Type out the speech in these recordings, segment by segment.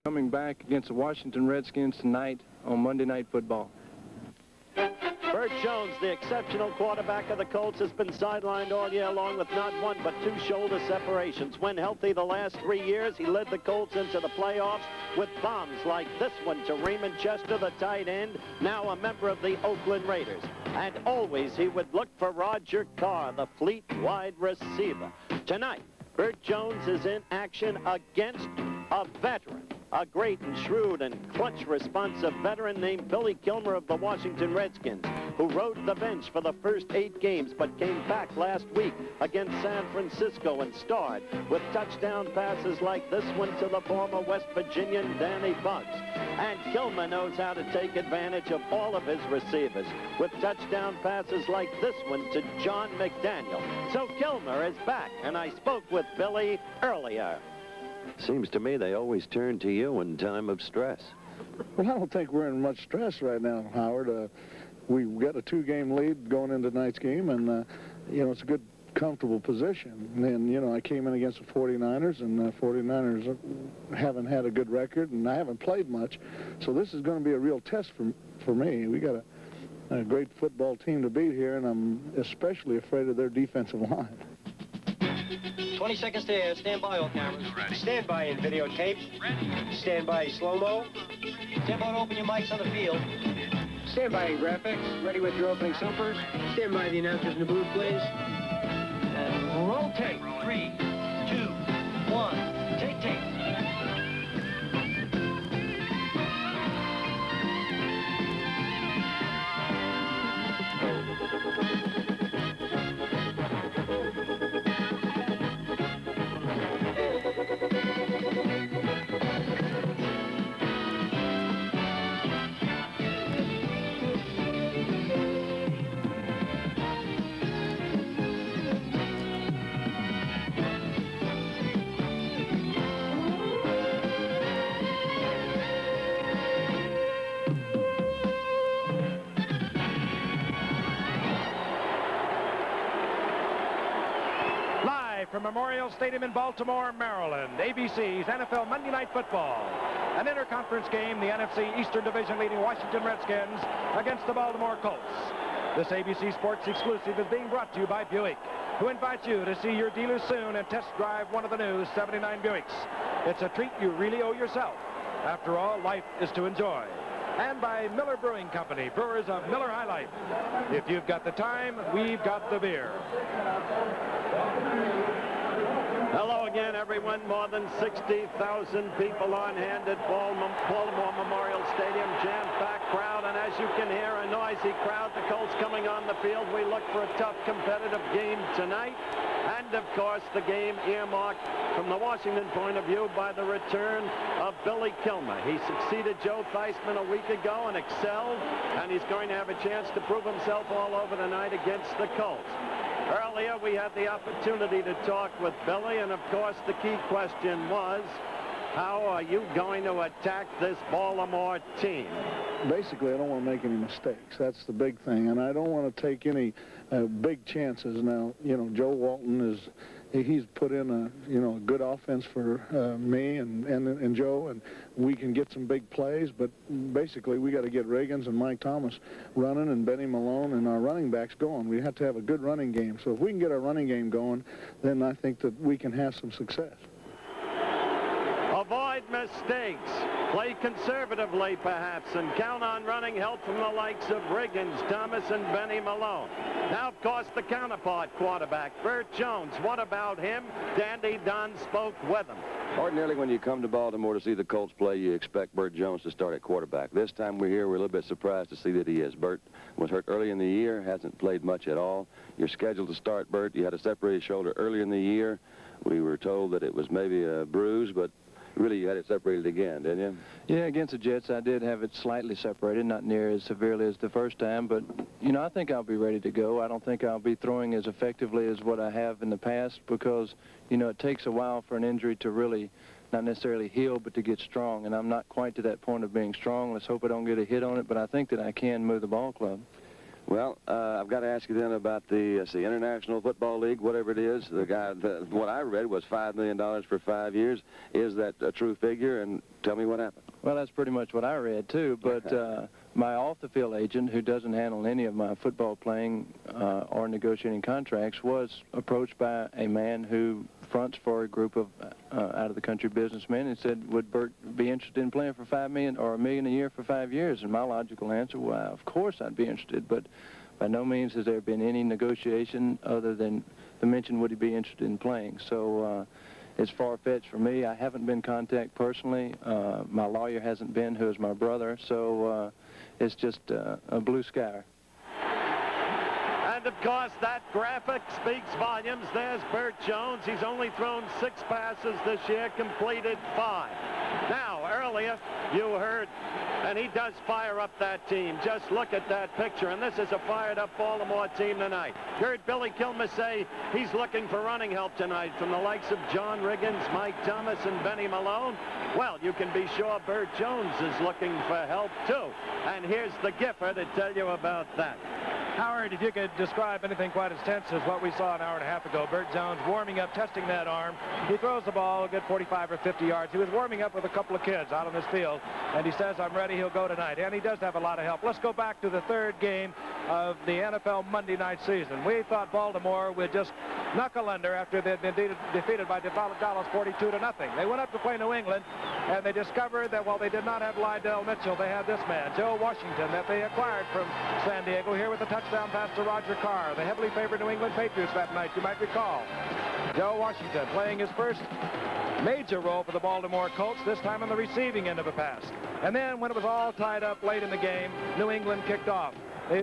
coming back against the Washington Redskins tonight on Monday Night Football. Bert Jones, the exceptional quarterback of the Colts, has been sidelined all year long with not one but 2 shoulder separations. When healthy the last 3 years, he led the Colts into the playoffs with bombs like this one to Raymond Chester, the tight end, now a member of the Oakland Raiders. And always he would look for Roger Carr, the fleet wide receiver. Tonight, Bert Jones is in action against a veteran. A great and shrewd and clutch responsive veteran named Billy Kilmer of the Washington Redskins, who rode the bench for the first 8 games but came back last week against San Francisco and starred with touchdown passes like this one to the former West Virginian Danny Bugs. And Kilmer knows how to take advantage of all of his receivers with touchdown passes like this one to John McDaniel. So Kilmer is back, and I spoke with Billy earlier. Seems to me they always turn to you in time of stress. Well, I don't think we're in much stress right now, Howard. We've got a 2-game lead going into tonight's game, and, you know, it's a good, comfortable position. And then, you know, I came in against the 49ers, and the 49ers haven't had a good record, and I haven't played much. So this is going to be a real test for me. We got a great football team to beat here, and I'm especially afraid of their defensive line. 20 seconds to air. Stand by, all cameras. Ready. Stand by in videotape. Ready. Stand by slow-mo. Stand by to open your mics on the field. Stand by in graphics. Ready with your opening supers. Stand by the announcers in the booth, please. And roll tape. 3, 2, 1. Take tape. From Memorial Stadium in Baltimore, Maryland, ABC's NFL Monday Night Football. An interconference game, the NFC Eastern Division leading Washington Redskins against the Baltimore Colts. This ABC Sports exclusive is being brought to you by Buick, who invites you to see your dealer soon and test drive one of the new 79 Buicks. It's a treat you really owe yourself. After all, life is to enjoy. And by Miller Brewing Company, brewers of Miller High Life. If you've got the time, we've got the beer. Hello again, everyone. More than 60,000 people on hand at Baltimore Memorial Stadium. Jam-packed crowd, and as you can hear, a noisy crowd. The Colts coming on the field. We look for a tough, competitive game tonight. And, of course, the game earmarked from the Washington point of view by the return of Billy Kilmer. He succeeded Joe Theismann a week ago and excelled, and he's going to have a chance to prove himself all over tonight against the Colts. Earlier, we had the opportunity to talk with Billy, and of course, the key question was, how are you going to attack this Baltimore team? Basically, I don't want to make any mistakes. That's the big thing, and I don't want to take any big chances. Now, you know, Joe Walton he's put in a good offense for me and Joe, and we can get some big plays, but basically we got to get Reagans and Mike Thomas running and Benny Malone and our running backs going. We have to have a good running game. So if we can get our running game going, then I think that we can have some success. Avoid mistakes. Play conservatively, perhaps, and count on running help from the likes of Riggins, Thomas, and Benny Malone. Now, of course, the counterpart quarterback, Bert Jones. What about him? Dandy Dunn spoke with him. Ordinarily, when you come to Baltimore to see the Colts play, you expect Bert Jones to start at quarterback. This time we're here, we're a little bit surprised to see that he is. Bert was hurt early in the year, hasn't played much at all. You're scheduled to start, Bert. You had a separated shoulder earlier in the year. We were told that it was maybe a bruise, but really, you had it separated again, didn't you? Yeah, against the Jets, I did have it slightly separated, not near as severely as the first time, but, you know, I think I'll be ready to go. I don't think I'll be throwing as effectively as what I have in the past because, you know, it takes a while for an injury to really not necessarily heal, but to get strong, and I'm not quite to that point of being strong. Let's hope I don't get a hit on it, but I think that I can move the ball club. Well, I've got to ask you then about the International Football League, whatever it is. What I read was $5 million for 5 years. Is that a true figure? And tell me what happened. Well, that's pretty much what I read, too. But my off-the-field agent, who doesn't handle any of my football playing or negotiating contracts, was approached by a man who fronts for a group of out-of-the-country businessmen and said, would Bert be interested in playing for $5 million or $1 million a year for 5 years? And my logical answer, well, of course I'd be interested, but by no means has there been any negotiation other than the mention would he be interested in playing. So it's far-fetched for me. I haven't been contacted personally. My lawyer hasn't been, who is my brother, so it's just a blue sky. And, of course, that graphic speaks volumes. There's Bert Jones. He's only thrown 6 passes this year, completed 5. Now, earlier, you heard, and he does fire up that team. Just look at that picture, and this is a fired-up Baltimore team tonight. You heard Billy Kilmer say he's looking for running help tonight from the likes of John Riggins, Mike Thomas, and Benny Malone. Well, you can be sure Bert Jones is looking for help, too. And here's the Giffer to tell you about that. Howard, if you could describe anything quite as tense as what we saw an hour and a half ago, Bert Jones warming up, testing that arm. He throws the ball a good 45 or 50 yards. He was warming up with a couple of kids out on this field, and he says, I'm ready, he'll go tonight. And he does have a lot of help. Let's go back to the 3rd game of the NFL Monday night season. We thought Baltimore would just knuckle under after they'd been defeated by Dallas 42-0. They went up to play New England, and they discovered that while they did not have Lydell Mitchell, they had this man, Joe Washington, that they acquired from San Diego here with the touchdown pass to Roger Carr, the heavily favored New England Patriots that night, you might recall. Joe Washington playing his first major role for the Baltimore Colts, this time on the receiving end of a pass. And then when it was all tied up late in the game, New England kicked off. They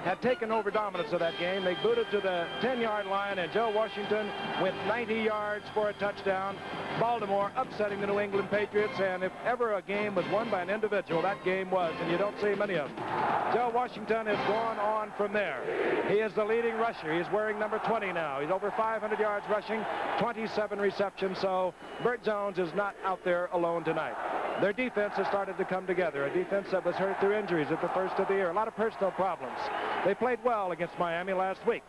had taken over dominance of that game. They booted to the 10-yard line, and Joe Washington went 90 yards for a touchdown. Baltimore upsetting the New England Patriots, and if ever a game was won by an individual, that game was, and you don't see many of them. Joe Washington has gone on from there. He is the leading rusher. He's wearing number 20 now. He's over 500 yards rushing, 27 receptions, so Bert Jones is not out there alone tonight. Their defense has started to come together, a defense that was hurt through injuries at the first of the year. A lot of personal problems. They played well against Miami last week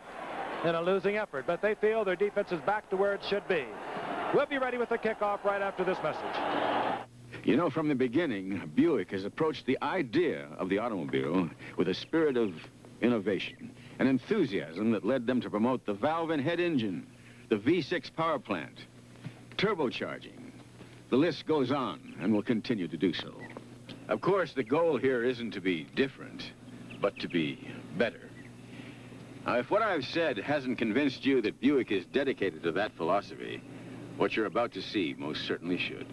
in a losing effort, but they feel their defense is back to where it should be. We'll be ready with the kickoff right after this message. You know, from the beginning, Buick has approached the idea of the automobile with a spirit of innovation, an enthusiasm that led them to promote the valve and head engine, the V6 power plant, turbocharging. The list goes on and will continue to do so. Of course, the goal here isn't to be different, but to be better. Now, if what I've said hasn't convinced you that Buick is dedicated to that philosophy, what you're about to see most certainly should.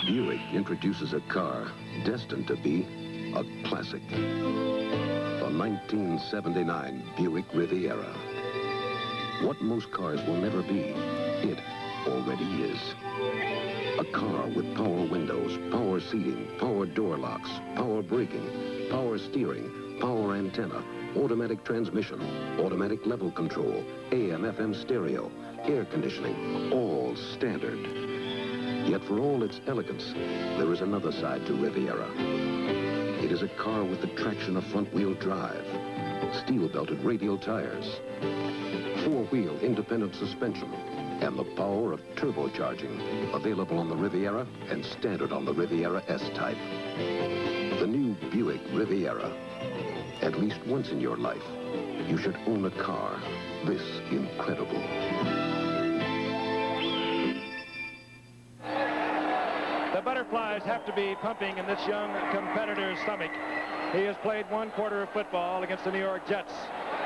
Buick introduces a car destined to be a classic. The 1979 Buick Riviera. What most cars will never be, it already is. A car with power windows, power seating, power door locks, power braking, power steering, power antenna, automatic transmission, automatic level control, AM/FM stereo, air conditioning, all standard. Yet for all its elegance, there is another side to Riviera. It is a car with the traction of front-wheel drive, steel-belted radial tires, four-wheel independent suspension, and the power of turbocharging, available on the Riviera and standard on the Riviera S-Type. The new Buick Riviera. At least once in your life, you should own a car this incredible. The butterflies have to be pumping in this young competitor's stomach. He has played 1 quarter of football against the New York Jets.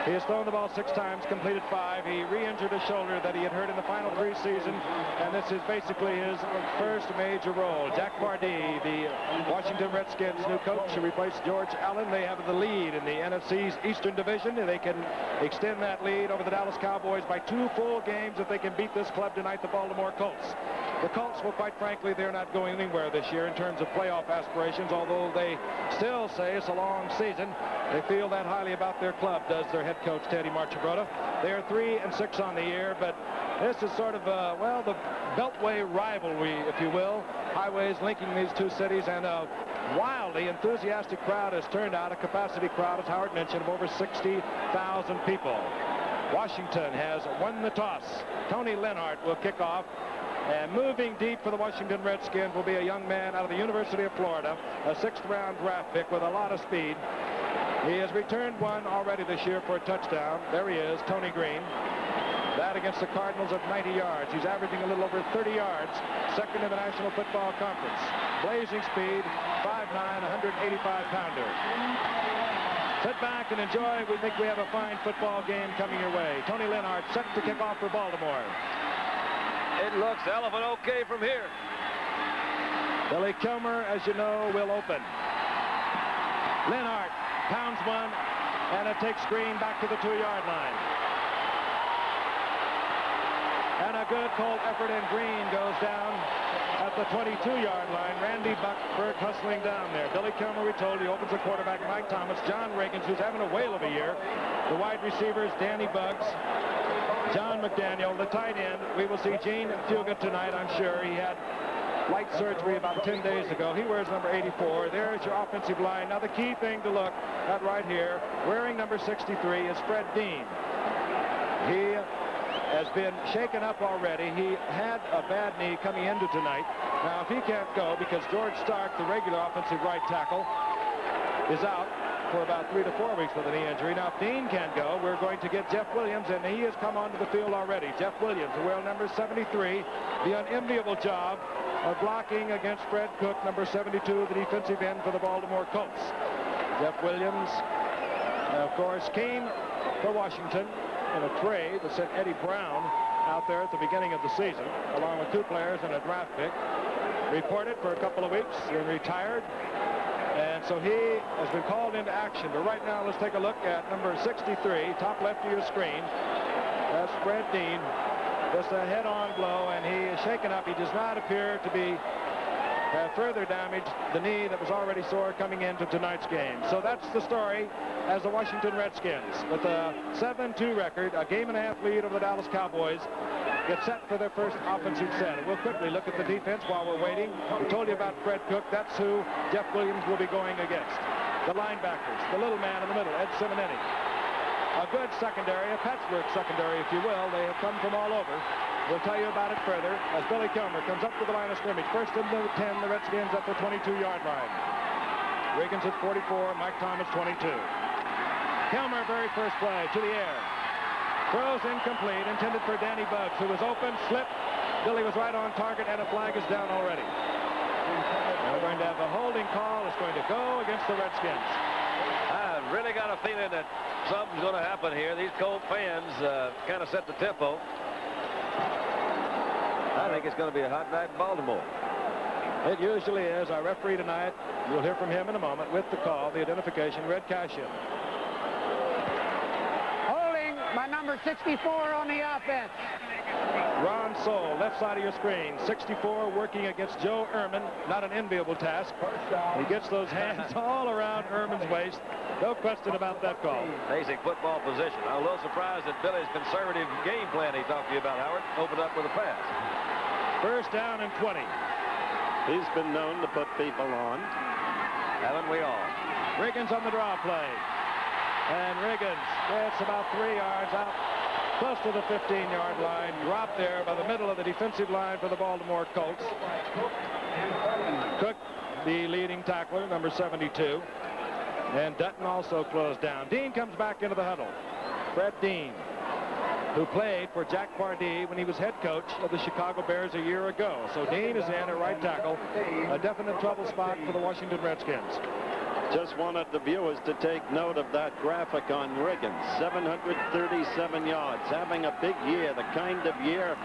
He has thrown the ball 6 times, completed 5. He re-injured a shoulder that he had hurt in the final preseason, and this is basically his first major role. Jack Pardee, the Washington Redskins' new coach, who replaced George Allen. They have the lead in the NFC's Eastern Division, and they can extend that lead over the Dallas Cowboys by 2 full games if they can beat this club tonight, the Baltimore Colts. The Colts, well, quite frankly, they're not going anywhere this year in terms of playoff aspirations, although they still say it's a long season. They feel that highly about their club, does their head coach, Teddy Marchibroda. They are 3-6 on the year, but this is sort of, well, the Beltway rivalry, if you will. highways linking these two cities, and a wildly enthusiastic crowd has turned out, a capacity crowd, as Howard mentioned, of over 60,000 people. Washington has won the toss. Tony Lenhart will kick off. And moving deep for the Washington Redskins will be a young man out of the University of Florida, a 6th-round draft pick with a lot of speed. He has returned one already this year for a touchdown. There he is, Tony Green. That against the Cardinals of 90 yards. He's averaging a little over 30 yards, second in the National Football Conference. Blazing speed, 5'9", 185-pounder. Sit back and enjoy. We think we have a fine football game coming your way. Tony Lenhart set to kick off for Baltimore. It looks elephant okay from here. Billy Kilmer, as you know, will open. Lenhart pounds one, and it takes Green back to the 2-yard line. And a good cold effort, and Green goes down at the 22-yard line. Randy Buckberg hustling down there. Billy Kilmer, we told you, opens the quarterback, Mike Thomas, John Riggins, who's having a whale of a year. The wide receivers, Danny Buggs, John McDaniel, the tight end. We will see Gene Fuga tonight, I'm sure. He had light surgery about 10 days ago. He wears number 84. There's your offensive line. Now the key thing to look at right here, wearing number 63, is Fred Dean. He has been shaken up already. He had a bad knee coming into tonight. Now if he can't go, because George Stark, the regular offensive right tackle, is out for about 3 to 4 weeks with a knee injury. Now, if Dean can't go, we're going to get Jeff Williams, and he has come onto the field already. Jeff Williams, who wears number 73, the unenviable job of blocking against Fred Cook, number 72, the defensive end for the Baltimore Colts. Jeff Williams, of course, came for Washington in a trade that sent Eddie Brown out there at the beginning of the season, along with 2 players and a draft pick. Reported for a couple of weeks, then retired. And so he has been called into action. But right now, let's take a look at number 63, top left of your screen. That's Fred Dean. Just a head-on blow, and he is shaken up. He does not appear to be further damaged the knee that was already sore coming into tonight's game. So that's the story as the Washington Redskins, with a 7-2 record, a game-and-a-half lead over the Dallas Cowboys, get set for their first offensive set. And we'll quickly look at the defense while we're waiting. We told you about Fred Cook. That's who Jeff Williams will be going against. The linebackers, the little man in the middle, Ed Simonetti. A good secondary, a patchwork secondary, if you will. They have come from all over. We'll tell you about it further as Billy Kilmer comes up to the line of scrimmage. First and 10, the Redskins at the 22-yard line. Riggins at 44, Mike Thomas 22. Kilmer, very first play, to the air. Throws incomplete, intended for Danny Buggs, who was open, slipped. Billy was right on target, and a flag is down already. And we're going to have a holding call. It's going to go against the Redskins. I've really got a feeling that something's going to happen here. These Colt fans kind of set the tempo. I think it's going to be a hot night in Baltimore. It usually is. Our referee tonight, you'll hear from him in a moment with the call, the identification, Red Cashin. Holding by number 64 on the offense. Ron Soule, left side of your screen, 64, working against Joe Ehrman. Not an enviable task. He gets those hands all around Ehrman's waist. No question about that call. Basic football position. I'm a little surprised that Billy's conservative game plan he talked to you about, Howard, opened up with a pass. First down and 20. He's been known to put people on. Haven't we all? Riggins on the draw play. And Riggins gets about 3 yards out, close to the 15-yard line. Dropped there by the middle of the defensive line for the Baltimore Colts. Cook, the leading tackler, number 72. And Dutton also closed down. Dean comes back into the huddle. Fred Dean, who played for Jack Pardee when he was head coach of the Chicago Bears a year ago. So Dean is in at right tackle, a definite trouble spot for the Washington Redskins. Just wanted the viewers to take note of that graphic on Riggins. 737 yards, having a big year, the kind of year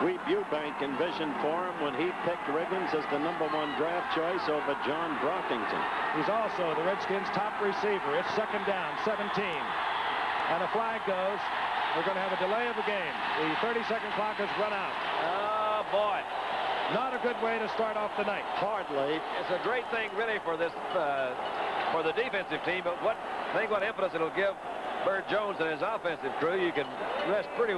we Eubank envisioned for him when he picked Riggins as the #1 draft choice over John Brockington. He's also the Redskins' top receiver. It's second down, 17. And a flag goes. We're going to have a delay of the game. The 30-second clock has run out. Oh, boy. Not a good way to start off the night. Hardly. It's a great thing, really, for this, for the defensive team. But what impetus it'll give Bert Jones and his offensive crew. You can rest pretty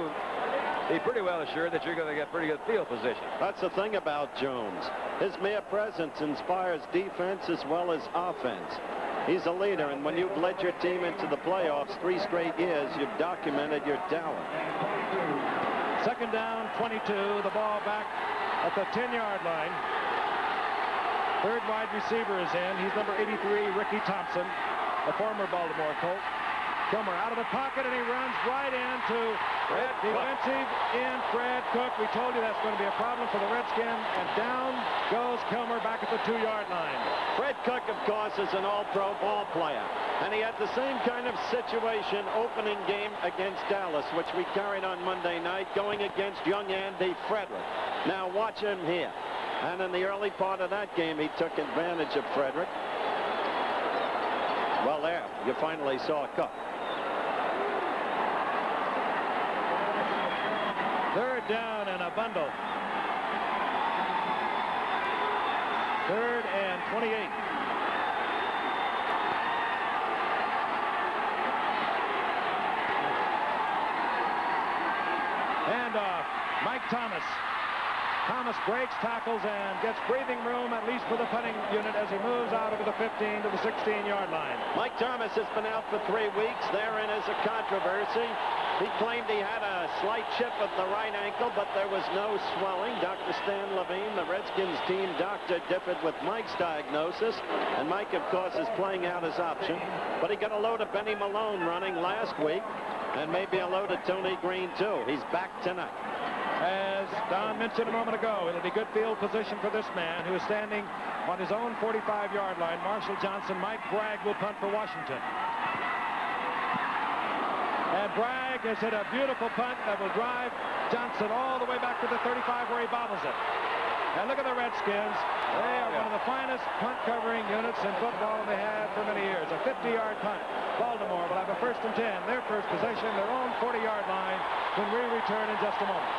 be pretty well assured that you're going to get pretty good field position. That's the thing about Jones. His mere presence inspires defense as well as offense. He's a leader, and when you've led your team into the playoffs 3 straight years, you've documented your talent. Second down, 22. The ball back at the 10-yard line. Third wide receiver is in. He's number 83, Ricky Thompson, a former Baltimore Colt. Kilmer out of the pocket, and he runs right into defensive end Fred Cook. We told you that's going to be a problem for the Redskins, and down goes Kilmer back at the 2-yard line. Fred Cook, of course, is an all-pro ball player, and he had the same kind of situation opening game against Dallas, which we carried on Monday night, going against young Andy Frederick. Now watch him here. And in the early part of that game, he took advantage of Frederick. Well, there, you finally saw Cook. Third down and a bundle. Third and 28. Handoff. Mike Thomas. Thomas breaks, tackles, and gets breathing room, at least for the punting unit, as he moves out over the 15 to the 16-yard line. Mike Thomas has been out for 3 weeks. Therein is a controversy. He claimed he had a slight chip at the right ankle, but there was no swelling. Dr. Stan Levine, the Redskins team doctor, differed with Mike's diagnosis, and Mike, of course, is playing out his option. But he got a load of Benny Malone running last week, and maybe a load of Tony Green, too. He's back tonight. As Don mentioned a moment ago, it'll be good field position for this man who is standing on his own 45-yard line. Marshall Johnson. Mike Bragg will punt for Washington. And Bragg has hit a beautiful punt that will drive Johnson all the way back to the 35 where he bobbles it. And look at the Redskins. They are one of the finest punt covering units in football, and they have for many years. A 50-yard punt. Baltimore will have a 1st and 10. Their first possession, their own 40-yard line, when we return in just a moment.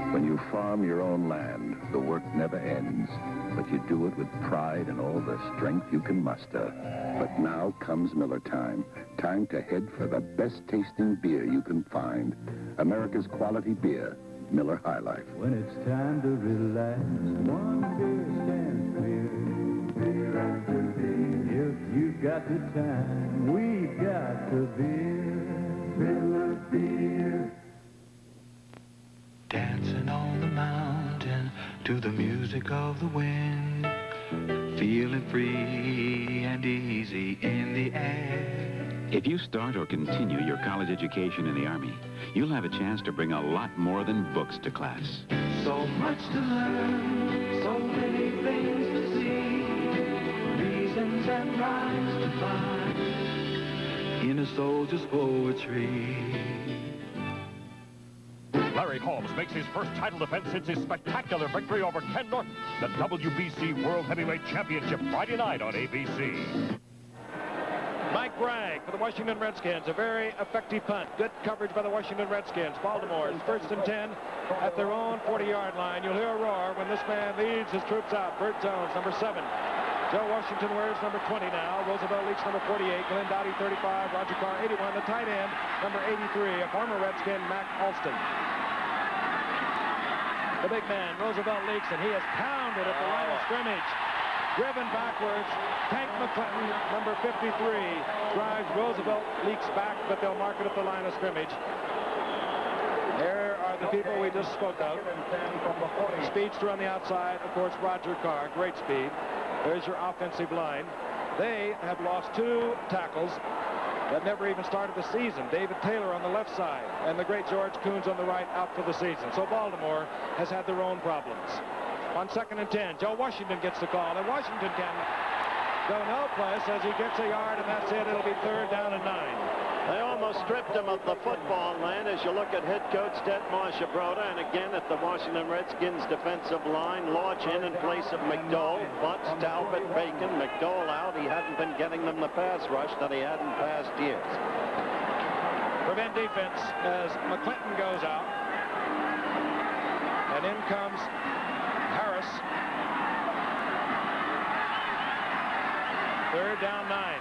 When you farm your own land, the work never ends, but you do it with pride and all the strength you can muster. But now comes Miller time. Time to head for the best-tasting beer you can find. America's quality beer, Miller High Life. When it's time to relax, one beer stands clear. Beer after beer. If you've got the time, we've got the beer. Miller Beer. Dancing on the mountain to the music of the wind, feeling free and easy in the air. If you start or continue your college education in the Army, you'll have a chance to bring a lot more than books to class. So much to learn, so many things to see, reasons and rhymes to find in a soldier's poetry. Larry Holmes makes his first title defense since his spectacular victory over Ken Norton. The WBC World Heavyweight Championship Friday night on ABC. Mike Bragg for the Washington Redskins. A very effective punt. Good coverage by the Washington Redskins. Baltimore is 1st and 10 at their own 40-yard line. You'll hear a roar when this man leads his troops out. Bert Jones, number 7. Joe Washington wears number 20 now. Roosevelt Leaks, number 48. Glenn Doughty, 35. Roger Carr, 81. The tight end, number 83, a former Redskin, Mac Alston. The big man, Roosevelt Leaks, and he has pounded at the line of scrimmage. Driven backwards. Tank McClinton, number 53, drives Roosevelt Leaks back, but they'll mark it at the line of scrimmage. There are the people we just spoke of. Speedster on the outside, of course, Roger Carr, great speed. There's your offensive line. They have lost 2 tackles that never even started the season. David Taylor on the left side and the great George Coons on the right out for the season. So Baltimore has had their own problems. On 2nd and 10, Joe Washington gets the call, and Washington can go no place as he gets a yard, and that's it. It'll be 3rd down and 9. They almost stripped him of the football land as you look at head coach Detmar Broda, and again at the Washington Redskins defensive line. Lodge in place of McDowell, Butts, Talbot, Bacon. McDowell out. He hadn't been getting them the pass rush that he had in past years. Prevent defense as McClinton goes out. And in comes Harris. 3rd down 9.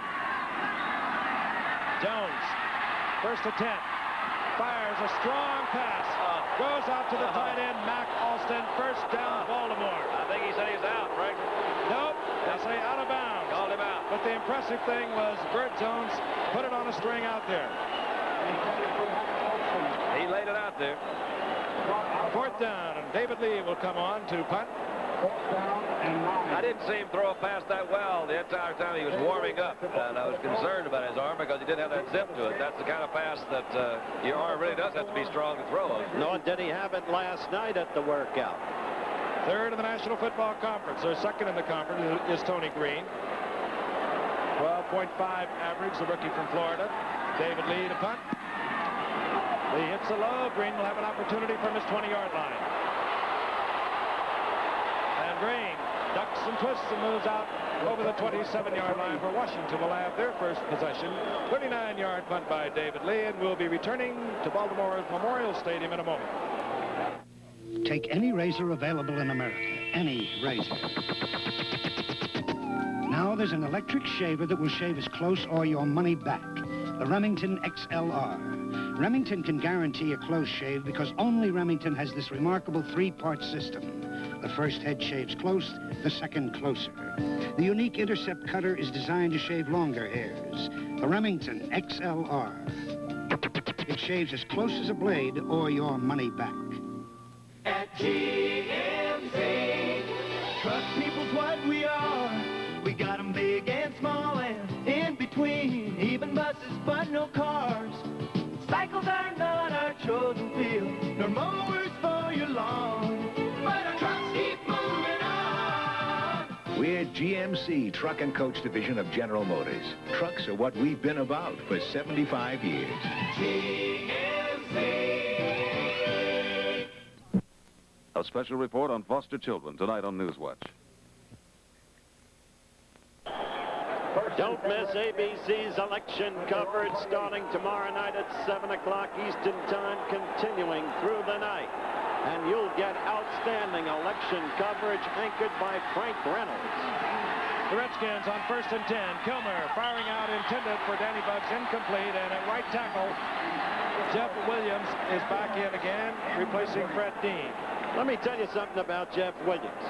Jones, 1st and 10. Fires a strong pass. Goes out to the tight end, Mac Alston. First down, Baltimore. I think he said he's out, right? Nope. They say out of bounds. Called him out. But the impressive thing was Bert Jones put it on a string out there. He laid it out there. Fourth down, and David Lee will come on to punt. I didn't see him throw a pass that well the entire time he was warming up, and I was concerned about his arm because he didn't have that zip to it. That's the kind of pass that your arm really does have to be strong to throw. Nor did he have it last night at the workout. Third in the National Football Conference, or second in the conference, is Tony Green. 12.5 average, the rookie from Florida. David Lee to punt. Lee hits a low. Green will have an opportunity from his 20-yard line. And Green ducks and twists and moves out over the 27-yard line for Washington will have their first possession. 39-yard punt by David Lee, and will be returning to Baltimore's Memorial Stadium in a moment. Take any razor available in America. Any razor. Now there's an electric shaver that will shave as close or your money back. The Remington XLR. Remington can guarantee a close shave because only Remington has this remarkable three-part system. The first head shaves close, the second closer. The unique intercept cutter is designed to shave longer hairs. The Remington XLR. It shaves as close as a blade or your money back. At GMC, truck people's what we are. We got 'em big and small and in between, even buses but no cars. Cycles are not our chosen field, nor mowers for your lawn, but our trucks keep moving on. We're GMC, Truck and Coach Division of General Motors. Trucks are what we've been about for 75 years. GMC. A special report on foster children tonight on Newswatch. Don't miss ABC's election coverage starting tomorrow night at 7 o'clock Eastern Time, continuing through the night. And you'll get outstanding election coverage anchored by Frank Reynolds. The Redskins on 1st and 10. Kilmer firing out, intended for Danny Bugs, incomplete, and at right tackle, Jeff Williams is back in again, replacing Fred Dean. Let me tell you something about Jeff Williams.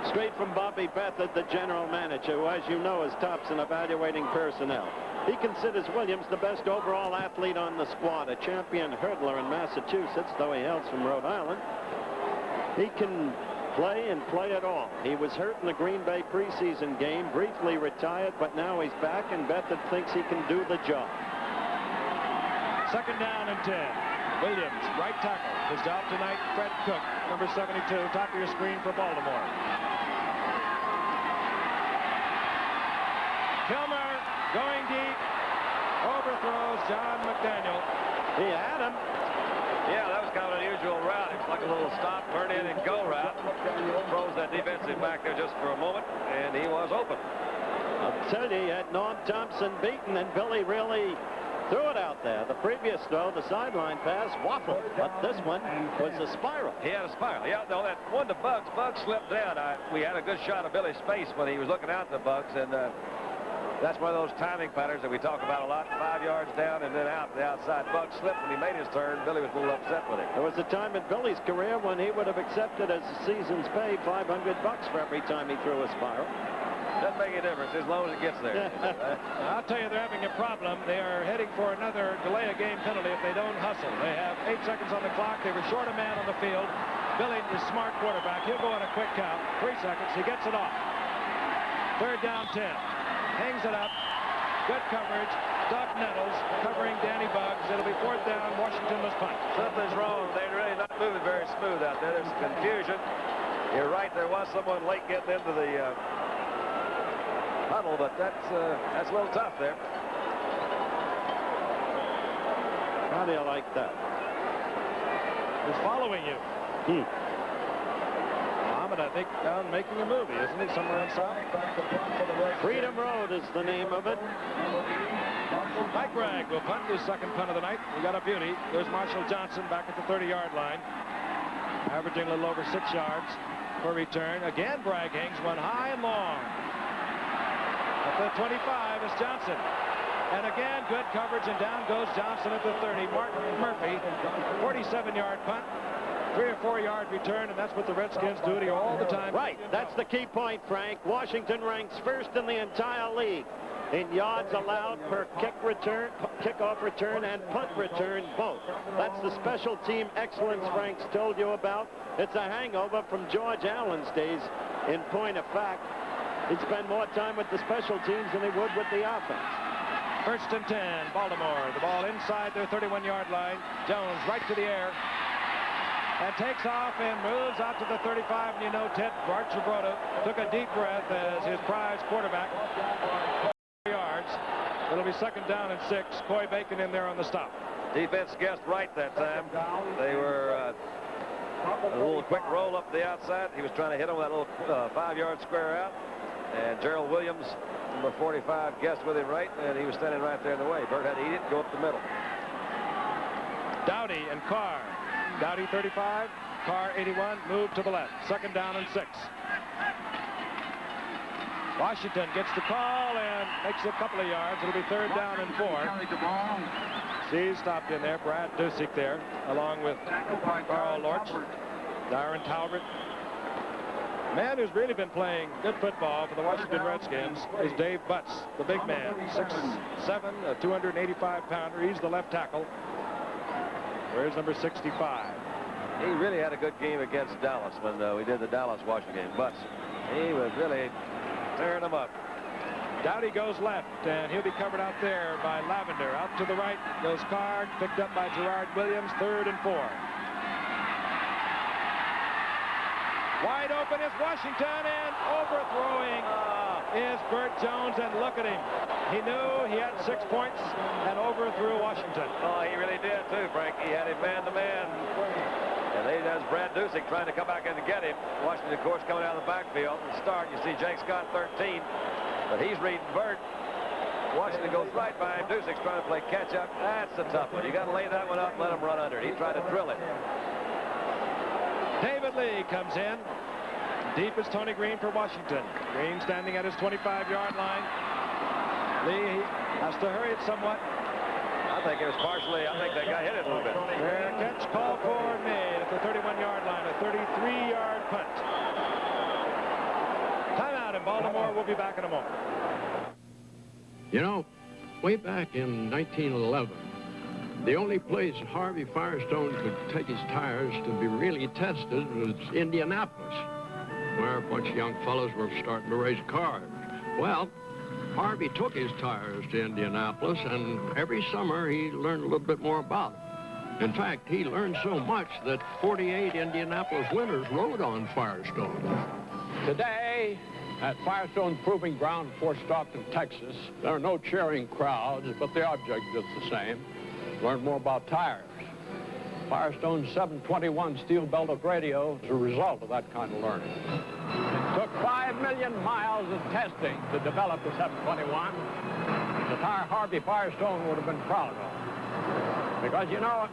Straight from Bobby Bethard, the general manager, who, as you know, is tops in evaluating personnel. He considers Williams the best overall athlete on the squad, a champion hurdler in Massachusetts, though he hails from Rhode Island. He can play and play it all. He was hurt in the Green Bay preseason game, briefly retired, but now he's back, and Bethard thinks he can do the job. Second down and 10. Williams, right tackle. His job tonight, Fred Cook, number 72, top of your screen for Baltimore. Kilmer going deep, overthrows John McDaniel. He had him. Yeah, that was kind of an unusual route. It's like a little stop, turn in, and go route. Throws that defensive back there just for a moment, and he was open. I'll tell you, he had Norm Thompson beaten, and Billy really threw it out there. The previous throw, the sideline pass, waffled, but this one was a spiral. He had a spiral. Yeah, no, that one to Bugs. Bugs slipped down. We had a good shot of Billy's face when he was looking out to Bugs, and that's one of those timing patterns that we talk about a lot. 5 yards down and then out the outside. Bugs slipped when he made his turn. Billy was a little upset with him. There was a time in Billy's career when he would have accepted as a season's pay $500 for every time he threw a spiral. Doesn't make a difference as long as it gets there. I'll tell you, they're having a problem. They are heading for another delay of game penalty if they don't hustle. They have 8 seconds on the clock. They were short a man on the field. Billy is a smart quarterback. He'll go on a quick count. 3 seconds. He gets it off. Third down 10. Hangs it up. Good coverage. Doug Nettles covering Danny Bugs. It'll be fourth down. Washington must punt. Something's wrong. They're really not moving very smooth out there. There's confusion. You're right. There was someone late getting into the huddle, but that's a little tough there. How do you like that? He's following you. Muhammad, I think, down making a movie, isn't he? Somewhere on south. Freedom Road is the name of it. Mike Bragg will punt his second punt of the night. We got a beauty. There's Marshall Johnson back at the 30-yard line, averaging a little over 6 yards for return. Again, Bragg hangs one high and long. At the 25 is Johnson. And again, good coverage, and down goes Johnson at the 30. Martin Murphy, 47-yard punt, 3 or 4 yard return, and that's what the Redskins do to you all the time. Right, that's the key point, Frank. Washington ranks first in the entire league in yards allowed per kickoff return and punt return both. That's the special team excellence Frank's told you about. It's a hangover from George Allen's days. In point of fact, he'd spend more time with the special teams than he would with the offense. First and 10, Baltimore. The ball inside their 31-yard line. Jones right to the air and takes off and moves out to the 35. And you know, Ted Barchabroda took a deep breath as his prize quarterback. Yards. It'll be second down and 6. Coy Bacon in there on the stop. Defense guessed right that time. They were a little quick roll up the outside. He was trying to hit him with that little 5-yard square out. And Gerald Williams, number 45, guessed with him right, and he was standing right there in the way. Burt had to eat it and go up the middle. Dowdy and Carr. Dowdy 35, Carr 81, move to the left. Second down and 6. Washington gets the call and makes a couple of yards. It'll be third down and 4. See, stopped in there. Brad Dusick there, along with Carl Lorch, Darren Talbot. Man who's really been playing good football for the Washington Redskins is Dave Butts, the big man, 6'7", a 285-pounder. He's the left tackle. Where's number 65? He really had a good game against Dallas when we did the Dallas-Washington game. Butts, he was really tearing them up. Dowdy goes left, and he'll be covered out there by Lavender. Out to the right goes Carr, picked up by Gerard Williams, third and 4. Wide open is Washington, and overthrowing is Burt Jones, and look at him. He knew he had 6 points and overthrew Washington. Oh, he really did, too, Frank. He had him man-to-man. And there's Brad Dusick trying to come back in and get him. Washington, of course, coming out of the backfield. At the start, you see Jake Scott 13, but he's reading Burt. Washington goes right by him. Dusick's trying to play catch-up. That's a tough one. You got to lay that one up and let him run under it. He tried to drill it. David Lee comes in. Deep is Tony Green for Washington. Green standing at his 25-yard line. Lee has to hurry it somewhat. I think it was partially, I think that guy hit it a little bit. Fair catch call for made at the 31-yard line, a 33-yard punt. Timeout in Baltimore. We'll be back in a moment. You know, way back in 1911, the only place Harvey Firestone could take his tires to be really tested was Indianapolis, where a bunch of young fellows were starting to race cars. Well, Harvey took his tires to Indianapolis, and every summer he learned a little bit more about it. In fact, he learned so much that 48 Indianapolis winners rode on Firestone. Today, at Firestone's Proving Ground in Fort Stockton, Texas, there are no cheering crowds, but the object is the same. Learn more about tires. Firestone's 721 steel belted radio is a result of that kind of learning. It took 5 million miles of testing to develop the 721. The tire Harvey Firestone would have been proud of. Because, you know,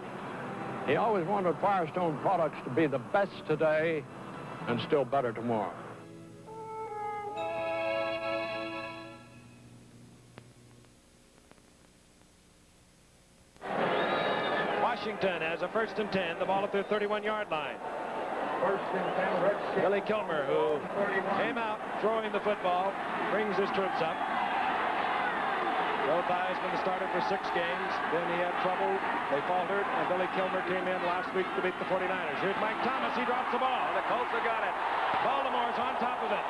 he always wanted Firestone products to be the best today and still better tomorrow. Washington has a first and 10, the ball at their 31-yard line. First and 10, Redskins. Billy Kilmer, who came out throwing the football, brings his troops up. Joe Theismann started for 6 games. Then he had trouble. They faltered, and Billy Kilmer came in last week to beat the 49ers. Here's Mike Thomas. He drops the ball. The Colts have got it. Baltimore's on top of it.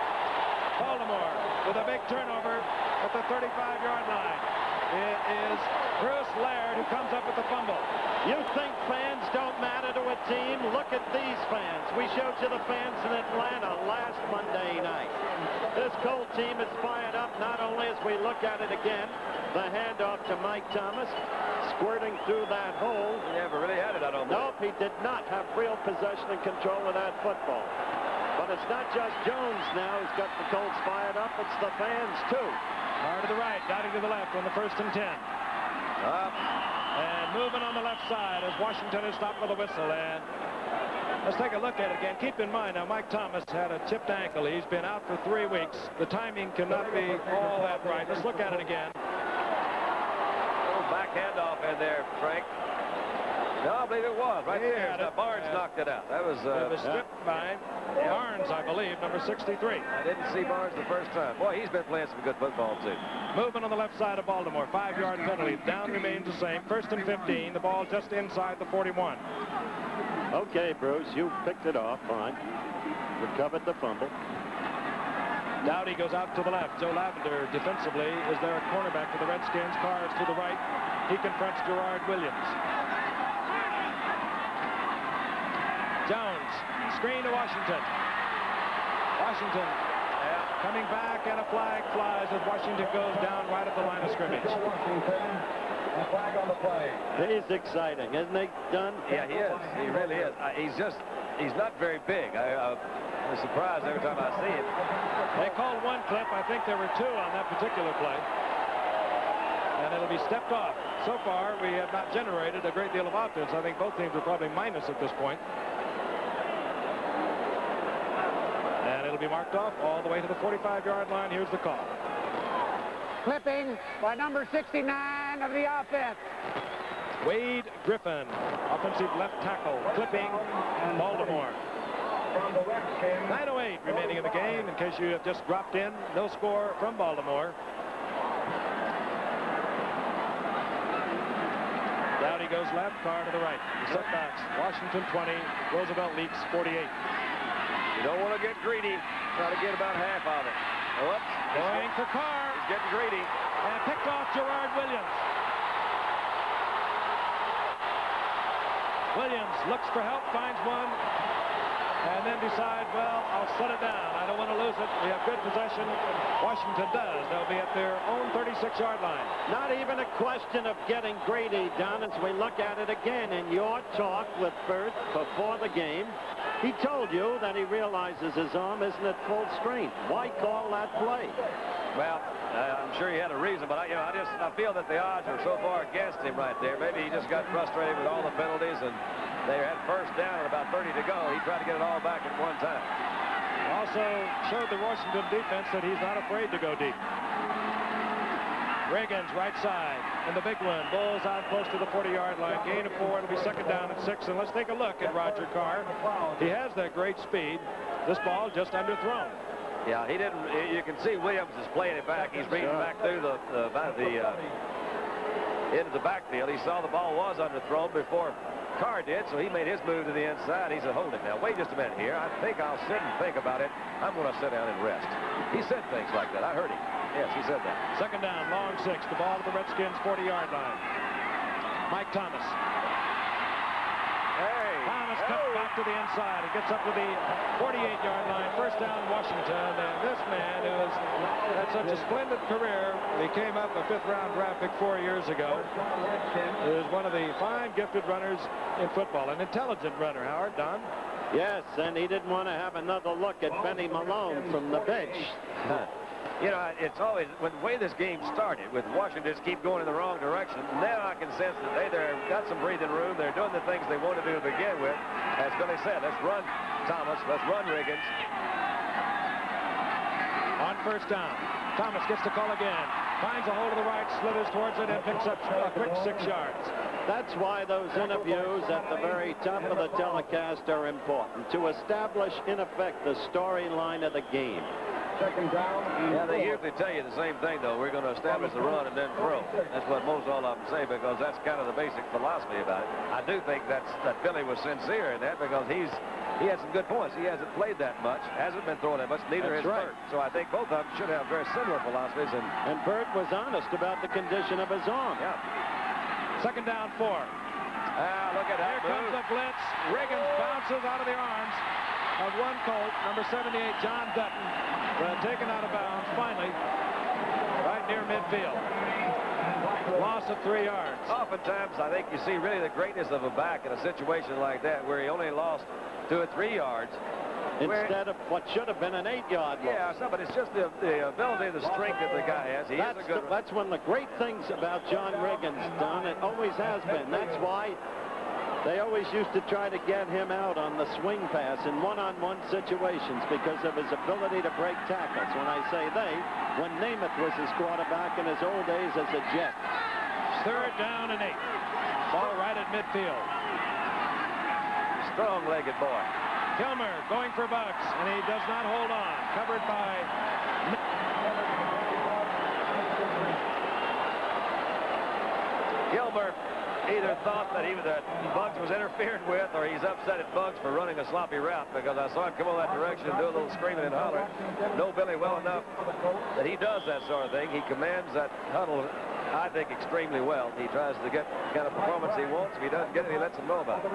Baltimore with a big turnover at the 35-yard line. It is Bruce Laird who comes up with the fumble. You think fans don't matter to a team? Look at these fans. We showed you the fans in Atlanta last Monday night. This Colt team is fired up not only as we look at it again, the handoff to Mike Thomas, squirting through that hole. He never really had it, I don't think. Nope, he did not have real possession and control of that football. But it's not just Jones now who's got the Colts fired up, it's the fans too. Carr to the right, Dowdy to the left on the first and 10. And moving on the left side as Washington is stopped with a whistle. And let's take a look at it again. Keep in mind now, Mike Thomas had a chipped ankle. He's been out for 3 weeks. The timing cannot be all that right. Let's look at it again. No, I believe it was. Right He there. had it. Barnes knocked it out. That was... It was stripped by Barnes, I believe, number 63. I didn't see Barnes the first time. Boy, he's been playing some good football, too. Movement on the left side of Baltimore. 5-yard penalty. Down remains the same. 1st and 15. The ball just inside the 41. Okay, Bruce, you picked it off. Fine. Recovered the fumble. Dowdy goes out to the left. Joe Lavender defensively is there at cornerback for the Redskins. Carr is to the right. He confronts Gerard Williams. Jones, screen to Washington. Washington coming back, and a flag flies as Washington goes down right at the line of scrimmage. A flag on the play. He's exciting, isn't he, Dunn? Yeah, he is. He really is. He's not very big. I'm surprised every time I see him. They called one clip. I think there were 2 on that particular play. And it'll be stepped off. So far, we have not generated a great deal of offense. I think both teams are probably minus at this point. And it'll be marked off all the way to the 45-yard line. Here's the call. Clipping by number 69 of the offense. Wade Griffin, offensive left tackle, clipping Baltimore. 9:08 remaining in the game. In case you have just dropped in, no score from Baltimore. Dowdy goes left, Carr to the right. The setbacks. Washington 20, Roosevelt Leaks 48. You don't want to get greedy. Try to get about half of it. Oops. Going for Carr. He's getting greedy. And picked off Gerard Williams. Williams looks for help, finds one, and then decides, well, I'll set it down. I don't want to lose it. We have good possession. Washington does. They'll be at their own 36-yard line. Not even a question of getting greedy, Don, as we look at it again. In your talk with Bert before the game, he told you that he realizes his arm isn't at full strength. Why call that play? Well, I'm sure he had a reason, but I feel that the odds are so far against him right there. Maybe he just got frustrated with all the penalties, and they had first down and about 30 to go. He tried to get it all back at one time. Also showed the Washington defense that he's not afraid to go deep. Riggins, right side, and the big one. Bulls out close to the 40-yard line. Gain of 4. It'll be 2nd down and 6. And let's take a look at Roger Carr. He has that great speed. This ball just underthrown. Yeah, he didn't. You can see Williams is playing it back. He's reading back through into the backfield. He saw the ball was underthrown before Carr did, so he made his move to the inside. He's a holding. Now, wait just a minute here. I think I'll sit and think about it. I'm going to sit down and rest. He said things like that. I heard him. Yes, he said that. 2nd down, long 6. The ball to the Redskins' 40-yard line. Mike Thomas. Thomas cut back to the inside. He gets up to the 48-yard line. 1st down, Washington. And this man, who has had such a splendid career, he came up a 5th-round draft pick 4 years ago, is one of the fine, gifted runners in football. An intelligent runner, Howard. Don? Yes, and he didn't want to have another look at Benny Malone from the bench. You know, it's always, when the way this game started, with Washington just keep going in the wrong direction, now I can sense that they've got some breathing room. They're doing the things they want to do to begin with. As Billy said, let's run Thomas, let's run Riggins. On 1st down, Thomas gets the call again. Finds a hole to the right, slithers towards it, and picks up a quick 6 yards. That's why those interviews at the very top of the telecast are important, to establish, in effect, the storyline of the game. 2nd down. Yeah, they usually tell you the same thing, though. We're going to establish the run and then throw. That's what most all of them say, because that's kind of the basic philosophy about it. I do think that Billy was sincere in that, because he had some good points. He hasn't played that much, hasn't been throwing that much, neither has Bert. So I think both of them should have very similar philosophies. And Bert was honest about the condition of his arm. Yeah. 2nd down, 4. Look at that. Here comes the blitz. Riggins bounces out of the arms of one Colt, number 78, John Dutton, taken out of bounds, finally, right near midfield. Loss of 3 yards. Oftentimes, I think you see really the greatness of a back in a situation like that, where he only lost 2 or 3 yards. Instead of what should have been an 8-yard loss. Yeah, no, but it's just the ability, the strength that the guy has. That's one of the great things about John Riggins, Don. It always has been. That's why they always used to try to get him out on the swing pass in one-on-one situations because of his ability to break tackles. When I say they, when Namath was his quarterback in his old days as a Jet. 3rd down and 8. Ball right at midfield. strong-legged boy. Kilmer going for Bucks, and he does not hold on. Covered by... Kilmer either thought that Bugs was interfered with, or he's upset at Bugs for running a sloppy route, because I saw him come over that direction and do a little screaming and hollering. Know Billy well enough that he does that sort of thing. He commands that huddle, I think, extremely well. He tries to get the kind of performance he wants. If he doesn't get it, he lets him know about it.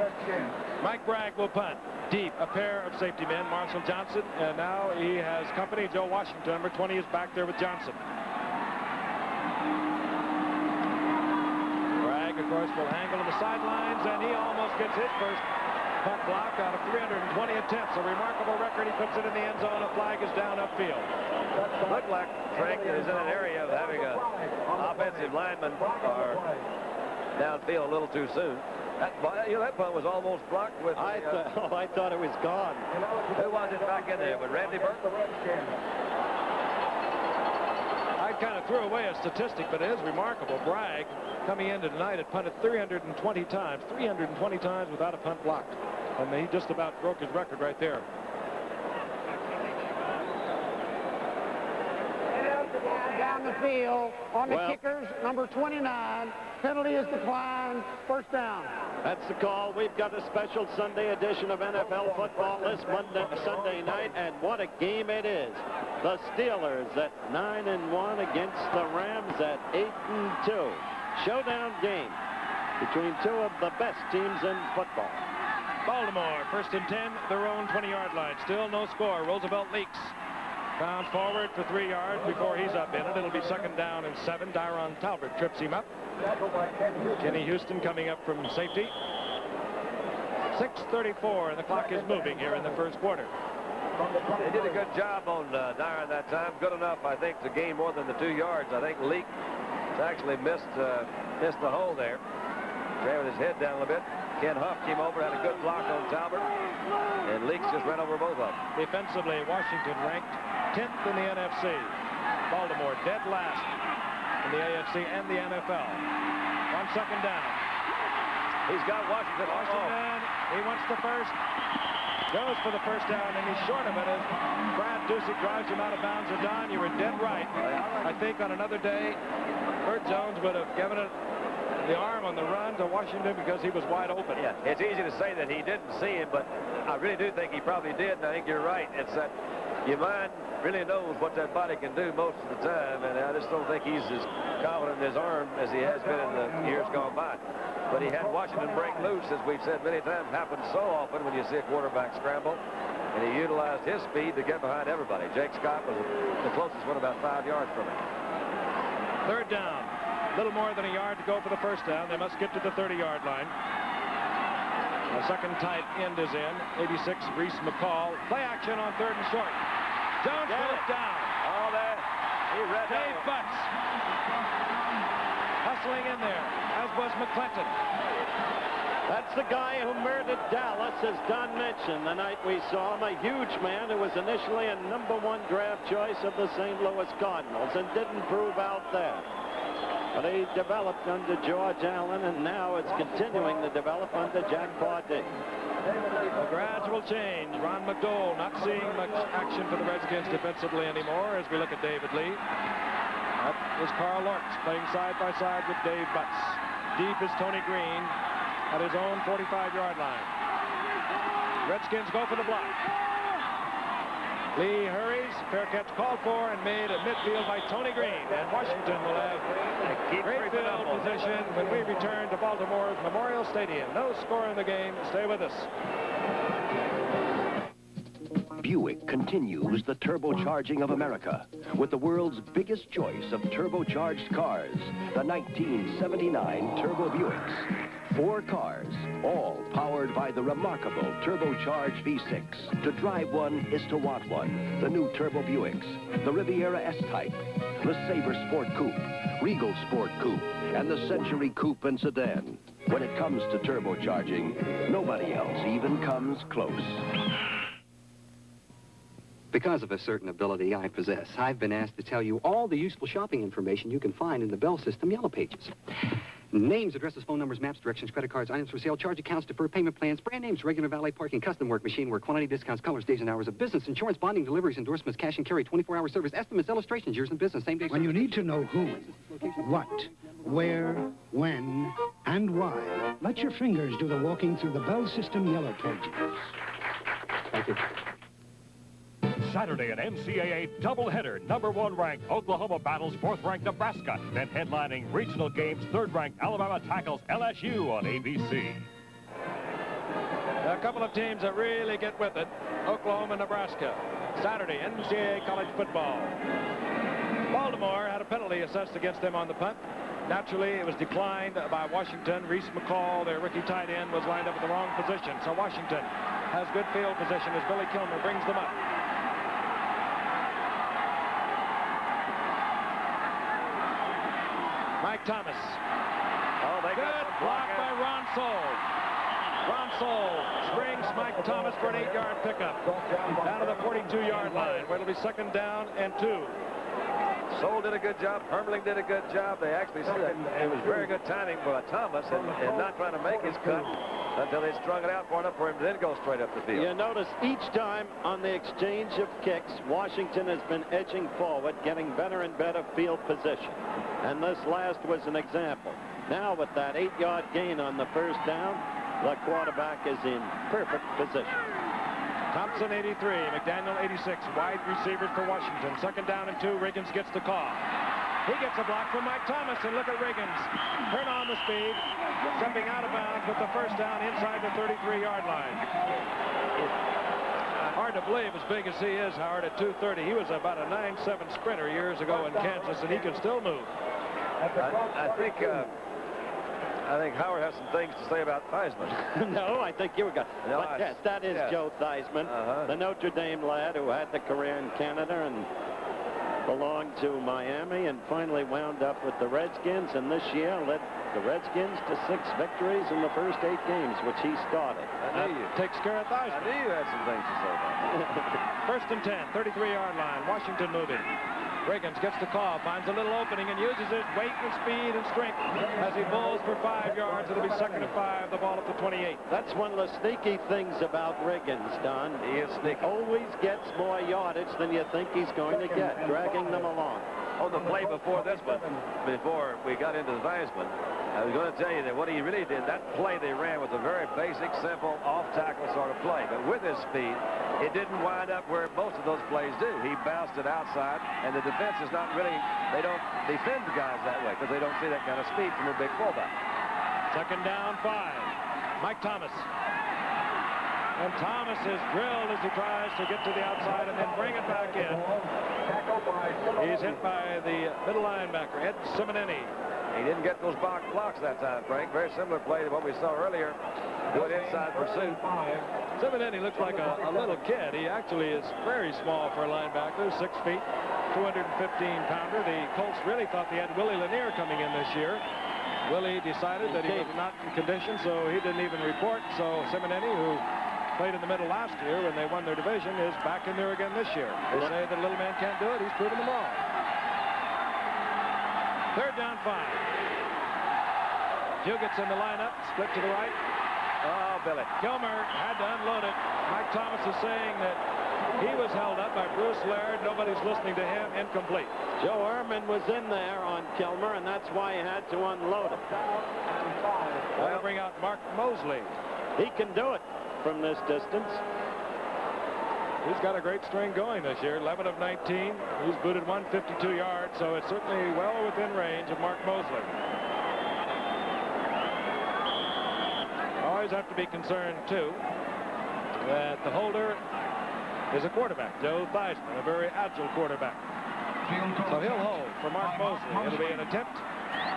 Mike Bragg will punt. Deep, a pair of safety men, Marshall Johnson, and now he has company. Joe Washington, number 20, is back there with Johnson. Bragg, of course, will angle on the sidelines, and he almost gets his first punt block out of 320 attempts. A remarkable record. He puts it in the end zone. A flag is down upfield. Looked like Frank is in an area of having an offensive lineman or downfield a little too soon. That punt was almost blocked with... I thought it was gone. Who was it back in there? With Randy Burke? I kind of threw away a statistic, but it is remarkable. Bragg, coming into tonight, had punted 320 times. 320 times without a punt blocked. And he just about broke his record right there. Down the field on the kickers, number 29. Penalty is declined. First down. That's the call. We've got a special Sunday edition of NFL football this Sunday night, and what a game it is. The Steelers at 9-1 against the Rams at 8-2. Showdown game between two of the best teams in football. Baltimore, first and 10, their own 20-yard line. Still no score. Roosevelt leaks. Bounds forward for 3 yards before he's up in it. It'll be second down and 7. Dyron Talbot trips him up. Kenny Houston coming up from safety. 6:34, and the clock is moving here in the first quarter. They did a good job on Dyron that time. Good enough, I think, to gain more than the 2 yards. I think Leak actually missed the hole there. There with his head down a little bit. Ken Huff came over, had a good block on Talbot, and Leaks just ran over both of them. Defensively, Washington ranked 10th in the NFC. Baltimore dead last in the AFC and the NFL. On second down. He's got Washington. He wants the first. Goes for the first down, and he's short of it as Brad Dusick drives him out of bounds. And Don, you were dead right. I think on another day, Bert Jones would have given it the arm on the run to Washington because he was wide open. Yeah, it's easy to say that he didn't see him, but I really do think he probably did, and I think you're right. It's that your mind really knows what that body can do most of the time, and I just don't think he's as confident in his arm as he has been in the years gone by. But he had Washington break loose, as we've said many times, happens so often when you see a quarterback scramble, and he utilized his speed to get behind everybody. Jake Scott was the closest one, about 5 yards from him. Third down. Little more than a yard to go for the first down. They must get to the 30-yard line. The second tight end is in. 86, Reese McCall. Play action on third and short. Jones goes down. All that. He read Dave Butts hustling in there, as was McClinton. That's the guy who murdered Dallas, as Don mentioned the night we saw him. A huge man who was initially a #1 draft choice of the St. Louis Cardinals and didn't prove out there. But he developed under George Allen, and now it's continuing to develop under Jack Pardee. A gradual change. Ron McDowell not seeing much action for the Redskins defensively anymore as we look at David Lee. That is Carl Lortz playing side by side with Dave Butts. Deep is Tony Green at his own 45-yard line. Redskins go for the block. Lee hurries, fair catch called for and made at midfield by Tony Green. And Washington will have great field position when we return to Baltimore's Memorial Stadium. No score in the game. Stay with us. Buick continues the turbocharging of America with the world's biggest choice of turbocharged cars, the 1979 Turbo Buicks. 4 cars, all powered by the remarkable turbocharged V6. To drive one is to want one. The new Turbo Buicks, the Riviera S-Type, the Sabre Sport Coupe, Regal Sport Coupe, and the Century Coupe and Sedan. When it comes to turbocharging, nobody else even comes close. Because of a certain ability I possess, I've been asked to tell you all the useful shopping information you can find in the Bell System Yellow Pages. Names, addresses, phone numbers, maps, directions, credit cards, items for sale, charge accounts, deferred payment plans, brand names, regular valet parking, custom work, machine work, quantity discounts, colors, days and hours of business, insurance, bonding, deliveries, endorsements, cash and carry, 24-hour service, estimates, illustrations, years in business, same day. When you need to know who, what, where, when, and why, let your fingers do the walking through the Bell System Yellow Pages. Thank you. Saturday, an NCAA doubleheader. Number 1 ranked Oklahoma battles 4th ranked Nebraska. Then headlining regional games, 3rd ranked Alabama tackles LSU on ABC. A couple of teams that really get with it. Oklahoma, Nebraska. Saturday, NCAA college football. Baltimore had a penalty assessed against them on the punt. Naturally, it was declined by Washington. Reese McCall, their rookie tight end, was lined up in the wrong position. So Washington has good field position as Billy Kilmer brings them up. Mike Thomas. Oh, they got good block by Ron Soule. Ron Soule springs Mike Thomas for an 8-yard pickup down to the 42-yard line, where it'll be 2nd down and 2. Soule did a good job. Hermling did a good job. They actually said it was very good timing for Thomas and not trying to make his cut until they strung it out far enough for him to then go straight up the field. You notice each time on the exchange of kicks, Washington has been edging forward, getting better and better field position. And this last was an example. Now with that 8-yard gain on the 1st down, the quarterback is in perfect position. Thompson 83, McDaniel 86, wide receivers for Washington. 2nd down and 2, Riggins gets the call. He gets a block from Mike Thomas, and look at Riggins. Turn on the speed, stepping out of bounds with the 1st down inside the 33-yard line. Hard to believe, as big as he is, Howard, at 230. He was about a 9'7" sprinter years ago in Kansas, and he can still move. I think Howard has some things to say about Theismann. No, I think you were going. No, but yes, that is Joe Theismann, the Notre Dame lad who had the career in Canada and belonged to Miami and finally wound up with the Redskins, and this year led the Redskins to 6 victories in the first 8 games, which he started. That takes care of Theismann. I knew you had some things to say about it. 1st and 10, 33-yard line. Washington moving. Riggins gets the call, finds a little opening, and uses his weight and speed and strength as he bowls for 5 yards. It'll be 2nd and 5, the ball at the 28. That's one of the sneaky things about Riggins, Don. He is sneaky. Always gets more yardage than you think he's going to get, dragging them along. On the play before this one, before we got into the Theismann, I was going to tell you that what he really did, that play they ran was a very basic, simple, off-tackle sort of play. But with his speed, it didn't wind up where most of those plays do. He bounced it outside, and the defense is not really, they don't defend the guys that way because they don't see that kind of speed from a big fullback. 2nd down, 5. Mike Thomas. And Thomas is drilled as he tries to get to the outside and then bring it back in. He's hit by the middle linebacker, Ed Simonini. He didn't get those box blocks that time, Frank. Very similar play to what we saw earlier. Good inside pursuit. Simonini looks like a little kid. He actually is very small for a linebacker, 6 feet, 215-pounder. The Colts really thought they had Willie Lanier coming in this year. Willie decided that he was not in condition, so he didn't even report. So Simonini, who played in the middle last year when they won their division, is back in there again this year. They say the little man can't do it. He's proven them wrong. 3rd down, 5. Hugett's in the lineup, split to the right. Oh, Billy. Kilmer had to unload it. Mike Thomas is saying that he was held up by Bruce Laird. Nobody's listening to him. Incomplete. Joe Ehrman was in there on Kilmer, and that's why he had to unload it. They'll bring out Mark Mosley. He can do it from this distance. He's got a great string going this year, 11 of 19. He's booted 152 yards, so it's certainly well within range of Mark Mosley. Always have to be concerned, too, that the holder is a quarterback, Joe Theismann, a very agile quarterback. So he'll hold for Mark Mosley. It'll be an attempt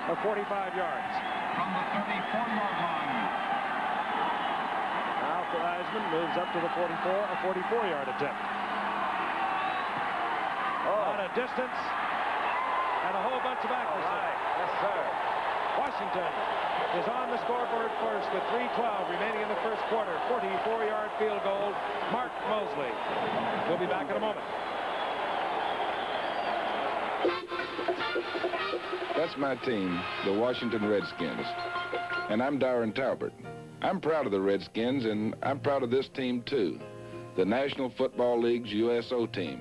of 45 yards. From the 34-yard line. Now Theismann moves up to the 44, a 44-yard attempt. Out of distance, and a whole bunch of accuracy. Yes, sir. Washington is on the scoreboard first with 3:12 remaining in the first quarter. 44-yard field goal. Mark Mosley. We'll be back in a moment. That's my team, the Washington Redskins. And I'm Darren Talbert. I'm proud of the Redskins, and I'm proud of this team, too, the National Football League's USO team.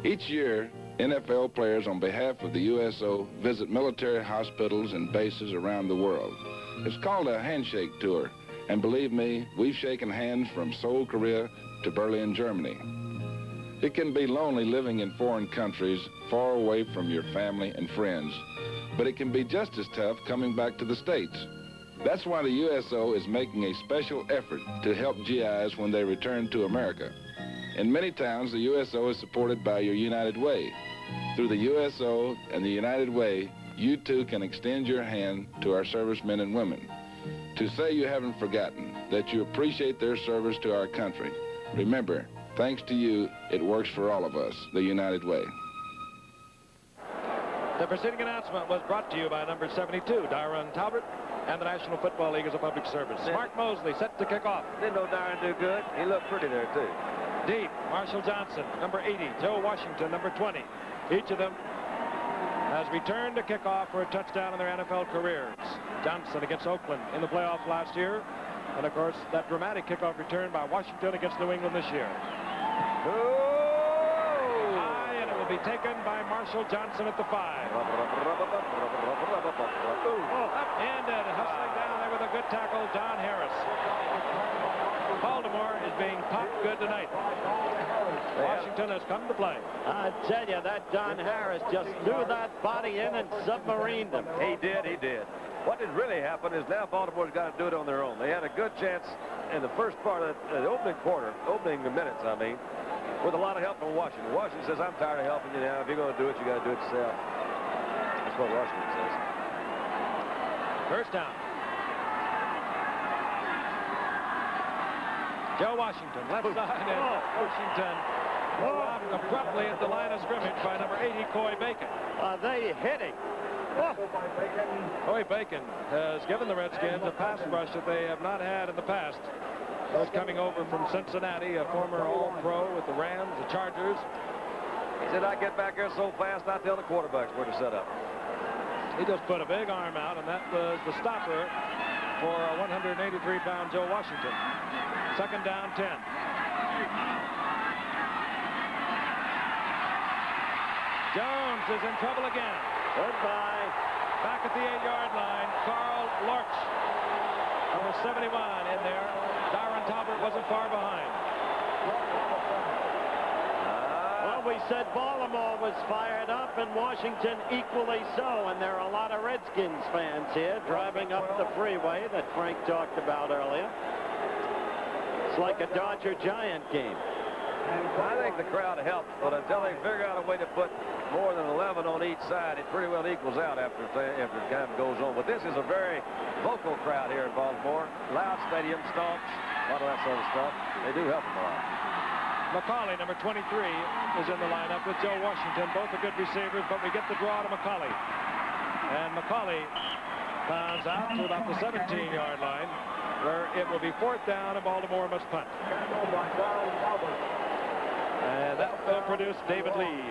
Each year, NFL players on behalf of the USO visit military hospitals and bases around the world. It's called a handshake tour, and believe me, we've shaken hands from Seoul, Korea to Berlin, Germany. It can be lonely living in foreign countries, far away from your family and friends, but it can be just as tough coming back to the States. That's why the USO is making a special effort to help GIs when they return to America. In many towns, the USO is supported by your United Way. Through the USO and the United Way, you too can extend your hand to our servicemen and women to say you haven't forgotten, that you appreciate their service to our country. Remember, thanks to you, it works for all of us, the United Way. The preceding announcement was brought to you by number 72, Darren Talbert, and the National Football League as a public service. Mark Mosley set to kick off. Didn't know Darren do good. He looked pretty there, too. Deep, Marshall Johnson, number 80, Joe Washington, number 20. Each of them has returned to kick off for a touchdown in their NFL careers. Johnson against Oakland in the playoffs last year. And, of course, that dramatic kickoff return by Washington against New England this year. High, and it will be taken by Marshall Johnson at the 5. Upended, hustling down there with a good tackle, Don Harris. Baltimore is being popped good tonight. Washington has come to play. I tell you, that Don Harris just threw that body in and submarined him. He did. What had really happened is now Baltimore's got to do it on their own. They had a good chance in the first part of the opening quarter, opening minutes, I mean, with a lot of help from Washington. Washington says, I'm tired of helping you now. If you're going to do it, you got to do it yourself. That's what Washington says. First down. Joe Washington, left side, and Washington blocked abruptly at the line of scrimmage by number 80, Coy Bacon. They hit him. Coy Bacon has given the Redskins a pass rush that they have not had in the past. He was coming over from Cincinnati, a former All-Pro with the Rams, the Chargers. He said, I get back here so fast, I tell the quarterbacks where to set up. He just put a big arm out, and that was the stopper for 183-pound Joe Washington. Second down, 10. Jones is in trouble again. Goodbye. Back at the 8-yard line, Carl Lorch, number 71 in there. Darren Talbert wasn't far behind. Well, we said Baltimore was fired up and Washington equally so, and there are a lot of Redskins fans here driving up the freeway that Frank talked about earlier. It's like a Dodger-Giant game. I think the crowd helped, but until they figure out a way to put more than 11 on each side, it pretty well equals out after time goes on. But this is a very vocal crowd here in Baltimore. Loud stadium, stomps, a lot of that sort of stuff. They do help them a lot. McCauley, number 23, is in the lineup with Joe Washington. Both are good receivers, but we get the draw to McCauley. And McCauley pounds out to about the 17-yard line, where it will be fourth down and Baltimore must punt. And that will produce David Lee.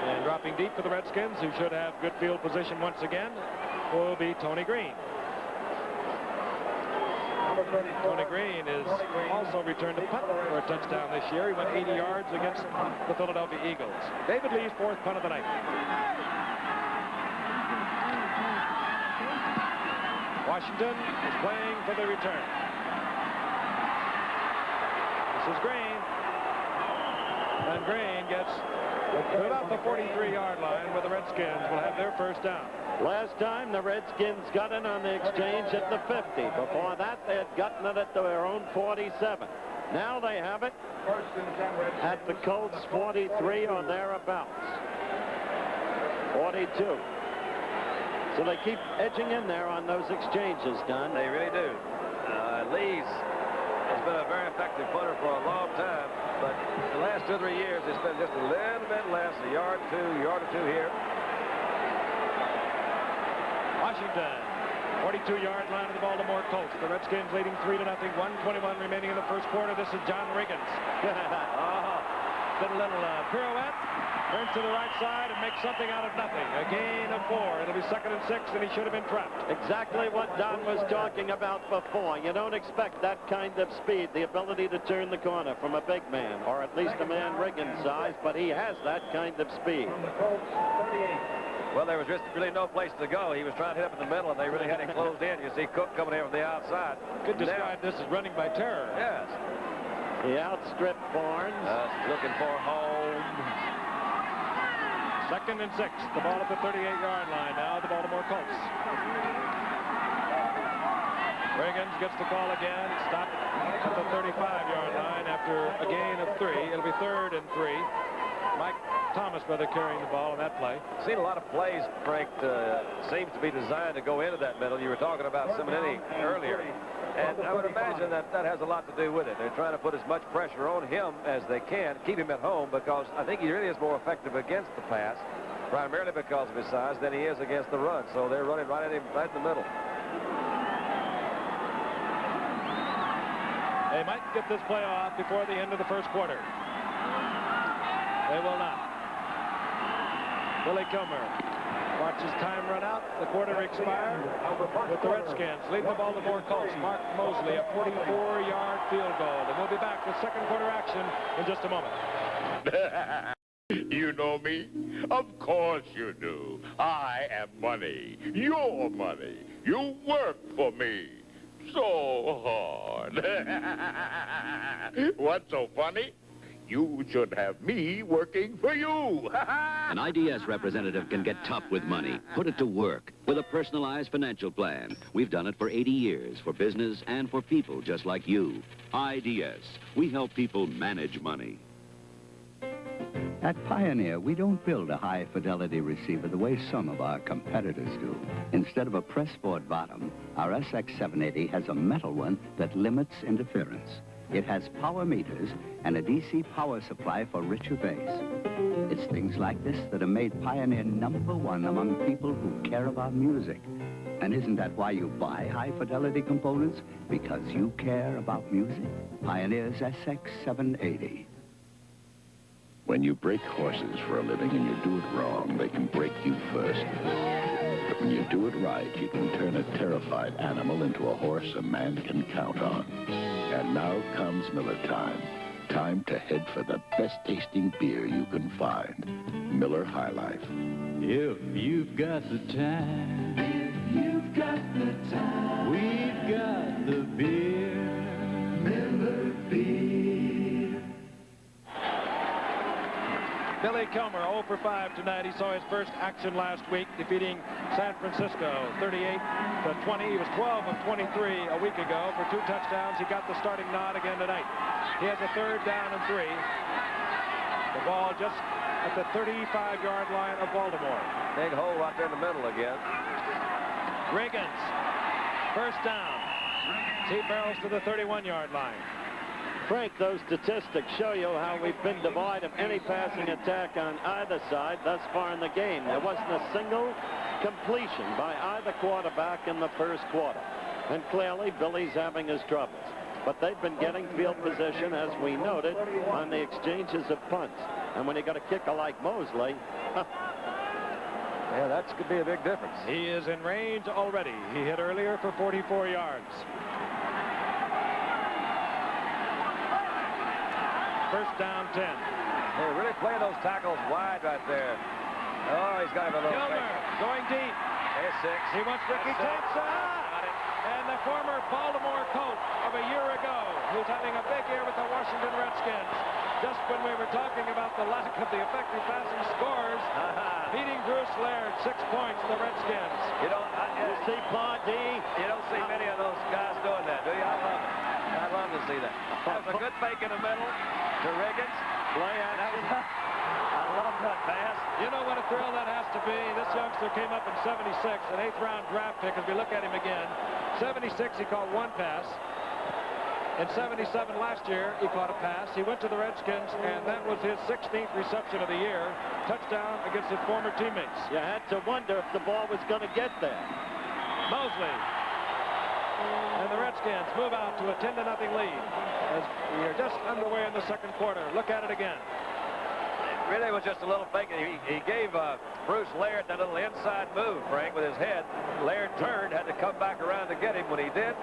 And dropping deep for the Redskins, who should have good field position once again, will be Tony Green. Tony Green is also returned to punt for a touchdown this year. He went 80 yards against the Philadelphia Eagles. David Lee's fourth punt of the night. Washington is playing for the return. This is Green. And Green gets to about the 43-yard line where the Redskins will have their first down. Last time, the Redskins got in on the exchange at the 50. Before that, they had gotten it at their own 47. Now they have it at the Colts 43 or thereabouts. 42. So they keep edging in there on those exchanges, Don. They really do. Lee's has been a very effective punter for a long time, but the last 2 or 3 years, it's been just a little bit less, a yard or two here. Washington, 42-yard line of the Baltimore Colts. The Redskins leading 3-0, 1:21 remaining in the first quarter. This is John Riggins. Did a little pirouette Turns to the right side and makes something out of nothing. A gain of 4. It'll be 2nd and 6, and he should have been trapped. Exactly what Don was talking about before. You don't expect that kind of speed, the ability to turn the corner from a big man, or at least a man Riggins' size, but he has that kind of speed. Well, there was just really no place to go. He was trying to hit up in the middle, and they really had him closed in. You see Cook coming in from the outside. Could describe this as running by terror. Yes. He outstripped Barnes. Looking for home. 2nd and 6. The ball at the 38-yard line now, the Baltimore Colts. Riggins gets the call again. Stopped at the 35-yard line after a gain of 3. It'll be 3rd and 3. Mike Thomas, brother, carrying the ball on that play. Seen a lot of plays, Frank, seems to be designed to go into that middle. You were talking about Simonini earlier. And I would imagine that has a lot to do with it. They're trying to put as much pressure on him as they can, keep him at home, because I think he really is more effective against the pass, primarily because of his size, than he is against the run. So they're running right at him, right in the middle. They might get this play off before the end of the first quarter. They will not. Billy Kilmer watches time run out. The quarter expired with the Redskins leading the Baltimore Colts. Mark Mosley, a 44-yard field goal. And we'll be back with second quarter action in just a moment. You know me? Of course you do. I am money. Your money. You work for me. So hard. What's so funny? You should have me working for you. An IDS representative can get tough with money. Put it to work with a personalized financial plan. We've done it for 80 years for business and for people just like you. IDS. We help people manage money. At Pioneer, we don't build a high-fidelity receiver the way some of our competitors do. Instead of a pressboard bottom, our SX780 has a metal one that limits interference. It has power meters and a DC power supply for richer bass. It's things like this that have made Pioneer #1 among people who care about music. And isn't that why you buy high-fidelity components? Because you care about music? Pioneer's SX780. When you break horses for a living and you do it wrong, they can break you first. But when you do it right, you can turn a terrified animal into a horse a man can count on. And now comes Miller time. Time to head for the best-tasting beer you can find. Miller High Life. If you've got the time, if you've got the time, we've got the beer. Miller Beer. Billy Kilmer, 0 for 5 tonight. He saw his first action last week, defeating San Francisco 38-20. He was 12 of 23 a week ago for 2 touchdowns. He got the starting nod again tonight. He has a 3rd down and 3. The ball just at the 35-yard line of Baltimore. Big hole out there in the middle again. Riggins, 1st down. He barrels to the 31-yard line. Frank, those statistics show you how we've been devoid of any passing attack on either side thus far in the game. There wasn't a single completion by either quarterback in the first quarter. And clearly, Billy's having his troubles. But they've been getting field position, as we noted, on the exchanges of punts. And when you got a kicker like Mosley, yeah, that could be a big difference. He is in range already. He hit earlier for 44 yards. 1st down 10. They're really playing those tackles wide right there. Oh, he's got him a little Kilmer fake. going deep. There's 6. He wants Ricky Thompson. And the former Baltimore Colt of a year ago, who's having a big year with the Washington Redskins. Just when we were talking about the lack of the effective passing scores, beating Bruce Laird 6 points, the Redskins. You know, you see Pardee. You don't see many of those guys doing that, do you? I love it. I love to see that. That was a good fake in the middle to Riggins. Play action. I love that pass. You know what a thrill that has to be. This youngster came up in 76, an 8th-round draft pick. As we look at him again, 76, he caught 1 pass. In 77 last year, he caught a pass. He went to the Redskins, and that was his 16th reception of the year. Touchdown against his former teammates. You had to wonder if the ball was going to get there. Mosley. And the Redskins move out to a 10-0 lead as we are just underway in the second quarter. Look at it again. really was just a little fake. He gave Bruce Laird that little inside move, Frank, with his head. Laird turned, had to come back around to get him. When he did,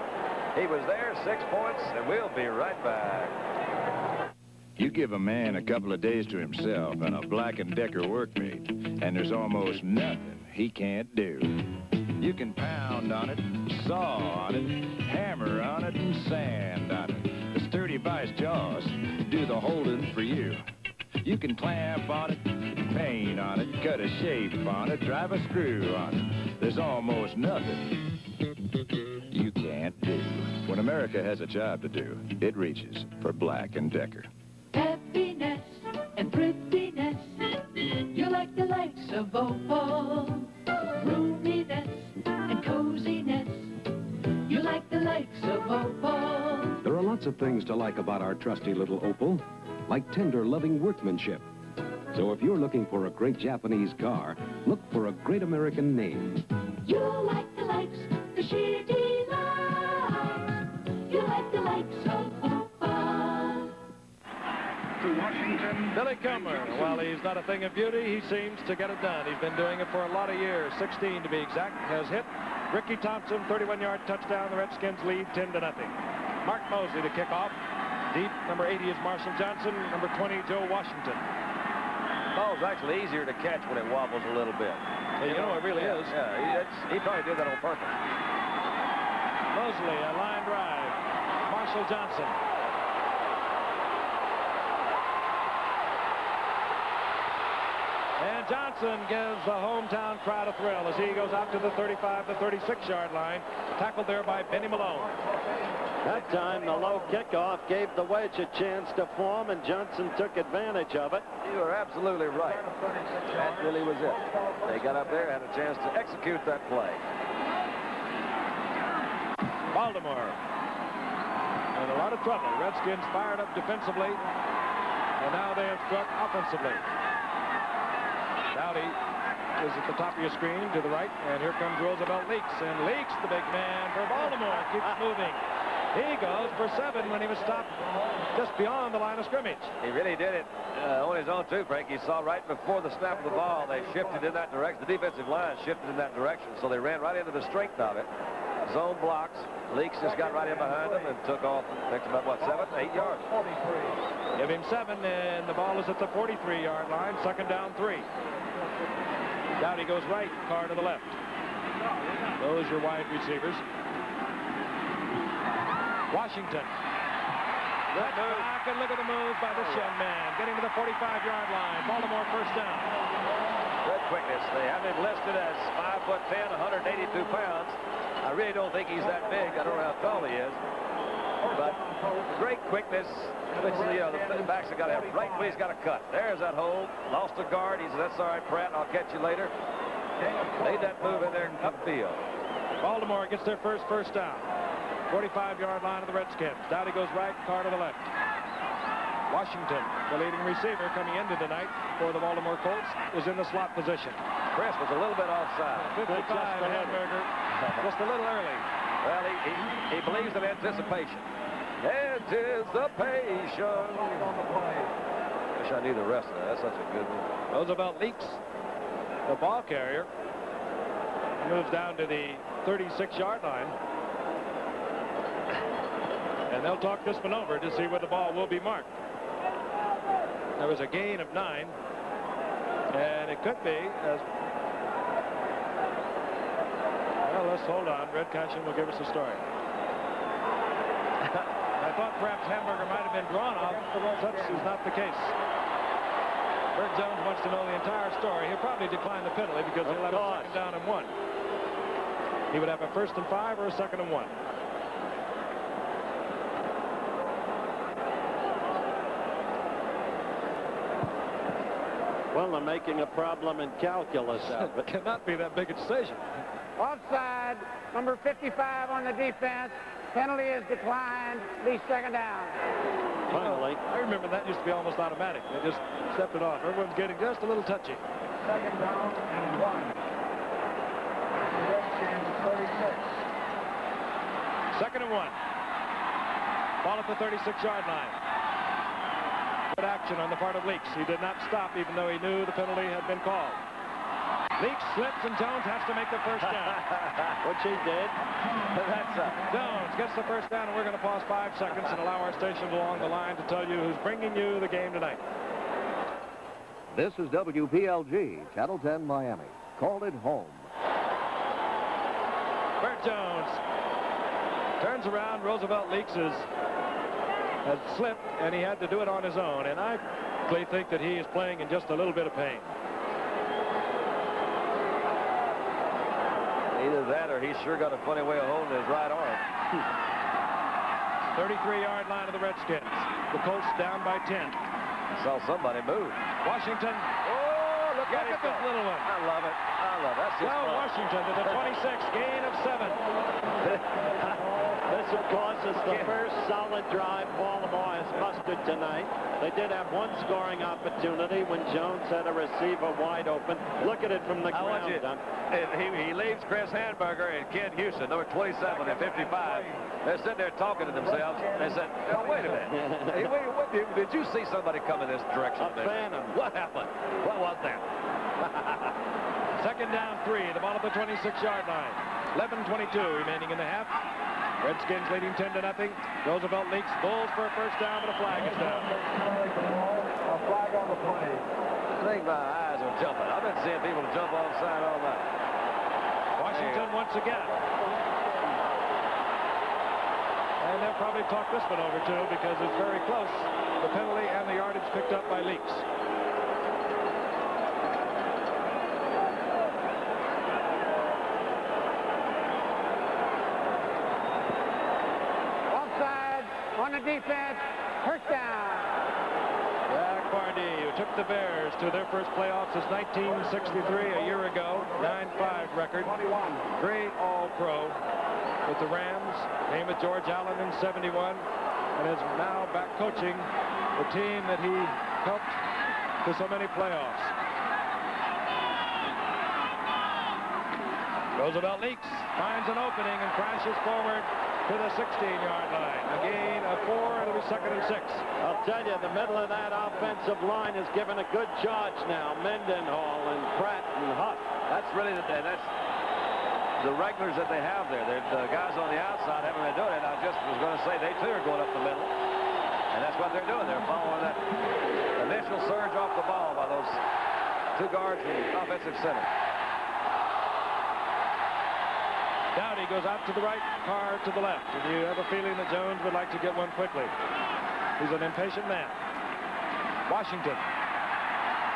he was there, 6 points, and we'll be right back. You give a man a couple of days to himself and a Black & Decker workmate, and there's almost nothing he can't do. You can pound on it, saw on it, hammer on it, and sand on it. The sturdy vice jaws do the holding for you. You can clamp on it, paint on it, cut a shape on it, drive a screw on it. There's almost nothing you can't do. When America has a job to do, it reaches for Black & Decker. Happiness and prettiness, you like the likes of Opal. Roominess and coziness, you like the likes of Opal. There are lots of things to like about our trusty little Opal, like tender, loving workmanship. So if you're looking for a great Japanese car, look for a great American name. You like the likes, the she delights. You like the likes of Opal. To Washington. Billy Kilmer, while he's not a thing of beauty, he seems to get it done. He's been doing it for a lot of years, 16 to be exact, has hit. Ricky Thompson, 31-yard touchdown. The Redskins lead 10-0. Mark Mosley to kick off. Deep, number 80 is Marshall Johnson, number 20, Joe Washington. Ball's actually easier to catch when it wobbles a little bit. You know, it really is. Yeah, he probably did that on purpose. Mosley, a line drive. Marshall Johnson. And Johnson gives the hometown crowd a thrill as he goes out to the 35, the 36-yard line. Tackled there by Benny Malone. That time, the low kickoff gave the wedge a chance to form, and Johnson took advantage of it. You are absolutely right. That really was it. They got up there, had a chance to execute that play. Baltimore in a lot of trouble. Redskins fired up defensively, and now they have struck offensively. Dowdy is at the top of your screen to the right, and here comes Roosevelt Leaks, and Leaks, the big man for Baltimore, keeps moving. He goes for 7 when he was stopped just beyond the line of scrimmage. He really did it on his own, too, Frank. You saw right before the snap of the ball, they shifted in that direction. The defensive line shifted in that direction, so they ran right into the strength of it. Zone blocks. Leaks just got right in behind him and took off. Next about, what, 7, 8 yards? Give him 7, and the ball is at the 43-yard line. Second down, 3. Dowdy goes right, Carr to the left. Those are wide receivers. Washington. Good back, and look at the move by this young man. Getting to the 45-yard line. Baltimore first down. Good quickness. They have him listed as 5'10", 182 pounds. I really don't think he's that big. I don't know how tall he is. But great quickness. Which, you know, the backs have got to have right where he's got to cut. There's that hole. Lost a guard. He said, that's all right, Pratt. I'll catch you later. Made that move in there upfield. Baltimore gets their first down. 45-yard line of the Redskins. Dowdy goes right, Carr to the left. Washington, the leading receiver coming into tonight for the Baltimore Colts, is in the slot position. Chris was a little bit offside. 55, Hamburger, just a little early. Well, he believes in anticipation. Anticipation. Wish I knew the rest of that. That's such a good one. Roosevelt Leaks, the ball carrier, moves down to the 36-yard line. And they'll talk this one over to see where the ball will be marked. There was a gain of 9. And it could be as... Well, let's hold on. Red Cashin will give us a story. I thought perhaps Hamburger might have been drawn off. Such is not the case. Bert Jones wants to know the entire story. He'll probably decline the penalty because he'll have a second down and 1. He would have a 1st and 5 or a 2nd and 1. Well, they're making a problem in calculus out of it. Cannot be that big a decision. Offside, number 55 on the defense. Penalty is declined. Be second down. Finally. I remember that used to be almost automatic. They just stepped it off. Everyone's getting just a little touchy. Second down and 1. Redskins 36. Second and 1. Ball at the 36-yard line. good action on the part of Leaks. He did not stop even though he knew the penalty had been called. Leaks slips and Jones has to make the first down. Which he did. Jones gets the first down, and we're going to pause 5 seconds and allow our stations along the line to tell you who's bringing you the game tonight. This is WPLG, Channel 10 Miami. Called it home. Bert Jones turns around. Roosevelt Leaks has slipped, and he had to do it on his own. And I really think that he is playing in just a little bit of pain. Either that or he's sure got a funny way of holding his right arm. 33-yard line of the Redskins. The Colts down by 10. I saw somebody move. Washington. Oh, look at this little one. I love it. I love it. That's just Well, fun. Washington to the 26, gain of 7. This, of course, is the first solid drive Baltimore has mustered tonight. They did have one scoring opportunity when Jones had a receiver wide open. Look at it from the ground. He leaves Chris Hamburger and Ken Houston, number 27 and 55. They're sitting there talking to themselves. They said, "Oh, wait a minute. Hey, what did you see somebody come in this direction?" A phantom. What happened? What was that? Second down 3. The ball at the 26-yard line. 11:22 remaining in the half. Redskins leading 10-0. Roosevelt Leaks, Bulls for a first down, but a flag is down. A flag on the play. I think my eyes are jumping. I've been seeing people jump offside all night. Washington once again. And they'll probably talk this one over too because it's very close. The penalty and the yardage picked up by Leaks. On the defense, first down. Jack Barney, who took the Bears to their first playoffs since 1963, a year ago, 9-5 record. Great All-Pro with the Rams, came with George Allen in 71, and is now back coaching the team that he helped to so many playoffs. Roosevelt Leaks, finds an opening and crashes forward to the 16-yard line. A gain of 4, it'll be 2nd and 6. I'll tell you, the middle of that offensive line is given a good charge now. Mendenhall and Pratt and Huff. That's really that's the regulars that they have there. They're the guys on the outside having been doing it. I just was going to say they too are going up the middle. And that's what they're doing. They're following that initial surge off the ball by those 2 guards and offensive center. Dowdy goes out to the right, Carr to the left. And you have a feeling that Jones would like to get one quickly. He's an impatient man. Washington.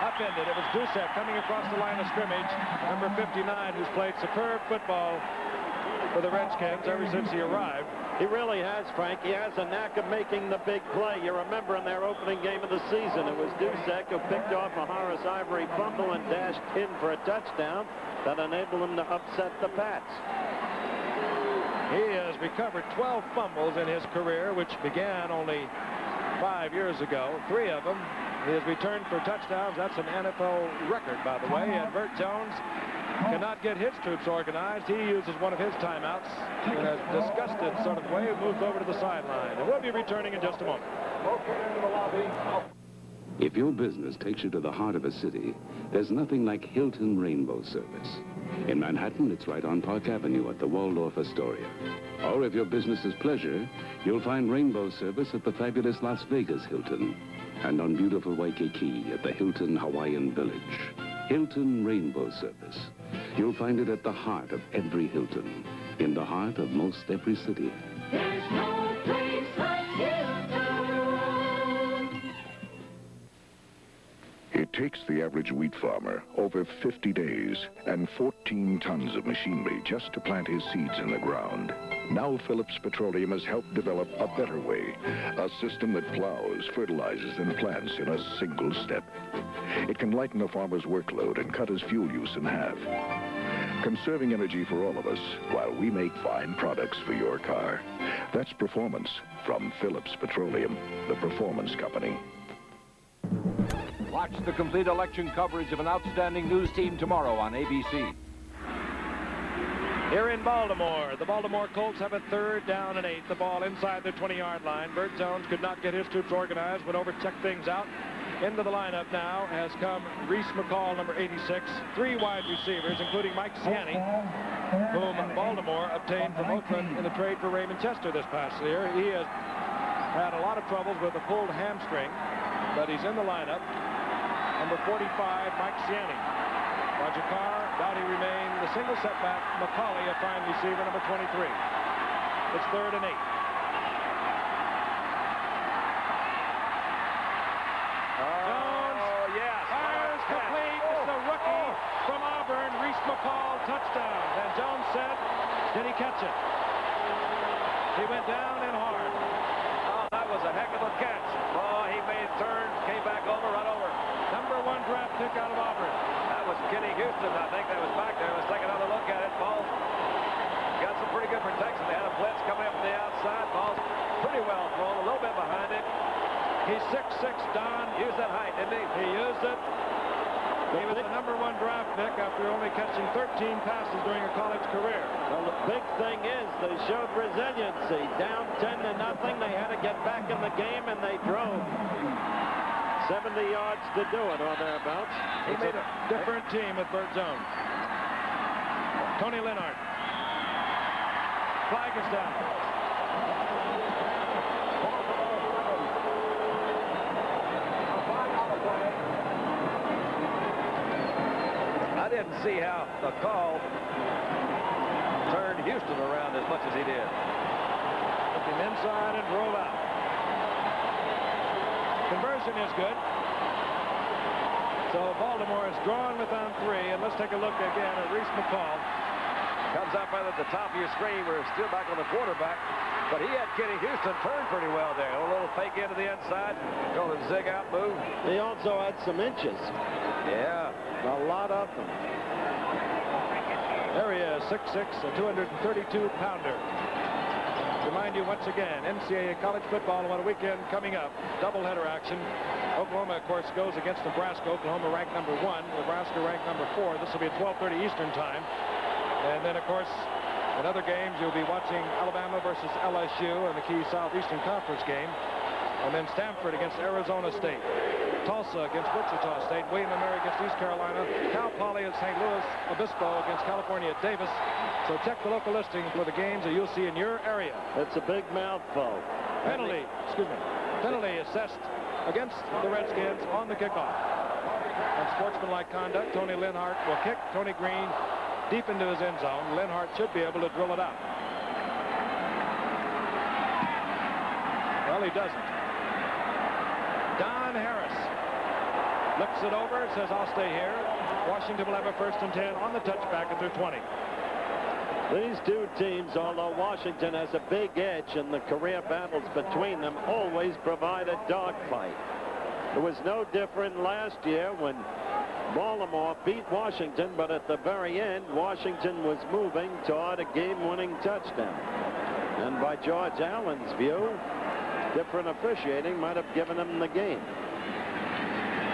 Upended. It was Dusek coming across the line of scrimmage. Number 59, who's played superb football for the Redskins ever since he arrived. He really has, Frank. He has a knack of making the big play. You remember in their opening game of the season, it was Dusek who picked off a Horace Ivory fumble and dashed in for a touchdown that enabled him to upset the Pats. He has recovered 12 fumbles in his career, which began only 5 years ago. 3 of them he has returned for touchdowns. That's an NFL record, by the way. And Bert Jones cannot get his troops organized. He uses one of his timeouts in a disgusted sort of way, moves over to the sideline. And we'll be returning in just a moment. If your business takes you to the heart of a city, there's nothing like Hilton Rainbow Service. In Manhattan, it's right on Park Avenue at the Waldorf Astoria. Or if your business is pleasure, you'll find Rainbow Service at the fabulous Las Vegas Hilton and on beautiful Waikiki at the Hilton Hawaiian Village. Hilton Rainbow Service. You'll find it at the heart of every Hilton, in the heart of most every city. There's no place like Hilton. It takes the average wheat farmer over 50 days and 14 tons of machinery just to plant his seeds in the ground. Now Phillips Petroleum has helped develop a better way, a system that plows, fertilizes, and plants in a single step. It can lighten a farmer's workload and cut his fuel use in half, conserving energy for all of us while we make fine products for your car. That's performance from Phillips Petroleum, the performance company. Watch the complete election coverage of an outstanding news team tomorrow on ABC. Here in Baltimore, the Baltimore Colts have a 3rd down and 8. The ball inside their 20-yard line. Bert Jones could not get his troops organized, went over, checked things out. Into the lineup now has come Reese McCall, number 86, 3 wide receivers, including Mike Siani, whom Baltimore obtained from Oakland in the trade for Raymond Chester this past year. He has had a lot of troubles with a pulled hamstring, but he's in the lineup. Number 45, Mike Siani. Roger Carr, Dowdy remain. The single setback, McCauley, a fine receiver, number 23. It's 3rd and 8. Jones, yes. Fires complete. It's the rookie from Auburn, Reese McCall, touchdown. And Jones said, did he catch it? He went down and hard. Oh, that was a heck of a catch. Oh, he made a turn, came back over, right over. Number 1 draft pick out of Auburn. That was Kenny Houston, I think that was back there. Let's take another look at it. Ball got some pretty good protection. They had a blitz coming up from the outside. Ball's pretty well thrown, a little bit behind it. He's 6'6", Don. Used that height, didn't he? He used it. He was the number 1 draft pick after only catching 13 passes during a college career. Well, the big thing is they showed resiliency. Down 10-0, they had to get back in the game, and they drove 70 yards to do it or thereabouts. He made a different team with Bert Jones. Tony Linhart. Flag is down. I didn't see how the call turned Houston around as much as he did. Took him inside and drove out. Conversion is good. So Baltimore is drawn with on 3, and let's take a look again at Reese McCall. Comes up right at the top of your screen. We're still back on the quarterback, but he had Kenny Houston turn pretty well there. A little fake into the inside, going to zig out move. He also had some inches. Yeah. A lot of them. There he is, 6'6", a 232-pounder. Remind you once again, NCAA college football, what a weekend coming up. Doubleheader action. Oklahoma, of course, goes against Nebraska. Oklahoma ranked number 1. Nebraska ranked number 4. This will be at 12:30 Eastern time. And then, of course, in other games, you'll be watching Alabama versus LSU in the key Southeastern Conference game. And then Stanford against Arizona State. Tulsa against Wichita State. William & Mary against East Carolina. Cal Poly at St. Louis Obispo against California at Davis. So check the local listing for the games that you'll see in your area. It's a big mouthful. Penalty assessed against the Redskins on the kickoff. Unsportsmanlike conduct. Tony Linhart will kick. Tony Green deep into his end zone. Linhart should be able to drill it out. Well, he doesn't. Don Harris looks it over, says, I'll stay here. Washington will have a 1st and 10 on the touchback at their 20. These two teams, although Washington has a big edge in the career battles between them, always provide a dogfight. It was no different last year when Baltimore beat Washington, but at the very end, Washington was moving toward a game-winning touchdown. And by George Allen's view, different officiating might have given him the game.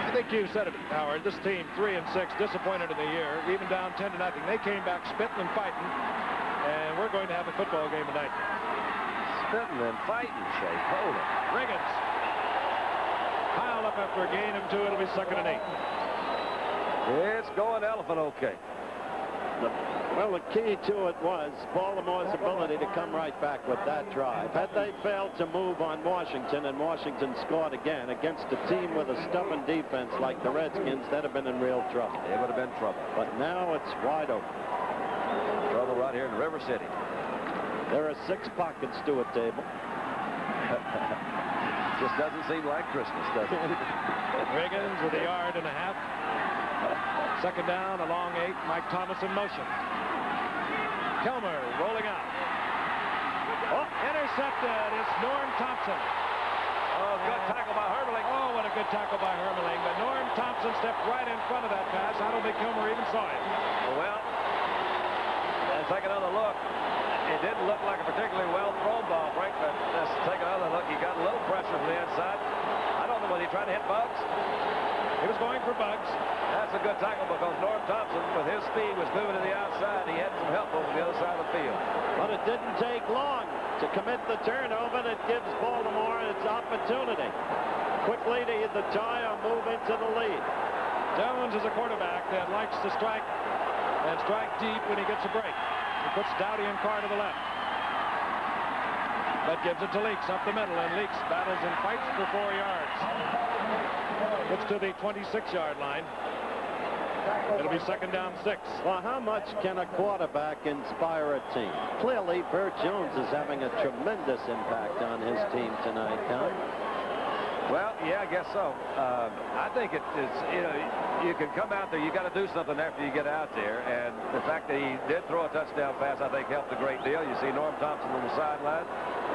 I think you said it, Howard. This team, 3-6, disappointed in the year, even down 10-0. They came back spitting and fighting, and we're going to have a football game tonight. Spitting and fighting, Shea. Hold it. Riggins piled up after a gain of 2. It'll be 2nd and 8. It's going elephant okay. Well, the key to it was Baltimore's ability to come right back with that drive. Had they failed to move on Washington, and Washington scored again against a team with a stubborn defense like the Redskins, they'd have been in real trouble. It would have been trouble. But now it's wide open. Trouble right here in River City. There are 6 pockets to a table. Just doesn't seem like Christmas, does it? Riggins with a 1.5 yards. 2nd down, a long 8. Mike Thomas in motion. Kelmer rolling out. Oh, intercepted. It's Norm Thompson. Oh, good tackle by Hermeling. Oh, what a good tackle by Hermeling. But Norm Thompson stepped right in front of that pass. I don't think Kelmer even saw it. Well, let's take another look. It didn't look like a particularly well-thrown ball, Frank, but let's take another look. He got a little pressure from the inside. I don't know, was he trying to hit Bugs? He was going for Bugs. That's a good tackle because Norm Thompson, with his speed, was moving to the outside. He had some help over the other side of the field. But it didn't take long to commit the turnover that gives Baltimore its opportunity. Quickly to either tie or move into the lead. Jones is a quarterback that likes to strike and strike deep when he gets a break. He puts Dowdy and Carr to the left. But gives it to Leaks up the middle, and Leaks battles and fights for 4 yards. Gets to the 26-yard line. It'll be second down 6. Well, how much can a quarterback inspire a team? Clearly, Bert Jones is having a tremendous impact on his team tonight, Don. Well, yeah, I guess so. I think it's, you know, you can come out there, you got to do something after you get out there, and the fact that he did throw a touchdown pass, I think, helped a great deal. You see Norm Thompson on the sideline.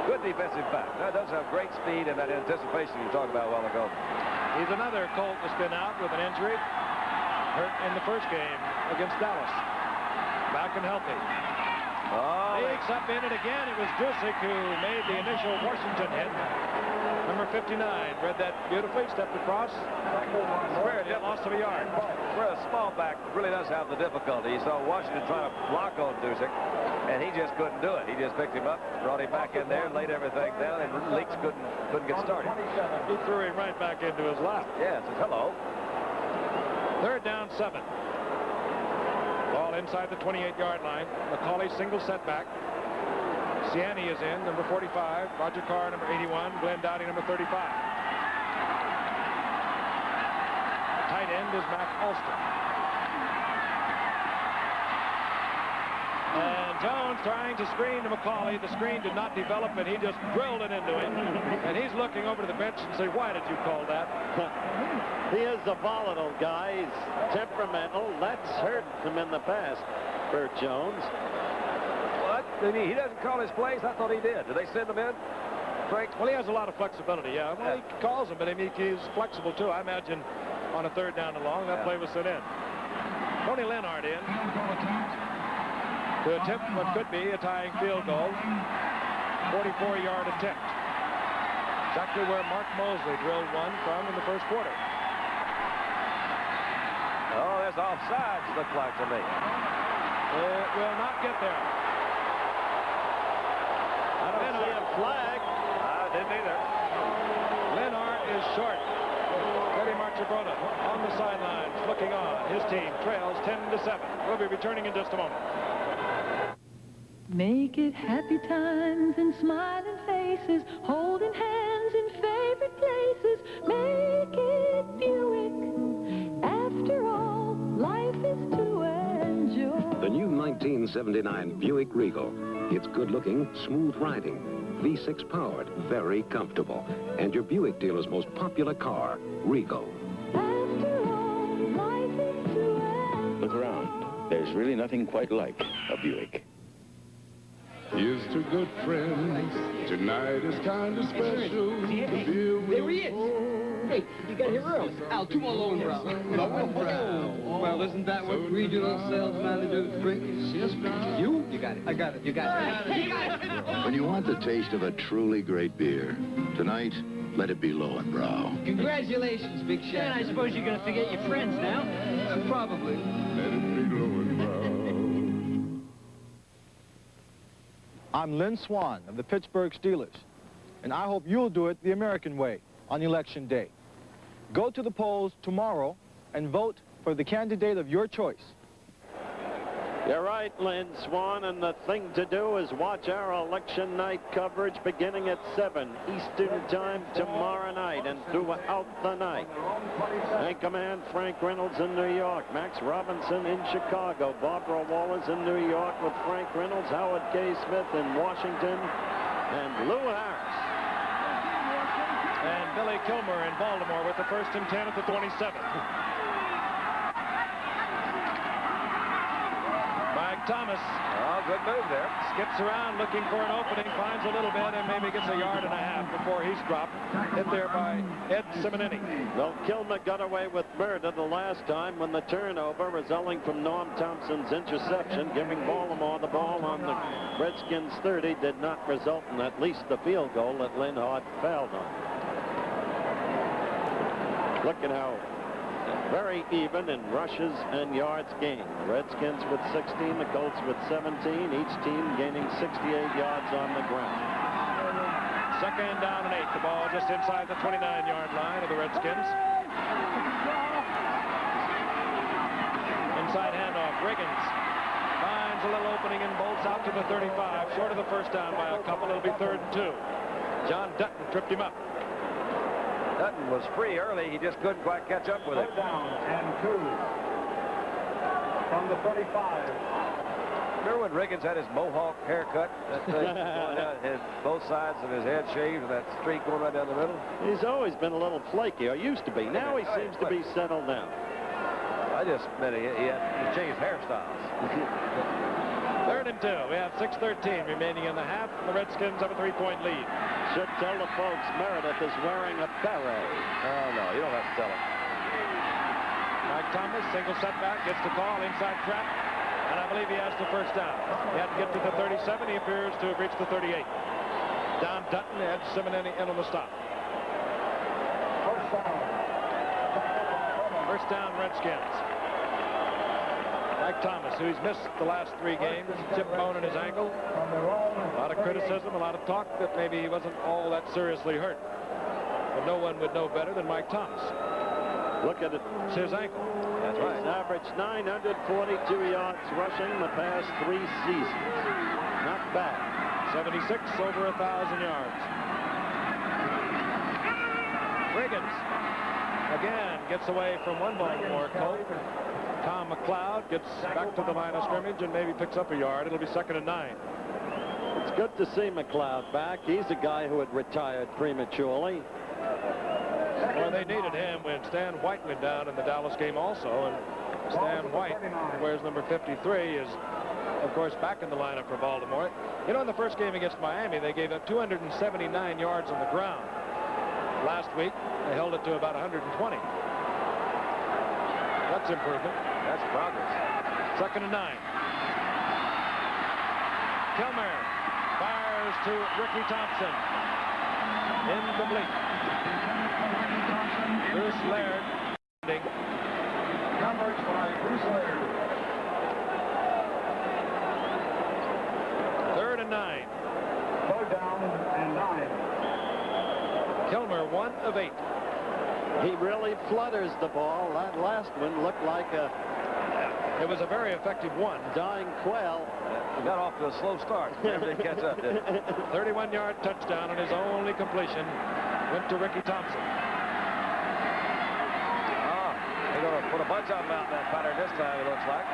Good defensive back. That does have great speed and that anticipation you talked about a while ago. He's another Colt that's been out with an injury. Hurt in the first game against Dallas. Back and healthy. Leaks up in it again. It was Jusic who made the initial Washington hit. Number 59 read that beautifully, stepped across. Squared it, lost of a yard. Where a small back really does have the difficulty. You saw Washington trying to block on Jusic, and he just couldn't do it. He just picked him up, brought him back in there, laid everything down, and Leaks couldn't get started. He threw him right back into his lap. Yeah, says hello. Third down 7. Ball inside the 28-yard line. McCauley single setback. Ciani is in, number 45. Roger Carr, number 81. Glenn Dowdy, number 35. Tight end is Mac Alston. And Jones trying to screen to McCauley. The screen did not develop, and he just drilled it into him. And he's looking over to the bench and say, why did you call that? He is a volatile guy. He's temperamental. That's hurt him in the past, Bert Jones. What? I mean, he doesn't call his plays? I thought he did. Did they send him in? Frank? Well, he has a lot of flexibility, yeah. Well, he calls them, but I mean, he's flexible, too. I imagine on a third down and long, that play was sent in. Tony Leonard in to attempt what could be a tying field goal. 44-yard attempt. Exactly where Mark Mosley drilled one from in the first quarter. Oh, there's offsides, looks like to me. It will not get there. I don't see a flag. I didn't either. Leonard is short. Freddie Marchabrota on the sidelines looking on. His team trails 10-7. We'll be returning in just a moment. Make it happy times and smiling faces, holding hands in favorite places. Make it Buick. After all, life is to enjoy. The new 1979 Buick Regal. It's good-looking, smooth riding, V6 powered, very comfortable. And your Buick dealer's most popular car, Regal. After all, life is to enjoy. Look around. There's really nothing quite like a Buick. Here's to good friends. Tonight is kind of special. The beer There he is. Hey, you got here early. Al, 2 more Lowenbrow. Lowenbrow. Well, isn't that what regional sales managers drink? You? You got it. I got it. You got it. When you want the taste of a truly great beer, tonight, let it be Lowenbrow. Congratulations, Big Shot. And I suppose you're going to forget your friends now? Probably. Let it be Lowenbrow. I'm Lynn Swan of the Pittsburgh Steelers, and I hope you'll do it the American way on Election Day. Go to the polls tomorrow and vote for the candidate of your choice. You're right, Lynn Swan, and the thing to do is watch our election night coverage beginning at 7 Eastern Time tomorrow night and throughout the night. Anchorman Frank Reynolds in New York, Max Robinson in Chicago, Barbara Wallace in New York with Frank Reynolds, Howard K. Smith in Washington, and Lou Harris. And Billy Kilmer in Baltimore with the 1st and 10 at the 27. Mike Thomas. Oh, good move there. Skips around looking for an opening, finds a little bit, and maybe gets a yard and a half before he's dropped. Hit there by Ed Simonini. Well, Kilmer got away with murder the last time when the turnover resulting from Norm Thompson's interception, giving Baltimore the ball on the Redskins 30, did not result in at least the field goal that Lynn Hart failed on. Look at how Very even in rushes and yards gained. The Redskins with 16, the Colts with 17, each team gaining 68 yards on the ground. Second down and 8. The ball just inside the 29-yard line of the Redskins. Inside handoff. Riggins finds a little opening and bolts out to the 35. Short of the first down by a couple. It'll be 3rd and 2. John Dutton tripped him up. Dutton was free early. He just couldn't quite catch up with it. 3rd down and 2 from the 35. Remember when Riggins had his mohawk haircut? That thing going out, had both sides of his head shaved, and that streak going right down the middle? He's always been a little flaky, or used to be. Now he seems to be settled down. I just meant he changed hairstyles. 3rd and 2. We have 6:13 remaining in the half. The Redskins have a 3-point lead. Should tell the folks Meredith is wearing a beret. Oh, no, you don't have to tell him. Mike Thomas, single setback, gets the call, inside trap, and I believe he has the first down. He had to get to the 37. He appears to have reached the 38. Down Dutton, Ed Simonetti in on the stop. First down, Redskins. Mike Thomas, who's missed the last 3 games, chip bone in his ankle. A lot of criticism, a lot of talk that maybe he wasn't all that seriously hurt. But no one would know better than Mike Thomas. Look at it. It's his ankle. That's right. He's averaged 942 yards rushing the past 3 seasons. Not bad. 76 over 1,000 yards. Riggins again gets away from one Baltimore Colt. Tom McLeod gets back to the line of scrimmage and maybe picks up a yard. It'll be 2nd and 9. It's good to see McLeod back. He's a guy who had retired prematurely. Well, they needed him when Stan White went down in the Dallas game also. And Stan White, who wears number 53, is, of course, back in the lineup for Baltimore. You know, in the first game against Miami, they gave up 279 yards on the ground. Last week, they held it to about 120. That's improvement. That's progress. 2nd and 9. Kilmer fires to Ricky Thompson. Incomplete. Bruce Laird. Numbers by Bruce Laird. 3rd and 9. 3rd down and 9. Kilmer, 1 of 8. He really flutters the ball. That last one looked like a... It was a very effective one. Dying quail. He got off to a slow start. Never did catch up, did he? 31-yard touchdown, and his only completion went to Ricky Thompson. They're going to put a bunch of them out in that pattern this time, it looks like.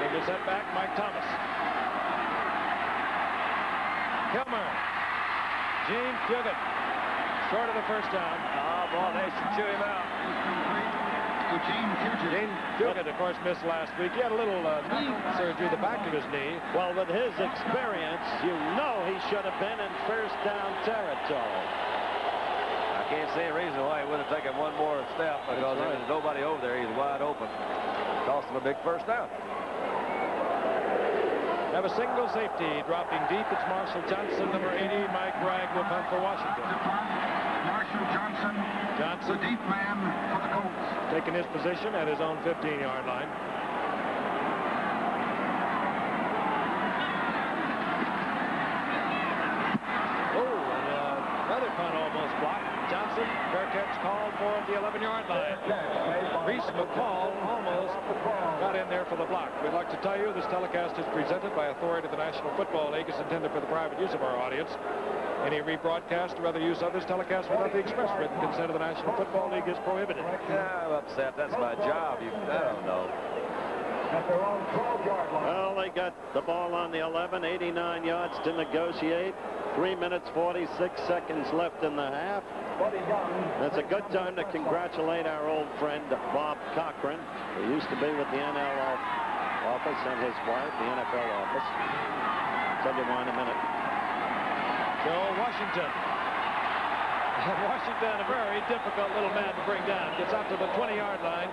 Single setback, Mike Thomas. Kilmer. Gene Fugit. Short of the first down. Oh, boy, they should chew him out. Gene Fugit, of course, missed last week. He had a little knee surgery, the back of his knee. Well, with his experience, you know he should have been in first down territory. I can't see a reason why he wouldn't have taken one more step, because there was nobody over there. He's wide open. Cost him a big first down. Have a single safety dropping deep. It's Marshall Johnson, number 80. Mike Bragg will punt for Washington. Marshall Johnson, the deep man for the Colts. Taking his position at his own 15-yard line. Another punt almost blocked. Johnson, fair catch called for at the 11-yard line. Reese McCall almost got in there for the block. We'd like to tell you this telecast is presented by authority of the National Football League. It's intended for the private use of our audience. Any rebroadcast or other use of this telecast without the express written consent of the National Football League is prohibited. Yeah, I'm upset. That's my job. I don't know. Well, they got the ball on the 11, 89 yards to negotiate. 3 minutes, 46 seconds left in the half. That's a good time to congratulate our old friend, Bob Cochran, who used to be with the NL office, and his wife, the NFL office. Tell you why in a minute. So Washington. Washington, a very difficult little man to bring down. Gets out to the 20-yard line.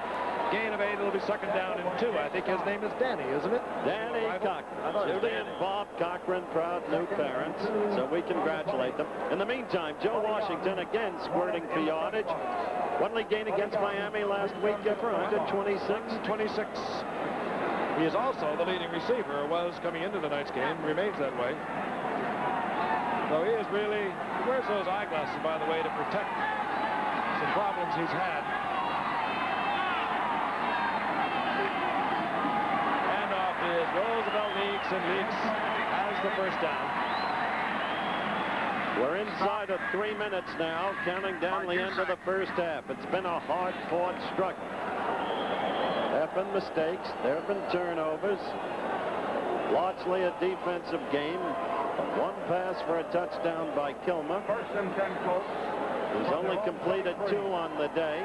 gain of 8. It'll be second down and 2. I think his name is Danny, isn't it? Danny Cochran. Judy and Bob Cochran, proud new parents, so we congratulate them. In the meantime, Joe Washington again squirting for yardage. What did he gain against Miami last week, Giffer? 126? 26. He is also the leading receiver, was coming into tonight's game, remains that way. So he is really, he wears those eyeglasses, by the way, to protect some problems he's had. Handoff is Roosevelt leaks and leaks as the first down. We're inside of 3 minutes now, counting down the end of the first half. It's been a hard-fought struggle. There have been mistakes. There have been turnovers. Largely a defensive game. One pass for a touchdown by Kilmer. First and 10 Colts. He's only completed 2 on the day.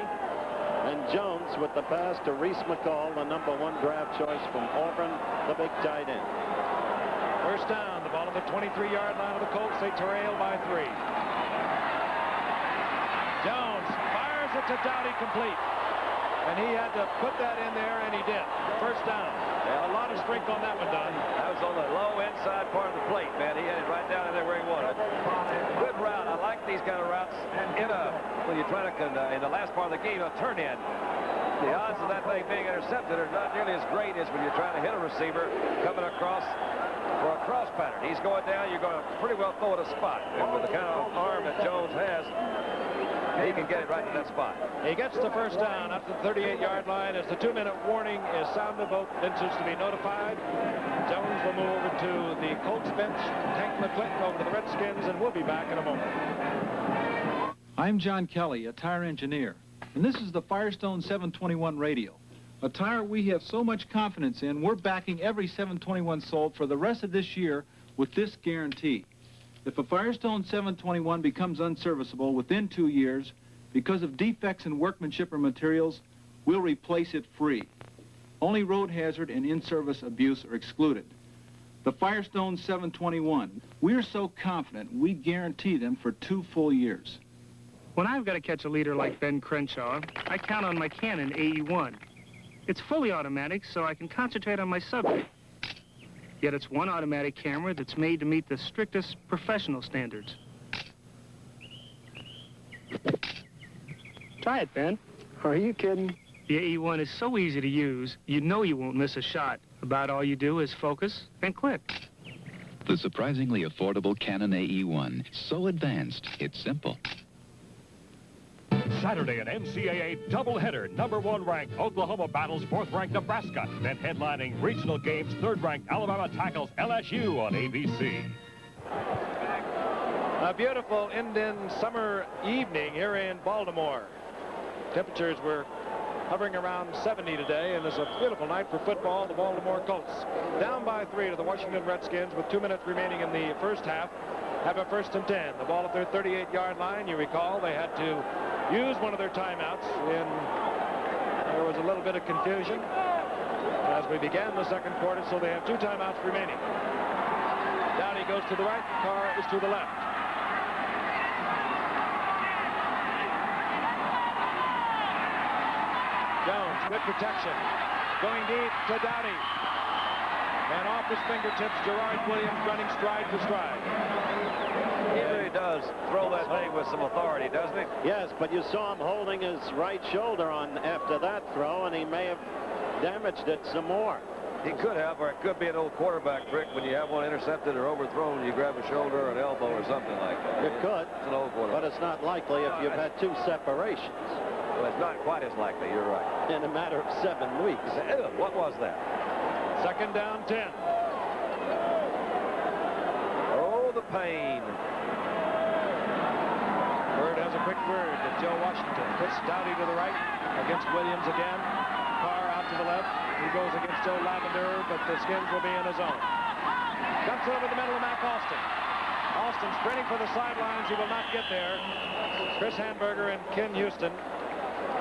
And Jones with the pass to Reese McCall, the #1 draft choice from Auburn, the big tight end. First down, the ball at the 23-yard line of the Colts. They trail by 3. Jones fires it to Dowdy, complete. And he had to put that in there, and he did. First down. Yeah, a lot of strength on that one, Don. That was on the low inside part of the plate, man. He had it right down in there where he wanted it. Good route. I like these kind of routes when you're trying to, in the last part of the game, a turn in. The odds of that thing being intercepted are not nearly as great as when you're trying to hit a receiver coming across for a cross pattern. He's going down. You're going to pretty well throw it a spot. And with the kind of arm that Jones has, he can get it right to that spot. He gets the first down up to the 38-yard line as the 2-minute warning is sounded. Both benches to be notified. Jones will move over to the Colts bench. Tank McClick over to the Redskins, and we'll be back in a moment. I'm John Kelly, a tire engineer, and this is the Firestone 721 radio. A tire we have so much confidence in, we're backing every 721 sold for the rest of this year with this guarantee. If a Firestone 721 becomes unserviceable within 2 years because of defects in workmanship or materials, we'll replace it free. Only road hazard and in-service abuse are excluded. The Firestone 721, we're so confident we guarantee them for 2 full years. When I've got to catch a leader like Ben Crenshaw, I count on my Canon AE1. It's fully automatic, so I can concentrate on my subject. Yet it's one automatic camera that's made to meet the strictest professional standards. Try it, Ben. Are you kidding? The AE1 is so easy to use, you know you won't miss a shot. About all you do is focus and click. The surprisingly affordable Canon AE1. So advanced, it's simple. Saturday, an NCAA doubleheader. #1 ranked Oklahoma battles 4th ranked Nebraska. Then headlining regional games, 3rd ranked Alabama tackles LSU on ABC. A beautiful Indian summer evening here in Baltimore. Temperatures were hovering around 70 today, and it's a beautiful night for football. The Baltimore Colts down by 3 to the Washington Redskins with 2 minutes remaining in the first half. Have a 1st and 10. The ball at their 38-yard line. You recall they had to use one of their timeouts. There was a little bit of confusion as we began the second quarter, so they have 2 timeouts remaining. Dowdy goes to the right. Carr is to the left. Jones, good protection. Going deep to Dowdy. And off his fingertips, Gerard Williams running stride for stride. He really does throw that thing with some authority, doesn't he? Yes, but you saw him holding his right shoulder on after that throw, and he may have damaged it some more. He could have, or it could be an old quarterback trick when you have one intercepted or overthrown, you grab a shoulder or an elbow or something like that. It could, it's an old quarterback. But it's not likely if you've had 2 separations. Well, it's not quite as likely, you're right. In a matter of 7 weeks. What was that? Second down 10. Oh, the pain. Bird has a quick word that Joe Washington puts Dowdy to the right against Williams again. Carr out to the left. He goes against Joe Lavender, but the Skins will be in his zone. Dumps it over the middle of Mac Austin. Austin sprinting for the sidelines. He will not get there. Chris Hamburger and Ken Houston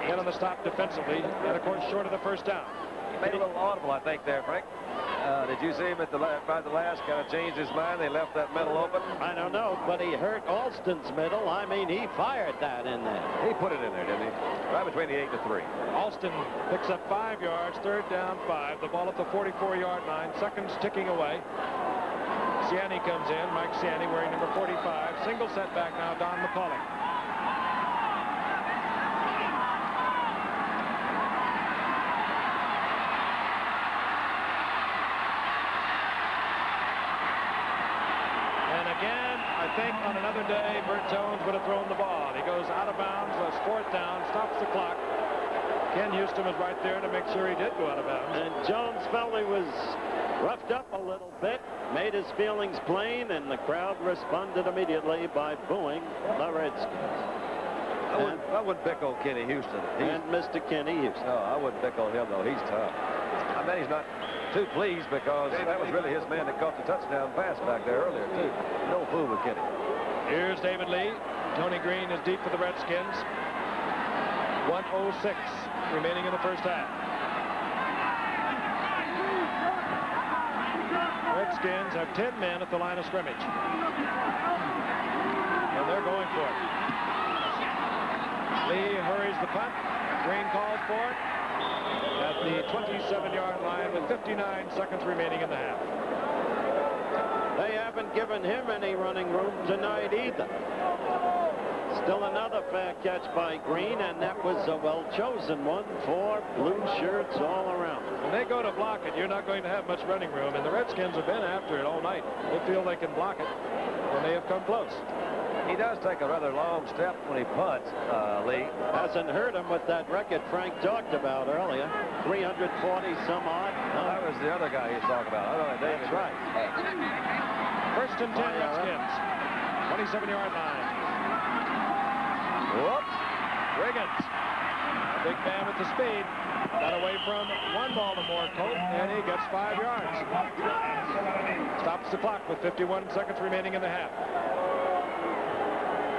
get on the stop defensively, and of course short of the first down. He made a little audible, I think, there, Frank. Did you see him at by the last? Kind of changed his mind. They left that middle open. I don't know, but he hurt Alston's middle. I mean, he fired that in there. He put it in there, didn't he? Right between the 8 and the 3. Alston picks up 5 yards, third down 5. The ball at the 44-yard line. Seconds ticking away. Ciani comes in. Mike Ciani wearing number 45. Single setback now, Don McCauley. I think on another day, Bert Jones would have thrown the ball. He goes out of bounds, that's 4th down, stops the clock. Ken Houston was right there to make sure he did go out of bounds. And Jones felt he was roughed up a little bit, made his feelings plain, and the crowd responded immediately by booing the Redskins. I wouldn't pickle Kenny Houston. And Mr. Kenny Houston. No, I wouldn't pickle him, though. He's tough. I bet he's not too pleased because that was really his man that caught the touchdown pass back there earlier, too. No fool with Kenny. Here's David Lee. Tony Green is deep for the Redskins. 1:06 remaining in the first half. Redskins have 10 men at the line of scrimmage. And they're going for it. Lee hurries the punt. Green calls for it at the 27-yard line with 59 seconds remaining in the half. They haven't given him any running room tonight either. Still another fair catch by Green, and that was a well-chosen one for blue shirts all around. When they go to block it, you're not going to have much running room, and the Redskins have been after it all night. They feel they can block it, and they have come close. He does take a rather long step when he punts, Lee. Hasn't hurt him with that record Frank talked about earlier. 340 some odd. No, that was the other guy he was talking about. I don't know, David. That's right. First and 10 Redskins. 27-yard line. Whoops. Riggins. A big man with the speed. Got away from one Baltimore Colt, and he gets 5 yards. Stops the clock with 51 seconds remaining in the half.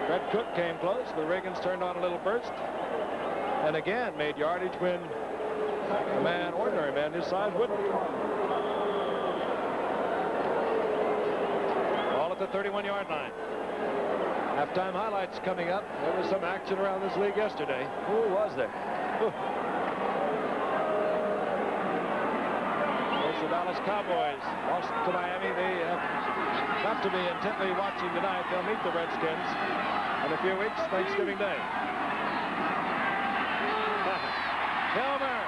Fred Cook came close, but Riggins turned on a little burst. And again, made yardage when a man, ordinary man his size, wouldn't. Ball at the 31-yard line. Halftime highlights coming up. There was some action around this league yesterday. Who was there? There's the Dallas Cowboys lost to Miami. They have got to be intently watching tonight. They'll meet the Redskins in a few weeks, Thanksgiving Day. Kilmer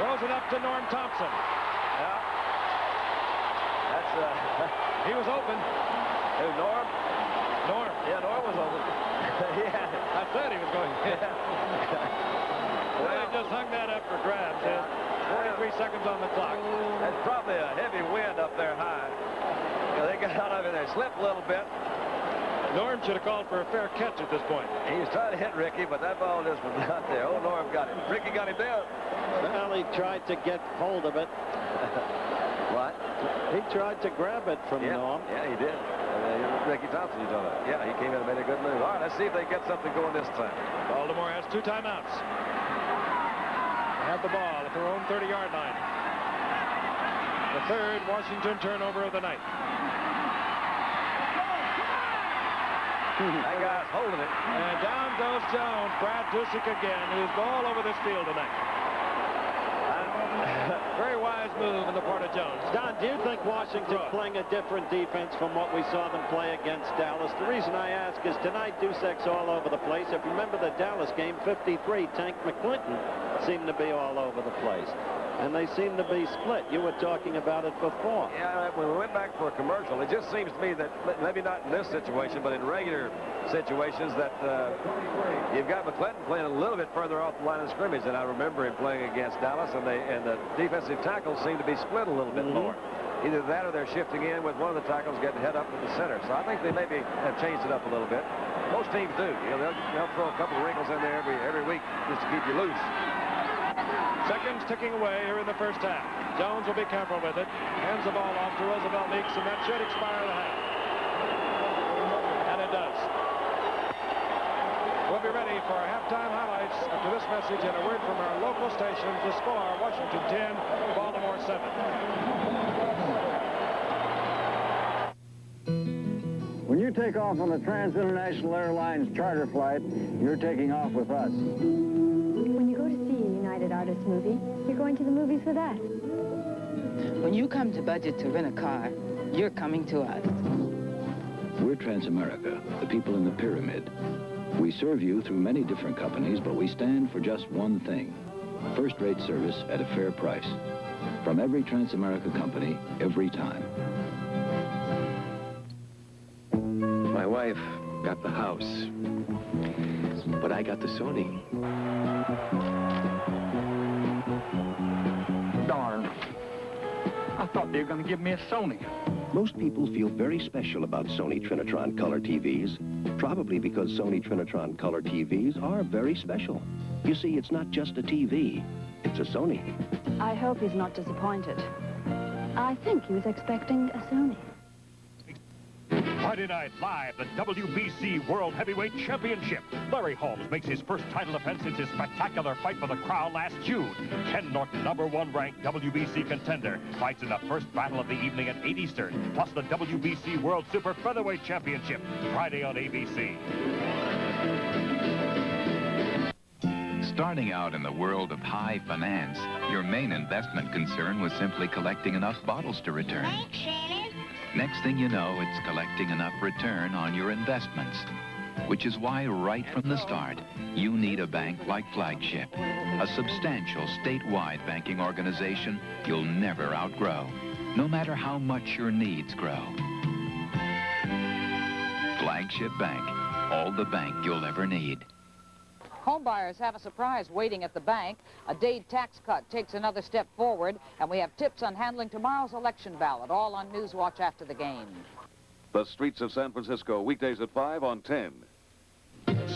throws it up to Norm Thompson. Yeah. That's he was open. Who, Norm? Norm. Yeah, Norm was open. Yeah. I said he was going. Well, they just hung that up for grabs. 43 seconds on the clock. That's probably a heavy wind up there high. Yeah, they got out of it. They slipped a little bit. Norm should have called for a fair catch at this point. He was trying to hit Ricky, but that ball just was not there. Oh, Norm got it. Ricky got him down. Well, he tried to get hold of it. What? He tried to grab it from Norm. Yeah, he did. Ricky Thompson, you talking about. Yeah, he came in and made a good move. All right, let's see if they get something going this time. Baltimore has 2 timeouts. They have the ball at their own 30-yard line. The third Washington turnover of the night. That guy's holding it. And down goes Jones. Brad Dusick again, who's all over this field tonight. Very wise move on the part of Jones. Don, do you think Washington playing a different defense from what we saw them play against Dallas? The reason I ask is tonight Dusick's all over the place. If you remember the Dallas game, 53, Tank McClinton seemed to be all over the place. And they seem to be split. You were talking about it before. Yeah, when we went back for a commercial, it just seems to me that maybe not in this situation, but in regular situations that you've got McClinton playing a little bit further off the line of scrimmage than I remember him playing against Dallas, and the defensive tackles seem to be split a little bit more. Either that or they're shifting in with one of the tackles getting head up to the center. So I think they maybe have changed it up a little bit. Most teams do. You know, they'll throw a couple of wrinkles in there every week just to keep you loose. Seconds ticking away here in the first half. Jones will be careful with it. Hands the ball off to Roosevelt Meeks, and that should expire the half. And it does. We'll be ready for halftime highlights highlights after this message and a word from our local stations. The score, Washington 10, Baltimore 7. When you take off on a Trans-International Airlines charter flight, you're taking off with us. When you go to see a United Artists movie, you're going to the movies with us. When you come to budget to rent a car, you're coming to us. We're Transamerica, the people in the pyramid. We serve you through many different companies, but we stand for just one thing: first-rate service at a fair price. From every Transamerica company, every time. My wife got the house, but I got the Sony. Darn. I thought they were going to give me a Sony. Most people feel very special about Sony Trinitron Color TVs, probably because Sony Trinitron Color TVs are very special. You see, it's not just a TV, it's a Sony. I hope he's not disappointed. I think he was expecting a Sony. Friday night live, the WBC World Heavyweight Championship. Larry Holmes makes his first title defense since his spectacular fight for the crown last June. Ken Norton, #1 ranked WBC contender, fights in the first battle of the evening at 8 Eastern, plus the WBC World Super Featherweight Championship, Friday on ABC. Starting out in the world of high finance, your main investment concern was simply collecting enough bottles to return. Thanks, Shannon. Next thing you know, it's collecting enough return on your investments. Which is why right from the start, you need a bank like Flagship. A substantial statewide banking organization you'll never outgrow, no matter how much your needs grow. Flagship Bank, all the bank you'll ever need. Homebuyers have a surprise waiting at the bank. A Dade tax cut takes another step forward, and we have tips on handling tomorrow's election ballot, all on Newswatch after the game. The streets of San Francisco, weekdays at 5 on 10.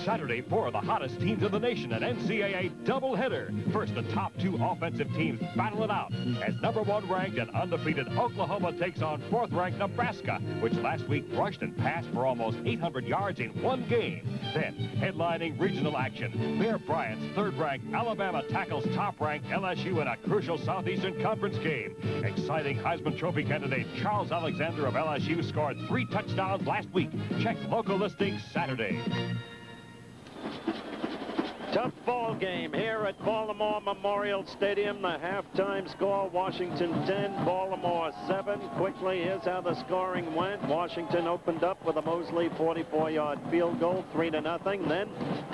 Saturday, 4 of the hottest teams in the nation, an NCAA doubleheader. First, the top 2 offensive teams battle it out as #1 ranked and undefeated Oklahoma takes on 4th ranked Nebraska, which last week rushed and passed for almost 800 yards in one game. Then, headlining regional action, Bear Bryant's 3rd ranked Alabama tackles top-ranked LSU in a crucial Southeastern Conference game. Exciting Heisman Trophy candidate Charles Alexander of LSU scored 3 touchdowns last week. Check local listings Saturday. Tough ball game here at Baltimore Memorial Stadium. The halftime score, Washington 10, Baltimore 7. Quickly, here's how the scoring went. Washington opened up with a Mosley 44-yard field goal, 3-0. Then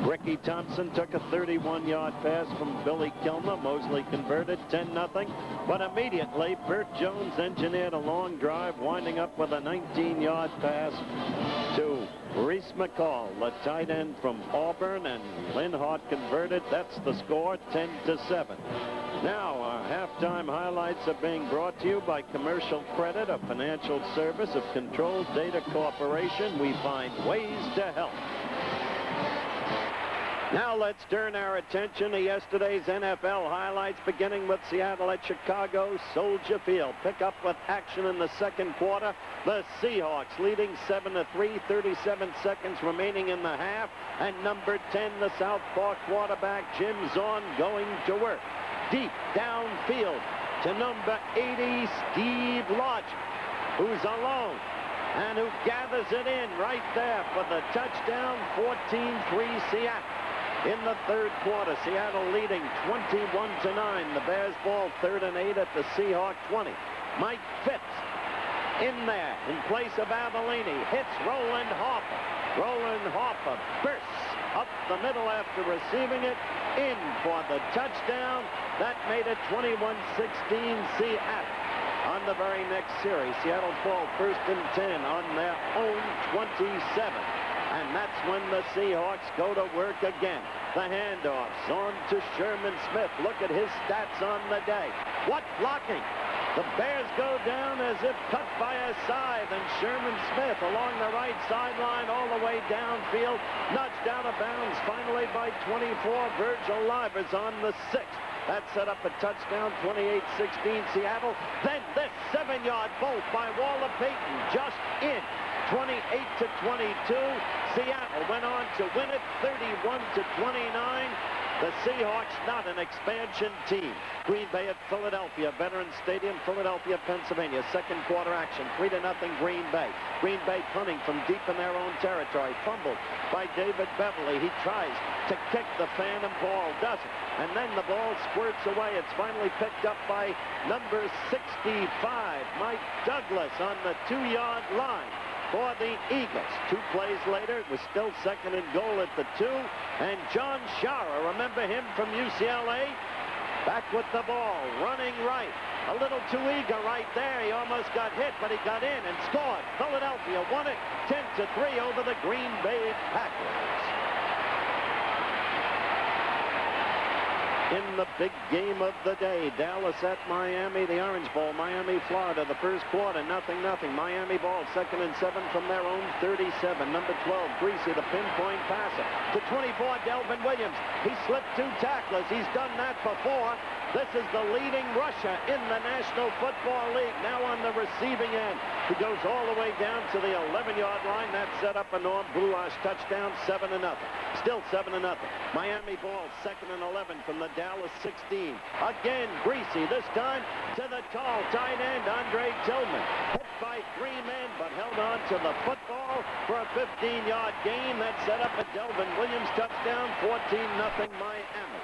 Ricky Thompson took a 31-yard pass from Billy Kilmer. Mosley converted, 10-0. But immediately, Bert Jones engineered a long drive, winding up with a 19-yard pass to Reese McCall, the tight end from Auburn, and Lynn Hart converted. That's the score, 10-7. Now, our halftime highlights are being brought to you by Commercial Credit, a financial service of Control Data Corporation. We find ways to help. Now let's turn our attention to yesterday's NFL highlights, beginning with Seattle at Chicago, Soldier Field. Pick up with action in the second quarter. The Seahawks leading 7-3, 37 seconds remaining in the half. And number 10, the Southpaw quarterback, Jim Zorn, going to work. Deep downfield to number 80, Steve Largent, who's alone and who gathers it in right there for the touchdown, 14-3 Seattle. In the third quarter, Seattle leading 21-9. The Bears ball 3rd and 8 at the Seahawk 20. Mike Phipps in there in place of Avellini. Hits Roland Harper. Roland Harper bursts up the middle after receiving it. In for the touchdown. That made it 21-16 Seattle. On the very next series, Seattle ball 1st and 10 on their own 27. And that's when the Seahawks go to work again. The handoffs on to Sherman Smith. Look at his stats on the day. What blocking! The Bears go down as if cut by a scythe, and Sherman Smith along the right sideline all the way downfield, nudged out of bounds finally by 24. Virgil Livers on the 6th. That set up a touchdown, 28-16 Seattle. Then this 7-yard bolt by Walter Payton just in. 28-22. Seattle went on to win it 31-29. The Seahawks not an expansion team. Green Bay at Philadelphia, Veterans Stadium, Philadelphia, Pennsylvania. Second quarter action, 3-0 Green Bay. Green Bay punting from deep in their own territory. Fumbled by David Beverly. He tries to kick the phantom ball, doesn't. And then the ball squirts away. It's finally picked up by number 65, Mike Douglas, on the 2-yard line for the Eagles. 2 plays later, it was still 2nd and goal at the 2. And John Schara, remember him from UCLA? Back with the ball, running right. A little too eager right there. He almost got hit, but he got in and scored. Philadelphia won it 10-3 over the Green Bay Packers. In the big game of the day, Dallas at Miami, the Orange Bowl, Miami, Florida, the first quarter, 0-0. Miami ball, 2nd and 7 from their own 37. Number 12, Greasy, the pinpoint passer. To 24, Delvin Williams. He slipped 2 tacklers. He's done that before. This is the leading rusher in the National Football League, now on the receiving end. He goes all the way down to the 11-yard line. That set up a Norm Brouillard touchdown, 7-0. Still 7-0. Miami ball, 2nd and 11 from the Dallas 16. Again, Greasy, this time to the tall tight end, Andre Tillman. Hit by 3 men, but held on to the football for a 15-yard gain. That set up a Delvin Williams touchdown, 14-0 Miami.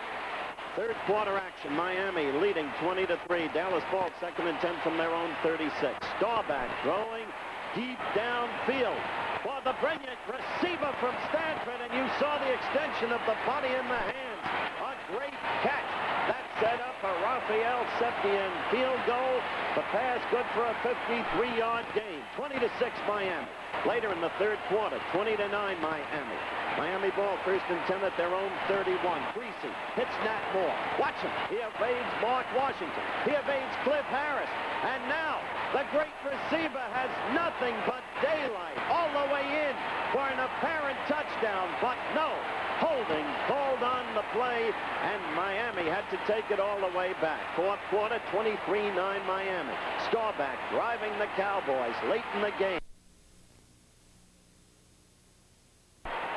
Third quarter action, Miami leading 20-3. Dallas ball, 2nd and 10 from their own 36. Staubach throwing deep downfield for the brilliant receiver from Stanford, and you saw the extension of the body in the hands. A great catch. That set up a Raphael Septien field goal. The pass good for a 53-yard gain. 20-6 Miami. Later in the third quarter, 20-9 Miami. Miami ball, 1st and 10 at their own 31. Greasy hits Nat Moore. Watch him. He evades Mark Washington. He evades Cliff Harris. And now the great receiver has nothing but daylight all the way in for an apparent touchdown, but no. Holding called on the play, and Miami had to take it all the way back. Fourth quarter, 23-9 Miami. Staubach driving the Cowboys late in the game.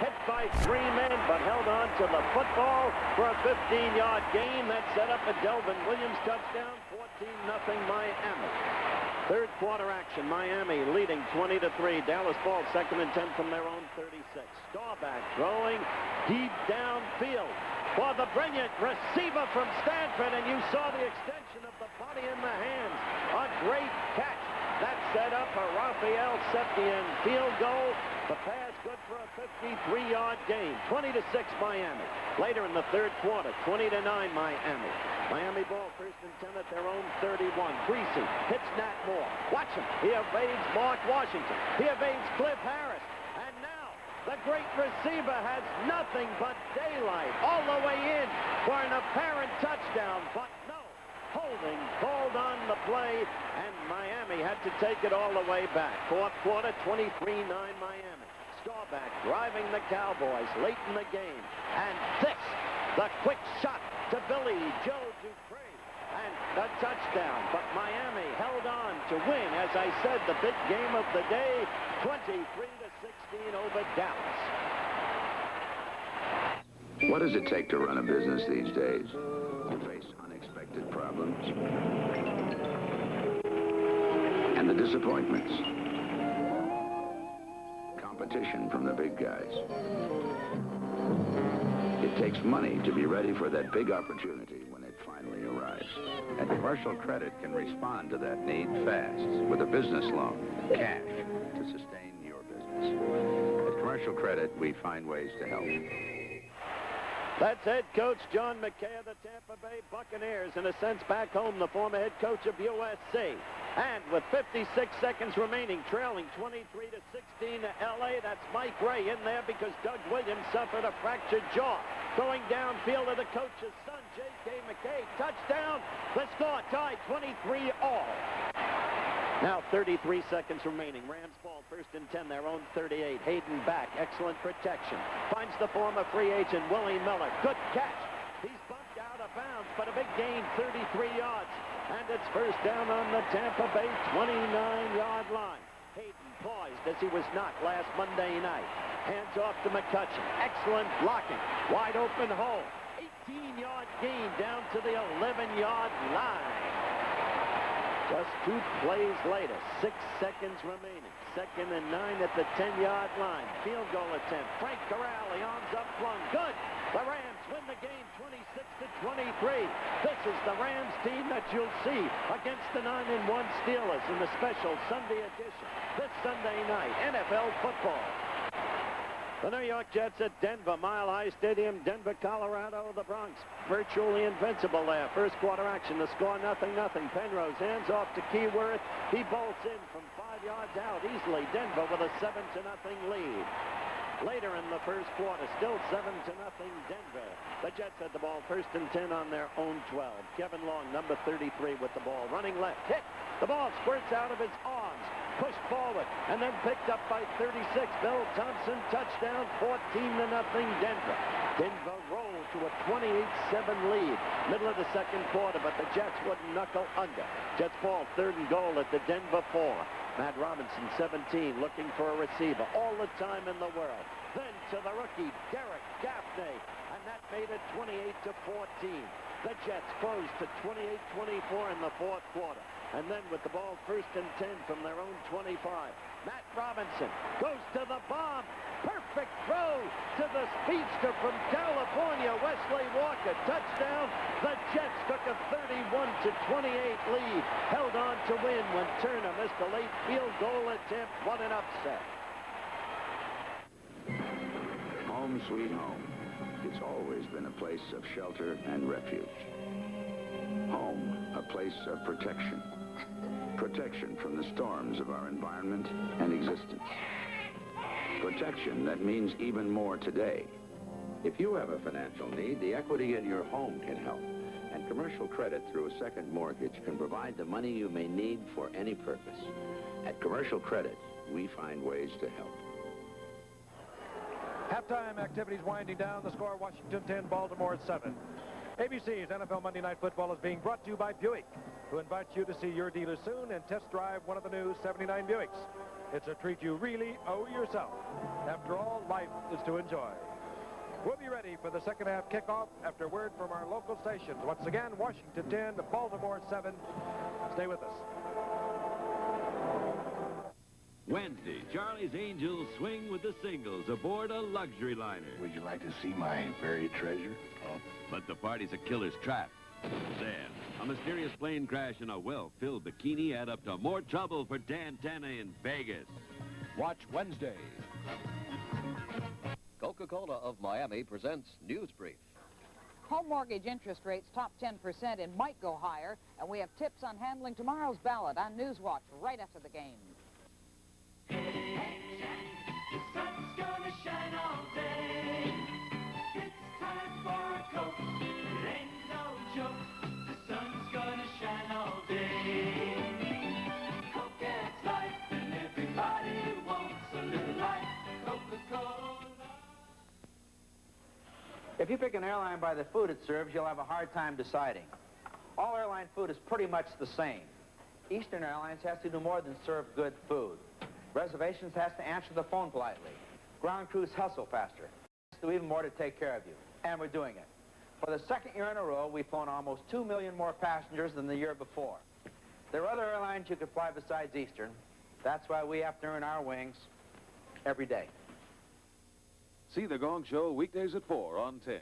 Hit by 3 men, but held on to the football for a 15-yard gain. That set up a Delvin Williams touchdown, 14-0 Miami. Third quarter action, Miami leading 20-3. Dallas ball, 2nd and 10 from their own 36. Staubach throwing deep downfield for the brilliant receiver from Stanford, and you saw the extension of the body in the hands. A great catch. That set up a Raphael Septien field goal. The pass good for a 53-yard gain. 20-6 Miami. Later in the third quarter, 20-9 Miami. Miami ball, 1st and 10 at their own 31. Greasy hits Nat Moore. Watch him. He evades Mark Washington. He evades Cliff Harris. And now the great receiver has nothing but daylight all the way in for an apparent touchdown, but no. Holding called on the play, and Miami had to take it all the way back. Fourth quarter, 23-9 Miami. Staubach driving the Cowboys late in the game. And this, the quick shot to Billy Joe Dupree. And the touchdown, but Miami held on to win, as I said, the big game of the day, 23-16 over Dallas. What does it take to run a business these days? You face unexpected problems and the disappointments. Competition from the big guys. It takes money to be ready for that big opportunity when it finally arrives. And Commercial Credit can respond to that need fast with a business loan, cash, to sustain your business. At Commercial Credit, we find ways to help. That's head coach John McKay of the Tampa Bay Buccaneers, in a sense back home, the former head coach of USC. And with 56 seconds remaining, trailing 23-16 to L.A., that's Mike Ray in there because Doug Williams suffered a fractured jaw. Going downfield to the coach's son, J.K. McKay. Touchdown. The score tied 23 all. Now 33 seconds remaining. Rams ball, 1st and 10, their own 38. Hayden back, excellent protection. Finds the former free agent, Willie Miller. Good catch. He's bumped out of bounds, but a big gain, 33 yards. And it's first down on the Tampa Bay 29-yard line. Hayden poised as he was not last Monday night. Hands off to McCutcheon. Excellent blocking. Wide open hole. 8 15-yard gain down to the 11-yard line. Just 2 plays later, 6 seconds remaining. 2nd and 9 at the 10-yard line. Field goal attempt. Frank Corrali, arms up, flung. Good. The Rams win the game 26-23. This is the Rams team that you'll see against the 9-1 Steelers in the special Sunday edition. This Sunday night, NFL football. The New York Jets at Denver, Mile High Stadium, Denver, Colorado, the Bronx. Virtually invincible there. First quarter action, the score 0-0. Penrose hands off to Keyworth. He bolts in from 5 yards out easily. Denver with a 7-0 lead. Later in the first quarter, still 7-0 Denver. The Jets had the ball 1st and 10 on their own 12. Kevin Long, number 33 with the ball. Running left, hit. The ball squirts out of his arms. Pushed forward and then picked up by 36. Bill Thompson, touchdown, 14-0 Denver. Denver rolled to a 28-7 lead. Middle of the second quarter, but the Jets wouldn't knuckle under. Jets ball 3rd and goal at the Denver 4. Matt Robinson, 17, looking for a receiver. All the time in the world. Then to the rookie, Derek Gaffney, and that made it 28-14. The Jets closed to 28-24 in the 4th quarter. And then with the ball 1st and 10 from their own 25. Matt Robinson goes to the bomb. Perfect throw to the speedster from California, Wesley Walker. Touchdown. The Jets took a 31-28 lead. Held on to win when Turner missed a late field goal attempt. What an upset. Home sweet home. It's always been a place of shelter and refuge. Home, a place of protection. Protection from the storms of our environment and existence. Protection that means even more today. If you have a financial need, the equity in your home can help. And commercial credit through a second mortgage can provide the money you may need for any purpose. At Commercial Credit, we find ways to help. Halftime activities winding down. The score, Washington 10, Baltimore 7. ABC's NFL Monday Night Football is being brought to you by Buick, who invites you to see your dealer soon and test drive one of the new 79 Buicks. It's a treat you really owe yourself. After all, life is to enjoy. We'll be ready for the second half kickoff after word from our local stations. Once again, Washington 10, Baltimore 7. Stay with us. Wednesday, Charlie's Angels swing with the singles aboard a luxury liner. Would you like to see my buried treasure? Oh. But the party's a killer's trap. Then, a mysterious plane crash and a well-filled bikini add up to more trouble for Dan Tana in Vegas. Watch Wednesday. Coca-Cola of Miami presents News Brief. Home mortgage interest rates top 10% and might go higher, and we have tips on handling tomorrow's ballot on Newswatch right after the game. The sun's gonna shine all day. It's time for a Coke. It ain't no joke. The sun's gonna shine all day. Coke adds life, and everybody wants a little life. Coca-Cola. If you pick an airline by the food it serves, you'll have a hard time deciding. All airline food is pretty much the same. Eastern Airlines has to do more than serve good food. Reservations has to answer the phone politely. Ground crews hustle faster. Do even more to take care of you. And we're doing it. For the second year in a row, we've flown almost 2 million more passengers than the year before. There are other airlines you could fly besides Eastern. That's why we have to earn our wings every day. See The Gong Show weekdays at 4 on 10.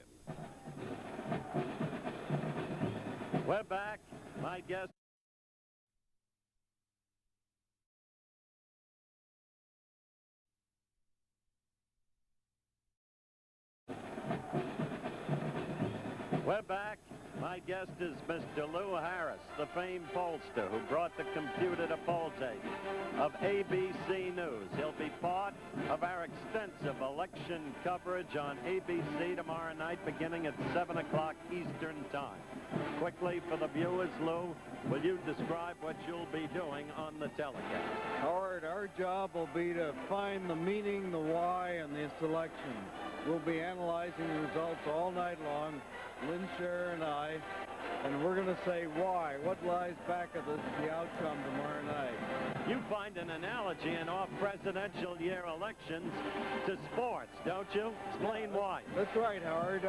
We're back. My guest. We're back. My guest is Mr. Lou Harris, the famed pollster who brought the computer to poll tape of ABC News. He'll be part of our extensive election coverage on ABC tomorrow night beginning at 7 o'clock Eastern Time. Quickly for the viewers, Lou, will you describe what you'll be doing on the telecast? Howard, our job will be to find the meaning, the why, in this election. We'll be analyzing the results all night long, Lynn Scher and I, and we're going to say why. What lies back of the outcome tomorrow night? You find an analogy in our presidential year elections to sports. don't you? Explain why. That's right, Howard.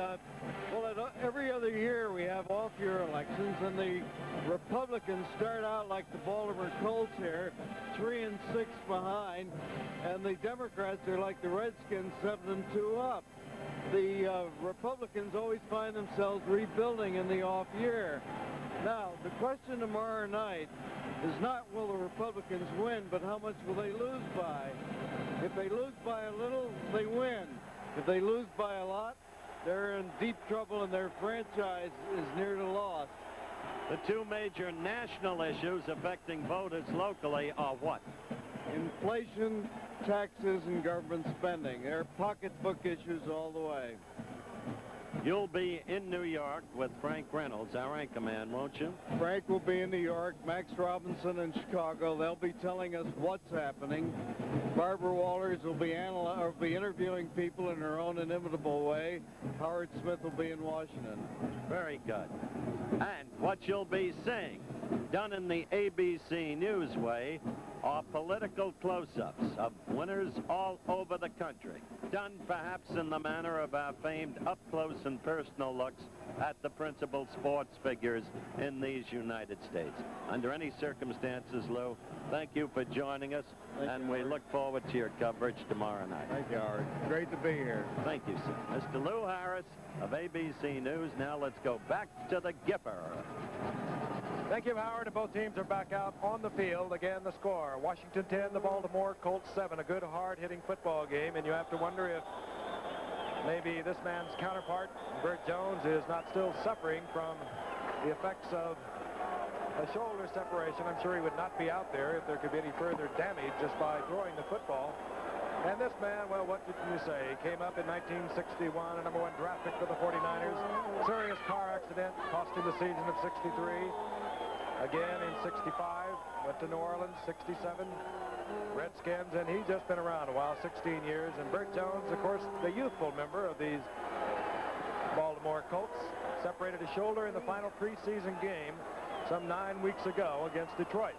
Well, every other year we have off-year elections, and the Republicans start out like the Baltimore Colts here, 3 and 6 behind, and the Democrats are like the Redskins, 7 and 2 up. The Republicans always find themselves rebuilding in the off year. Now, the question tomorrow night is not will the Republicans win, but how much will they lose by? If they lose by a little, they win. If they lose by a lot, they're in deep trouble and their franchise is near to loss. The two major national issues affecting voters locally are what? Inflation, taxes, and government spending. They're pocketbook issues all the way. You'll be in New York with Frank Reynolds, our anchorman, won't you? Frank will be in New York, Max Robinson in Chicago. They'll be telling us what's happening. Barbara Walters will be interviewing people in her own inimitable way. Howard Smith will be in Washington. Very good. And what you'll be seeing, done in the ABC News way, are political close-ups of winners all over the country, done perhaps in the manner of our famed up-close and personal looks at the principal sports figures in these United States. Under any circumstances, Lou, thank you for joining us, and we look forward to your coverage tomorrow night. Thank you, Howard. Great to be here. Thank you, sir. Mr. Lou Harris of ABC News. Now let's go back to the Gipper. Thank you, Howard. And both teams are back out on the field. Again, the score, Washington 10, the Baltimore Colts 7. A good, hard-hitting football game, and you have to wonder if maybe this man's counterpart, Bert Jones, is not still suffering from the effects of a shoulder separation. I'm sure he would not be out there if there could be any further damage just by throwing the football. And this man, well, what can you say? He came up in 1961, a #1 draft pick for the 49ers. Serious car accident, cost him the season of 63. Again in 65, went to New Orleans, 67, Redskins, and he's just been around a while, 16 years. And Bert Jones, of course, the youthful member of these Baltimore Colts, separated his shoulder in the final preseason game some 9 weeks ago against Detroit,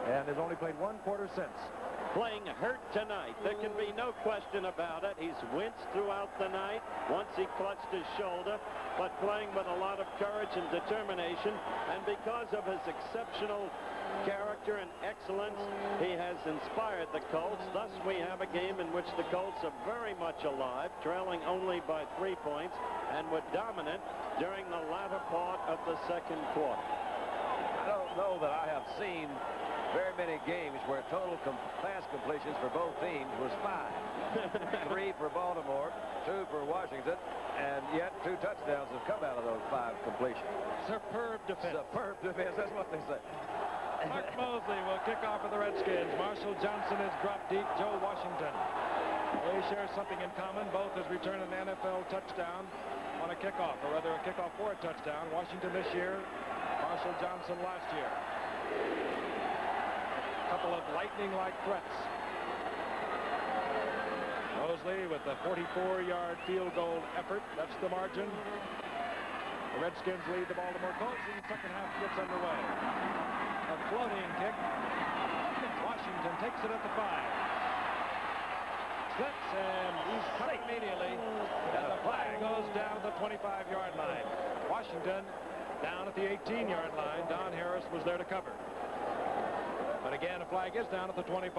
and has only played one quarter since. Playing hurt tonight. There can be no question about it. He's winced throughout the night once he clutched his shoulder, but playing with a lot of courage and determination. And because of his exceptional character and excellence, he has inspired the Colts. Thus, we have a game in which the Colts are very much alive, trailing only by 3 points, and were dominant during the latter part of the second quarter. I don't know that I have seen very many games where total pass completions for both teams was 5. 3 for Baltimore, 2 for Washington, and yet 2 touchdowns have come out of those 5 completions. Superb defense. Superb defense, that's what they say. Mark Mosley will kick off for the Redskins. Marshall Johnson is dropped deep. Joe Washington. They share something in common. Both has returned an NFL touchdown on a kickoff, or rather a kickoff for a touchdown. Washington this year, Marshall Johnson last year. Couple of lightning-like threats. Mosley with a 44-yard field goal effort. That's the margin. The Redskins lead the Baltimore Colts, and the second half gets underway. A floating kick. Washington takes it at the 5. Slips, and he's cut immediately. And the flag goes down at the 25-yard line. Washington down at the 18-yard line. Don Harris was there to cover. But again, a flag is down at the 25.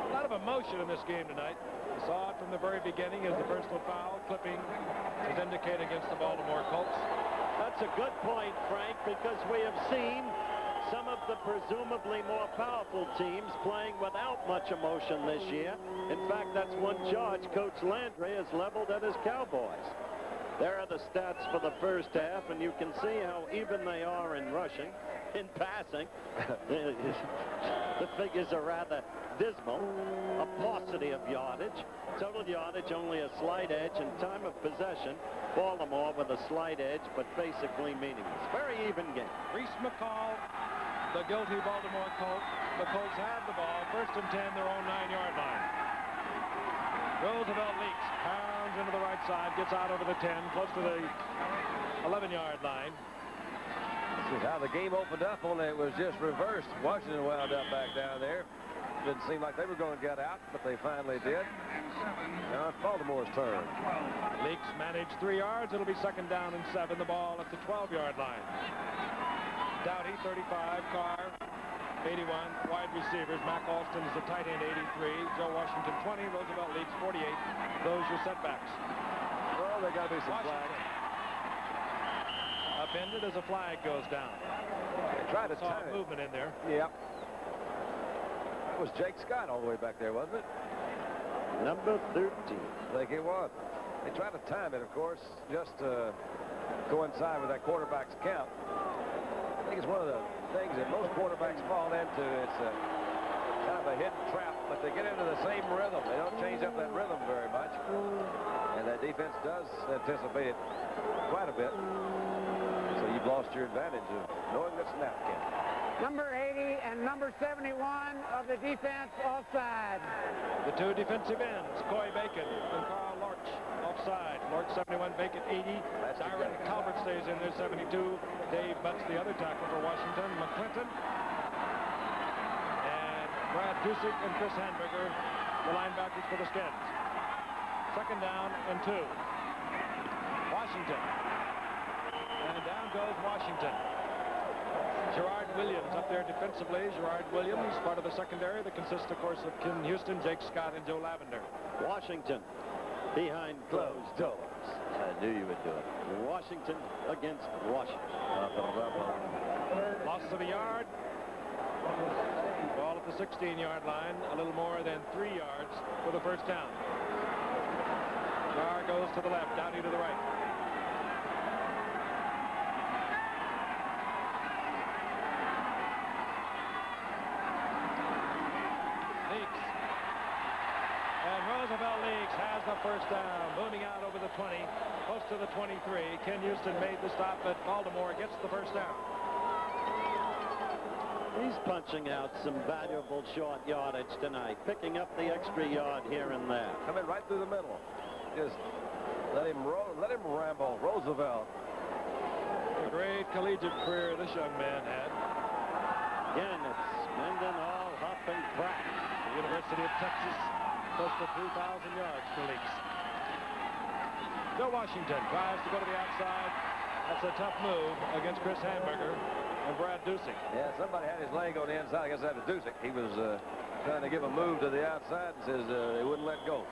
A lot of emotion in this game tonight. We saw it from the very beginning as the personal foul clipping is indicated against the Baltimore Colts. That's a good point, Frank, because we have seen some of the presumably more powerful teams playing without much emotion this year. In fact, that's one charge Coach Landry has leveled at his Cowboys. There are the stats for the first half, and you can see how even they are in rushing. In passing, the figures are rather dismal. A paucity of yardage. Total yardage only a slight edge, and time of possession, Baltimore with a slight edge, but basically meaningless. Very even game. Reese McCall, the guilty Baltimore Colt. The Colts have the ball. 1st and 10, their own 9-yard line. Roosevelt leaks, pounds into the right side, gets out over the 10, close to the 11-yard line. This is how the game opened up, only it was just reversed. Washington wound up back down there. didn't seem like they were going to get out, but they finally did. Now it's Baltimore's turn. Leaks managed 3 yards. It'll be 2nd down and 7. The ball at the 12-yard line. Dowdy, 35. Carr, 81. Wide receivers. Mac Alston is the tight end, 83. Joe Washington, 20. Roosevelt Leaks, 48. Those are setbacks. Well, they got to be some flags. Upended as a flag goes down. They tried to saw time it. movement in there. Yep. That was Jake Scott all the way back there, wasn't it? Number 13. I think it was. They tried to time it, of course, just to coincide with that quarterback's count. I think it's one of the things that most quarterbacks fall into. It's kind of a hidden trap, but they get into the same rhythm. They don't change up that rhythm very much. And that defense does anticipate it quite a bit. So you've lost your advantage of knowing the snap count. Number 80 and number 71 of the defense offside. The 2 defensive ends, Coy Bacon and Carl Lorch offside. Lorch 71, Bacon 80. Dyron Talbert stays in there, 72. Dave Butts, the other tackle for Washington. McClinton and Brad Dusick and Chris Hamburger, the linebackers for the Skins. 2nd down and 2. Washington. And down goes Washington. Gerard Williams up there defensively. Gerard Williams, part of the secondary that consists, of course, of Ken Houston, Jake Scott, and Joe Lavender. Washington behind closed doors. I knew you would do it. Washington against Washington. Loss of a yard. Ball at the 16-yard line. A little more than 3 yards for the 1st down. Carr goes to the left, Dowdy to the right. Leaks. And Roosevelt Leaks has the 1st down, moving out over the 20, close to the 23. Ken Houston made the stop, but Baltimore gets the 1st down. He's punching out some valuable short yardage tonight, picking up the extra yard here and there. Coming right through the middle. Just let him roll, let him ramble. Roosevelt. A great collegiate career this young man had. Again, it's Mendenhall, Huff, and Pratt. The University of Texas, close to 3,000 yards for Leaks. Joe Washington tries to go to the outside. That's a tough move against Chris Hamburger and Brad Dusick. Yeah, somebody had his leg on the inside. I guess that was Dusick. He was trying to give a move to the outside and says he wouldn't let go.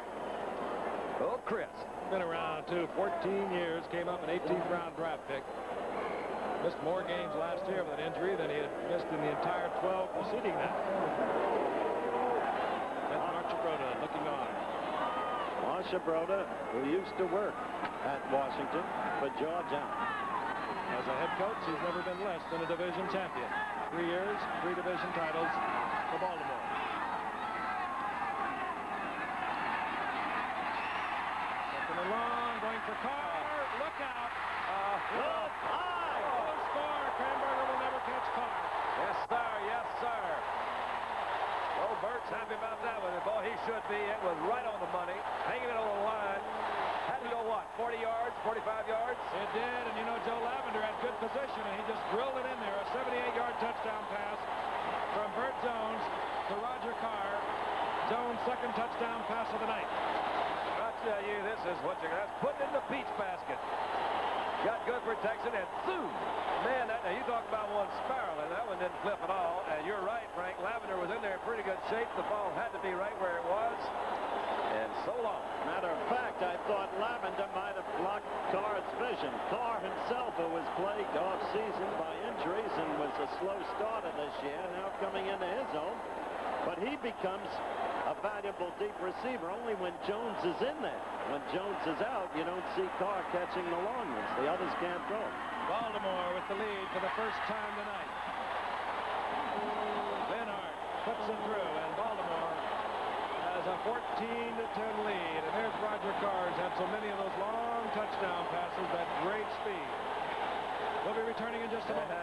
Oh, Chris. Been around, too. 14 years. Came up an 18th round draft pick. Missed more games last year with an injury than he had missed in the entire 12 preceding that. And Marchibroda looking on. Marchibroda, who used to work at Washington for George Allen. As a head coach, he's never been less than a division champion. 3 years, 3 division titles for Baltimore. Second and long, going for Carr. Look out. Look high. No score. Cranberger will never catch Carr. Yes, sir. Yes, sir. Oh, Bert's happy about that one. Boy, he should be. It was right on the money. Hanging it on the line. Had to go, what, 40 yards, 45 yards? It did, and you know, Joe Lavender had good position, and he just drilled it in there. A 78-yard touchdown pass from Bert Jones to Roger Carr. Jones' 2nd touchdown pass of the night. I tell you, this is what you're going to put in the peach basket. Got good protection, and zoom. Man, now you talk about one spiraling. That one didn't flip at all. And you're right, Frank. Lavender was in there in pretty good shape. The ball had to be right where it was. And so long. Matter of fact, I thought Lavender might have blocked Carr's vision. Carr himself, who was plagued off-season by injuries and was a slow starter this year, now coming into his own. But he becomes a valuable deep receiver only when Jones is in there. When Jones is out, you don't see Carr catching the long ones. The others can't throw. Baltimore with the lead for the first time tonight. Benhart puts it through, and Baltimore has a 14-10 lead. And there's Roger Carr, who's had so many of those long touchdown passes, that great speed. We'll be returning in just a moment.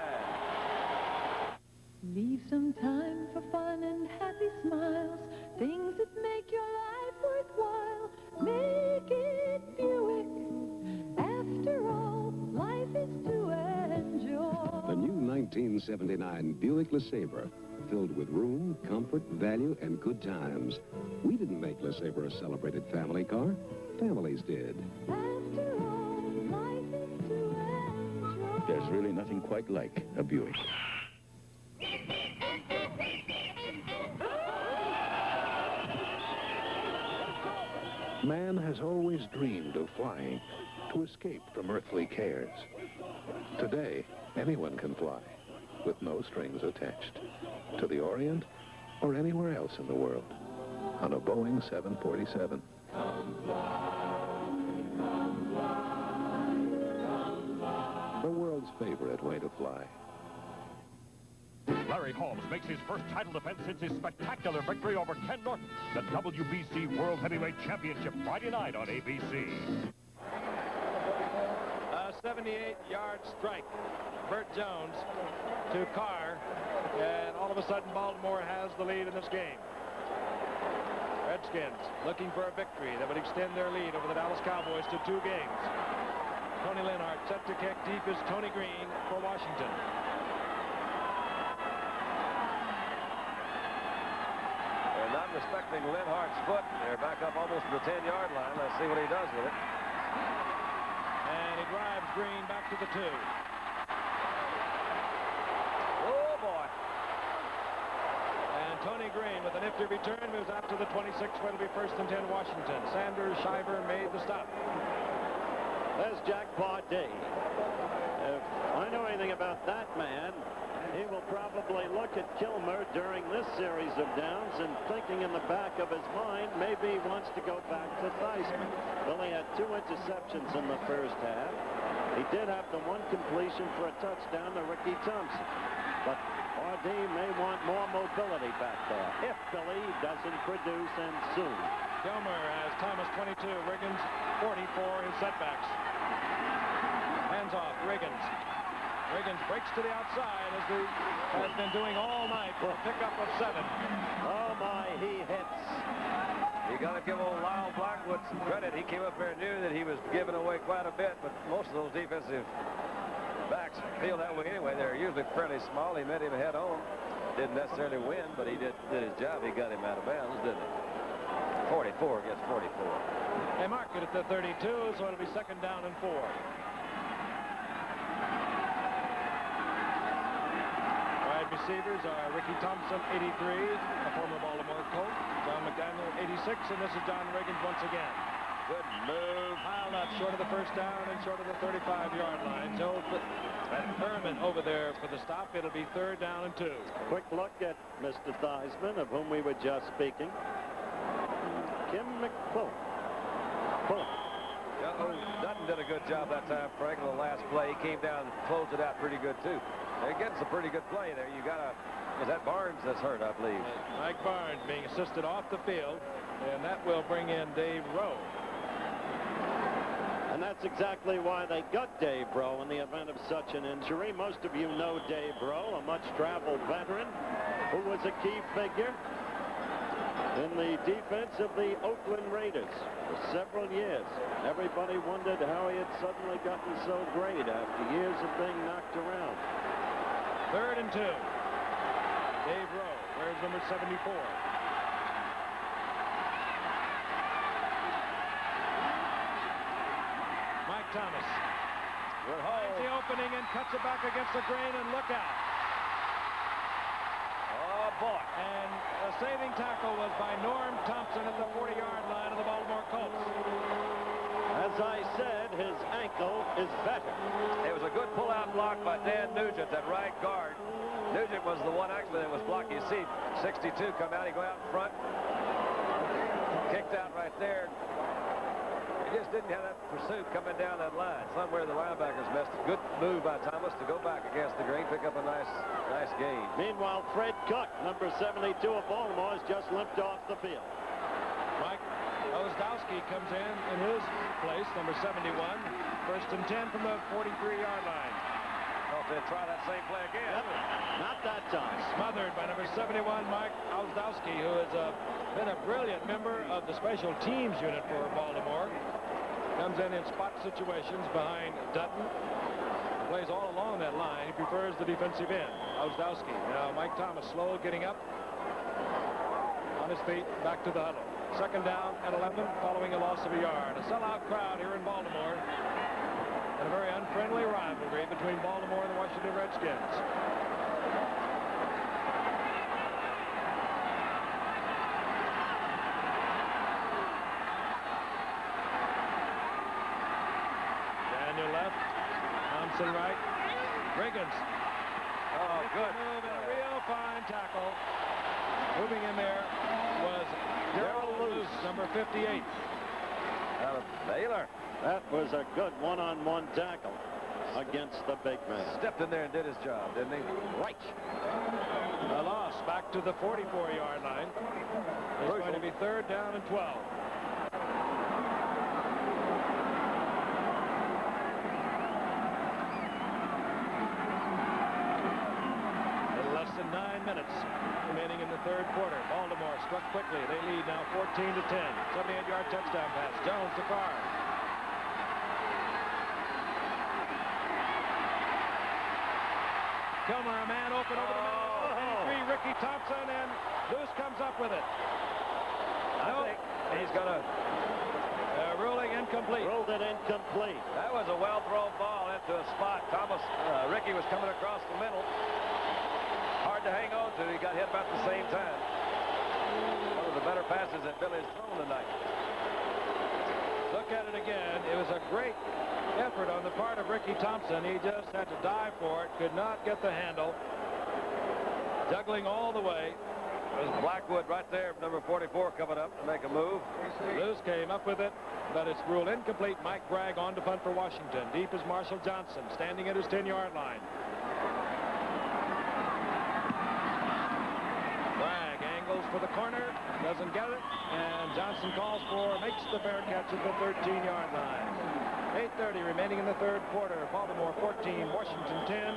Leave some time for fun and happy smiles, things that make your life worthwhile. Make it Buick. After all, life is to enjoy. The new 1979 Buick LeSabre. filled with room, comfort, value, and good times. We didn't make LeSabre a celebrated family car. Families did. There's really nothing quite like a Buick. Man has always dreamed of flying to escape from earthly cares. Today, anyone can fly with no strings attached to the Orient or anywhere else in the world on a Boeing 747. The world's favorite way to fly. Larry Holmes makes his first title defense since his spectacular victory over Ken Norton. The WBC World Heavyweight Championship Friday night on ABC. A 78-yard strike. Burt Jones to Carr, and all of a sudden Baltimore has the lead in this game. Redskins looking for a victory that would extend their lead over the Dallas Cowboys to 2 games. Tony Linhart set to kick. Deep is Tony Green for Washington. They're not respecting Linhart's foot. They're back up almost to the 10-yard line. Let's see what he does with it. And he drives Green back to the 2. Oh, boy. And Tony Green with a nifty return moves out to the 26, where it'll be 1st and 10 Washington. Sanders Shiver made the stop. There's Jack Pardee. If I know anything about that man, he will probably look at Kilmer during this series of downs and thinking in the back of his mind, maybe he wants to go back to Theismann. Well, he had 2 interceptions in the first half. He did have the 1 completion for a touchdown to Ricky Thompson. But Pardee may want more mobility back there if Billy doesn't produce, and soon. Kilmer has Thomas 22, Riggins 40 for his setbacks. Hands off, Riggins. Riggins breaks to the outside as he has been doing all night for a pickup of 7. Oh my, he hits. You got to give old Lyle Blackwood some credit. He came up there and knew that he was giving away quite a bit, but most of those defensive backs feel that way anyway. They're usually fairly small. He met him head on. Didn't necessarily win, but he did his job. He got him out of bounds, didn't he? 44 against 44. They mark it at the 32, so it'll be 2nd down and 4. Wide receivers are Ricky Thompson, 83, a former Baltimore Colt. John McDaniel, 86, and this is John Riggins once again. Good move. Piled up short of the 1st down and short of the 35-yard line. Joe Herman over there for the stop. It'll be 3rd down and 2. Quick look at Mr. Theismann, of whom we were just speaking. Kim McQuillan. Dutton did a good job that time, Frank, on the last play. He came down and closed it out pretty good, too. They're getting some pretty good play there. You got to... Is that Barnes that's hurt, I believe? Mike Barnes being assisted off the field, and that will bring in Dave Rowe. And that's exactly why they got Dave Rowe in the event of such an injury. Most of you know Dave Rowe, a much-traveled veteran who was a key figure in the defense of the Oakland Raiders for several years. Everybody wondered how he had suddenly gotten so great after years of being knocked around. 3rd and 2. Dave Rowe, where's number 74? Mike Thomas. Finds the opening and cuts it back against the grain, and look out. Oh, boy. And a saving tackle was by Norm Thompson at the 40-yard line of the Baltimore Colts. As I said, his ankle is better. It was a good pull-out block by Dan Nugent, that right guard. Nugent was the one actually that was blocked. You see 62 come out. He go out in front. Kicked out right there. He just didn't have that pursuit coming down that line. Somewhere the linebackers missed it. Good move by Thomas to go back against the grain, pick up a nice gain. Meanwhile, Fred Cook, number 72 of Baltimore, has just limped off the field. Mike Ozdowski comes in his place, number 71. 1st and 10 from the 43-yard line. Oh, they'll try that same play again. Yep. Not that time. Smothered by number 71, Mike Ozdowski, who has been a brilliant member of the special teams unit for Baltimore. Comes in spot situations behind Dutton. plays all along that line. He prefers the defensive end. Ozdowski. Now Mike Thomas slow getting up on his feet, back to the huddle. Second down at 11 following a loss of a yard. A sellout crowd here in Baltimore. And a very unfriendly rivalry between Baltimore and the Washington Redskins. Daniel left. Thompson right. Riggins. Oh, good. Move and a real fine tackle. Moving in there was Darrell Luce, number 58. Out of Baylor. That was a good one-on-one tackle against the big man. Stepped in there and did his job, didn't he? Right. A loss back to the 44-yard line. It's going to be third down and 12. Less than 9 minutes remaining in the third quarter. Baltimore struck quickly. They lead now 14-10. 78-yard touchdown pass. Jones to Carr. Kilmer, a man open over the middle. 83, Ricky Thompson, and Luce comes up with it. I think he's going to... ruling incomplete. Ruled it incomplete. That was a well-thrown ball into a spot. Ricky was coming across the middle. Hard to hang on to. He got hit about the same time. One of the better passes that Billy's thrown tonight. Look at it again. It was a great effort on the part of Ricky Thompson. He just had to dive for it. Could not get the handle. Juggling all the way. There's Blackwood right there, number 44, coming up to make a move. Luce came up with it, but it's ruled incomplete. Mike Bragg on to punt for Washington. Deep is Marshall Johnson, standing at his 10-yard line. Bragg angles for the corner, doesn't get it, and Johnson makes the fair catch at the 13-yard line. 8:30 remaining in the third quarter. Baltimore 14, Washington 10.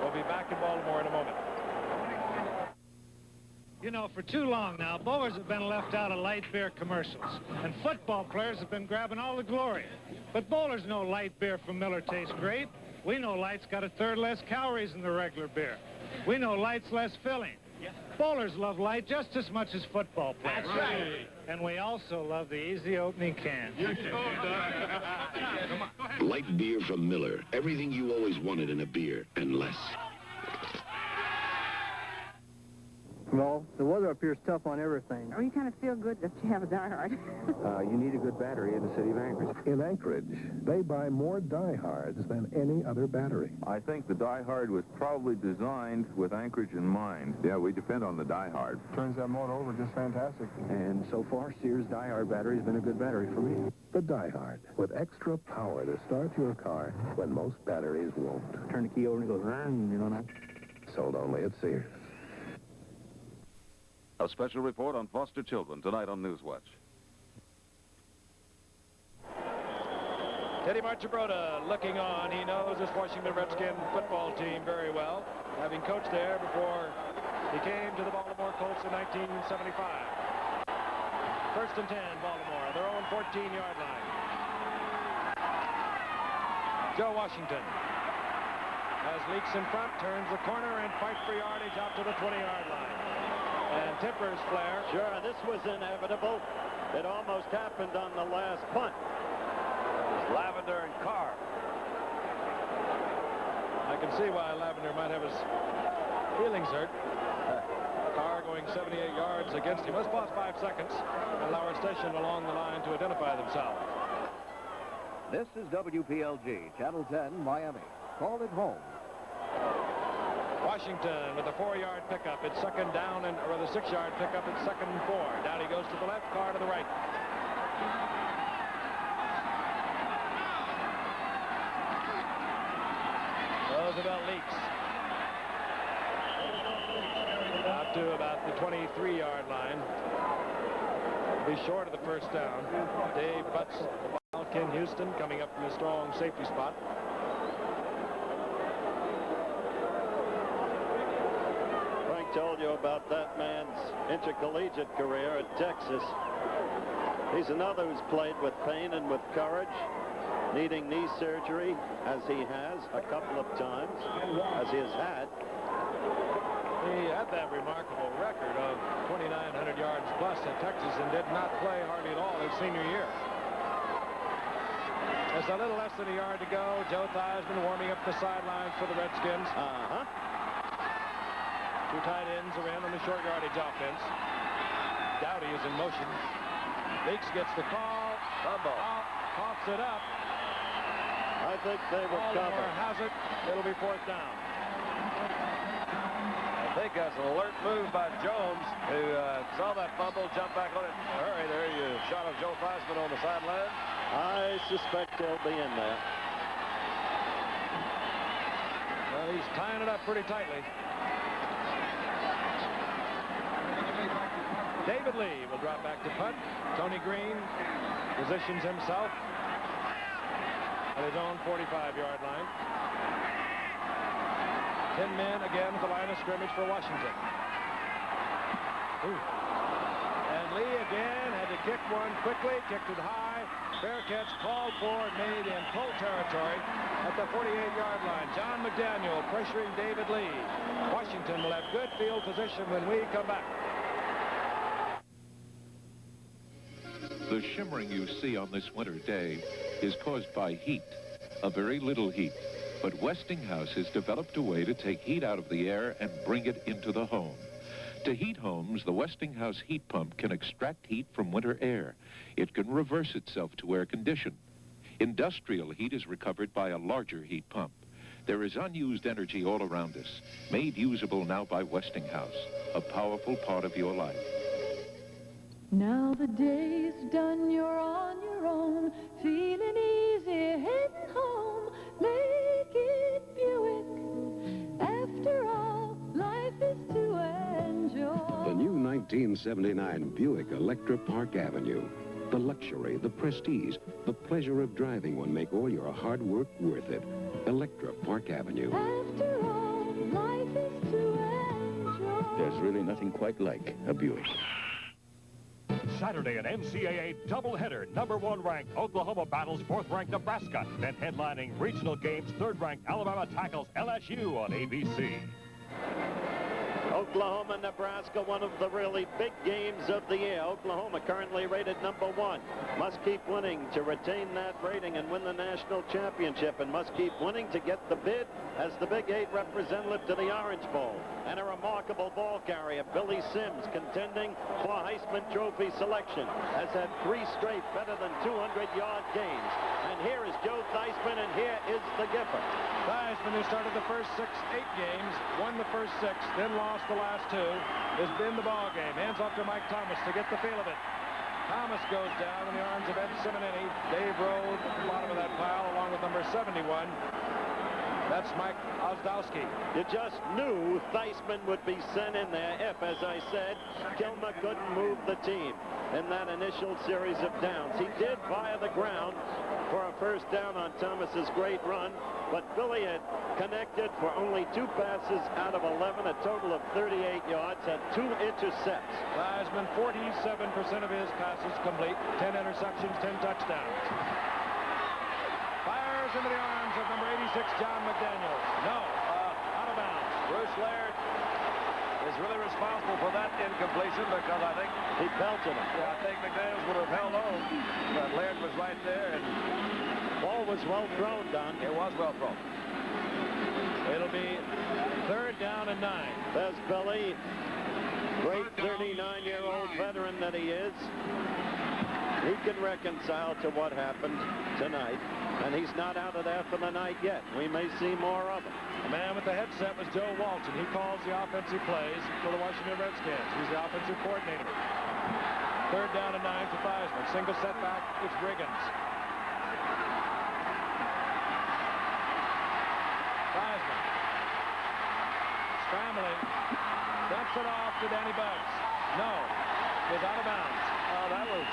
We'll be back in Baltimore in a moment. You know, for too long now, bowlers have been left out of light beer commercials, and football players have been grabbing all the glory. But bowlers know light beer from Miller tastes great. We know light's got a third less calories than the regular beer. We know light's less filling. Bowlers love light just as much as football players. That's right. And we also love the easy opening can. Light beer from Miller. Everything you always wanted in a beer, and less. Well, the weather up here is tough on everything. Oh, you kind of feel good that you have a diehard. You need a good battery in the city of Anchorage. In Anchorage, they buy more diehards than any other battery. I think the diehard was probably designed with Anchorage in mind. Yeah, we depend on the diehard. Turns that motor over just fantastic. And so far, Sears diehard battery has been a good battery for me. The diehard, with extra power to start your car when most batteries won't. Turn the key over and it goes, you know that. Sold only at Sears. A special report on foster children tonight on Newswatch. Teddy Marchibroda looking on. He knows this Washington Redskin football team very well, having coached there before he came to the Baltimore Colts in 1975. First and 10, Baltimore, their own 14-yard line. Joe Washington has leaks in front, turns the corner, and fights for yardage out to the 20-yard line. And Tipper's flare. Sure, this was inevitable. It almost happened on the last punt. It was Lavender and Carr. I can see why Lavender might have his feelings hurt. Carr going 78 yards against him. Let's pause 5 seconds and allow our station along the line to identify themselves. This is WPLG, Channel 10, Miami. Call it home. Washington with a 4-yard pickup. It's second down, or the 6-yard pickup. It's second and 4. Down he goes to the left, Carr to the right. Roosevelt leaks. Out to about the 23-yard line. Be short of the first down. Dave Butts, Ken Houston coming up from a strong safety spot. Told you about that man's intercollegiate career at Texas. He's another who's played with pain and with courage, needing knee surgery, as he has a couple of times, as he has had. He had that remarkable record of 2,900 yards plus at Texas and did not play hardly at all his senior year. There's a little less than a yard to go. Joe Theismann warming up the sidelines for the Redskins. Two tight ends around on the short yardage offense. Dowdy is in motion. Leaks gets the call. Fumble. Coughs it up. I think they will cover. Baltimore has it. It'll be 4th down. I think that's an alert move by Jones, who saw that fumble, jumped back on it. Hurry, there you shot of Joe Theismann on the sideline. I suspect he'll be in there. Well, he's tying it up pretty tightly. David Lee will drop back to punt. Tony Green positions himself at his own 45-yard line. 10 men again at the line of scrimmage for Washington. And Lee again had to kick one quickly, kicked it high. Fair catch called for and made in Colt territory at the 48-yard line. John McDaniel pressuring David Lee. Washington will have good field position when we come back. The shimmering you see on this winter day is caused by heat, a very little heat. But Westinghouse has developed a way to take heat out of the air and bring it into the home. To heat homes, the Westinghouse heat pump can extract heat from winter air. It can reverse itself to air condition. Industrial heat is recovered by a larger heat pump. There is unused energy all around us, made usable now by Westinghouse, a powerful part of your life. Now the day's done, you're on your own, feeling easy, heading home. Make it Buick. After all, life is to enjoy. The new 1979 Buick Electra Park Avenue. The luxury, the prestige, the pleasure of driving one make all your hard work worth it. Electra Park Avenue. After all, life is to enjoy. There's really nothing quite like a Buick. Saturday, an NCAA doubleheader. Number 1 ranked Oklahoma battles 4th ranked Nebraska. Then headlining regional games, 3rd ranked Alabama tackles LSU on ABC. Oklahoma, Nebraska, one of the really big games of the year. Oklahoma currently rated number 1. Must keep winning to retain that rating and win the national championship, and must keep winning to get the bid as the Big 8 representative to the Orange Bowl. And a remarkable ball carrier, Billy Sims, contending for Heisman Trophy selection, has had 3 straight better than 200-yard games. And here is Joe Theismann, and here is the Gipper. Theismann, who started the first 8 games, won the first 6, then lost the last 2, has been the ball game. Hands off to Mike Thomas to get the feel of it. Thomas goes down in the arms of Ed Simonetti. Dave Rode at the bottom of that pile along with number 71. That's Mike Ozdowski. You just knew Theismann would be sent in there if, as I said, Kilmer couldn't move the team in that initial series of downs. He did via the ground for a first down on Thomas's great run, but Billy had connected for only 2 passes out of 11, a total of 38 yards, had 2 intercepts. Theismann, 47% of his passes complete, 10 interceptions, 10 touchdowns. Fires into the arms of number 86, John McDaniels. No, out of bounds. Bruce Laird is really responsible for that incompletion, because I think he pelted him. Yeah, I think McDaniels would have held on, but Laird was right there, and ball was well thrown, Don. It was well thrown. It'll be 3rd down and 9. There's Billy, great 39-year-old veteran that he is. He can reconcile to what happened tonight, and he's not out of there for the night yet. We may see more of him. The man with the headset was Joe Walton. He calls the offensive plays for the Washington Redskins. He's the offensive coordinator. 3rd down and 9 for Theismann. Single setback, it's Riggins. Theismann scrambling, dumps it off to Danny Buggs. No, was out of bounds. Oh, that was...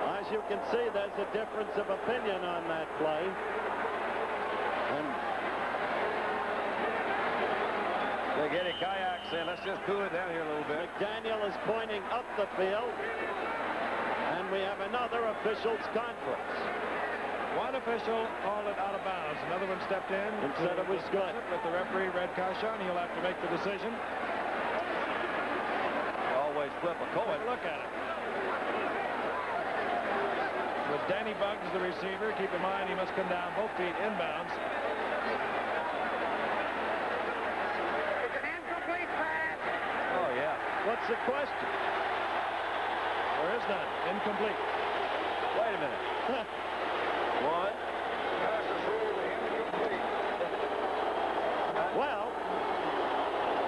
I you can see, there's a difference of opinion on that play. And Big Eddie Kayak saying, let's just cool it down here a little bit. McDaniel is pointing up the field. And we have another officials conference. One official called it out of bounds. Another one stepped in. And said it was good. But the referee, Red Caution, he'll have to make the decision. Always flip a coin. Look at it. With Danny Buggs, the receiver, keep in mind he must come down both feet inbounds. It's an incomplete pass. Oh, yeah. What's the question? There is none. Incomplete. Wait a minute. One. Well,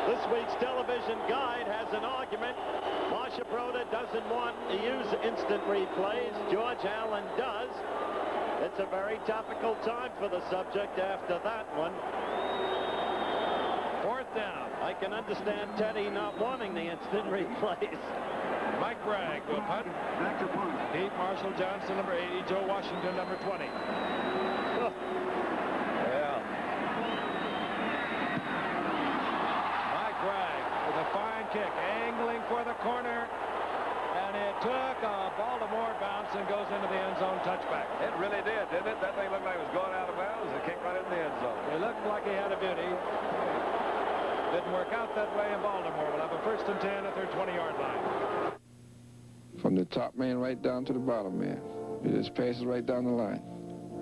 this week's television guide has an argument. Marsha Broda doesn't want to use instant replays. George Allen does. It's a very topical time for the subject after that one. Fourth down. I can understand Teddy not wanting the instant replays. Mike Bragg will punt. Back to punt. Pete Marshall Johnson, number 80. Joe Washington, number 20. Yeah. Mike Bragg with a fine kick, angling for the corner. And it took a Baltimore bounce and goes into the end zone touchback. It really did, didn't it? That thing looked like it was going out of bounds and kicked right in the end zone. It looked like he had a beauty. Didn't work out that way in Baltimore. We'll have a 1st and 10 at their 20-yard line. From the top man right down to the bottom man. It just passes right down the line.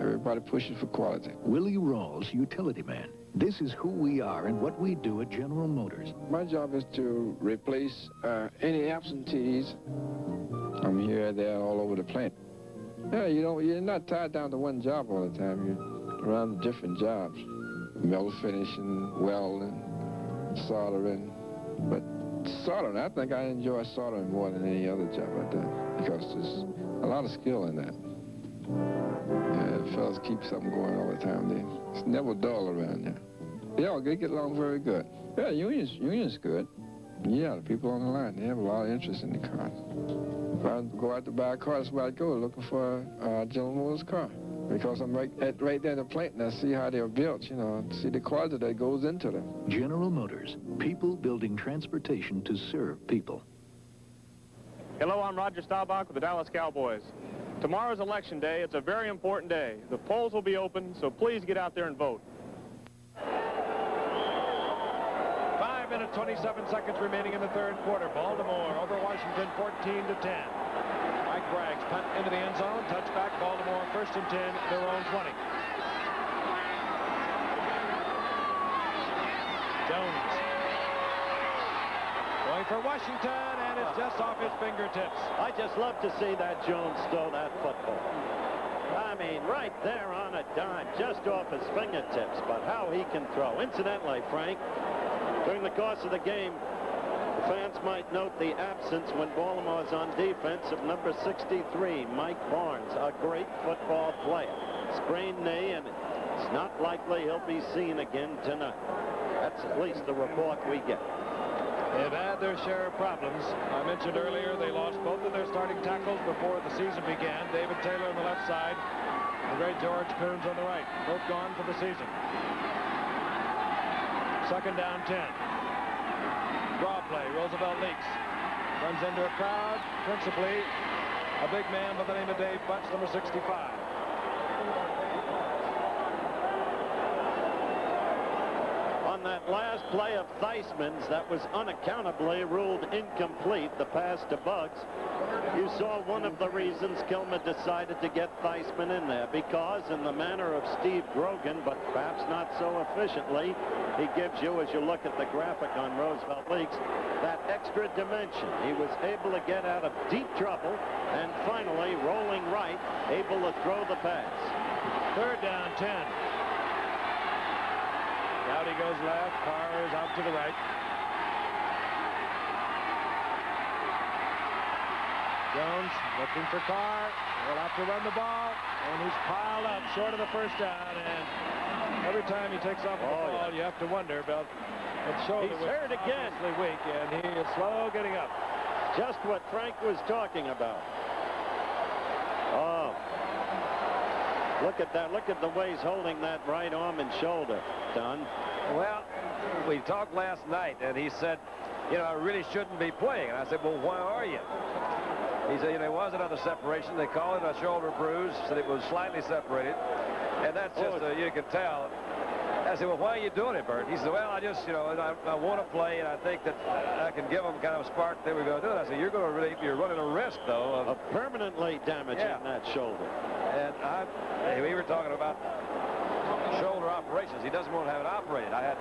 Everybody pushes for quality. Willie Rawls, utility man. This is who we are and what we do at General Motors. My job is to replace any absentees. I'm here, there, all over the plant. Yeah, you're not tied down to one job all the time. You're around different jobs. Metal finishing, welding, soldering. But soldering, I think I enjoy soldering more than any other job I do because there's a lot of skill in that. Yeah, fellas keep something going all the time. It's never dull around there. They get along very good. Yeah, union's good. Yeah, the people on the line, they have a lot of interest in the cars. If I go out to buy a car, that's where I go, looking for a General Motors car. Because I'm right there in the plant and I see how they're built, see the quality that goes into them. General Motors, people building transportation to serve people. Hello, I'm Roger Staubach with the Dallas Cowboys. Tomorrow's Election Day. It's a very important day. The polls will be open, so please get out there and vote. 5 minutes, 27 seconds remaining in the third quarter. Baltimore over Washington, 14-10. Mike Bragg's punt into the end zone. Touchback, Baltimore, 1st and 10, their own 20. Jones going for Washington, and it's just off his fingertips. I just love to see that Jones throw that football. I mean, right there on a dime, just off his fingertips, but how he can throw. Incidentally, Frank, during the course of the game, the fans might note the absence when Baltimore's on defense of number 63, Mike Barnes, a great football player. Sprained knee, and it's not likely he'll be seen again tonight. That's at least the report we get. They've had their share of problems. I mentioned earlier they lost both of their starting tackles before the season began. David Taylor on the left side, the great George Coons on the right. Both gone for the season. 2nd down, 10. Draw play, Roosevelt leaks. Runs into a crowd, principally a big man by the name of Dave Butts, number 65. On that last play of Theismann's that was unaccountably ruled incomplete, the pass to Buggs, you saw one of the reasons Kilmer decided to get Theismann in there, because in the manner of Steve Grogan, but perhaps not so efficiently, he gives you, as you look at the graphic on Roosevelt Leaks, that extra dimension. He was able to get out of deep trouble and finally, rolling right, able to throw the pass. 3rd down, 10. Dowdy goes left, Carr is out to the right. Jones looking for Carr. He'll have to run the ball, and he's piled up short of the 1st down, and every time he takes off the ball, you have to wonder about his shoulder. He's hurt again. Weak, and he is slow getting up. Just what Frank was talking about. Look at that. Look at the way he's holding that right arm and shoulder, Don. Well, we talked last night, and he said, you know, I really shouldn't be playing. And I said, well, why are you? He said, you know, it was another separation. They call it a shoulder bruise, said it was slightly separated. And that's just, you can tell. I said, well, why are you doing it, Bert? He said, well, I just, you know, I want to play, and I think that I can give them kind of a spark that we're going to do it. I said, you're running a risk, though, of permanently damaging that shoulder. And we were talking about shoulder operations. He doesn't want to have it operated. I had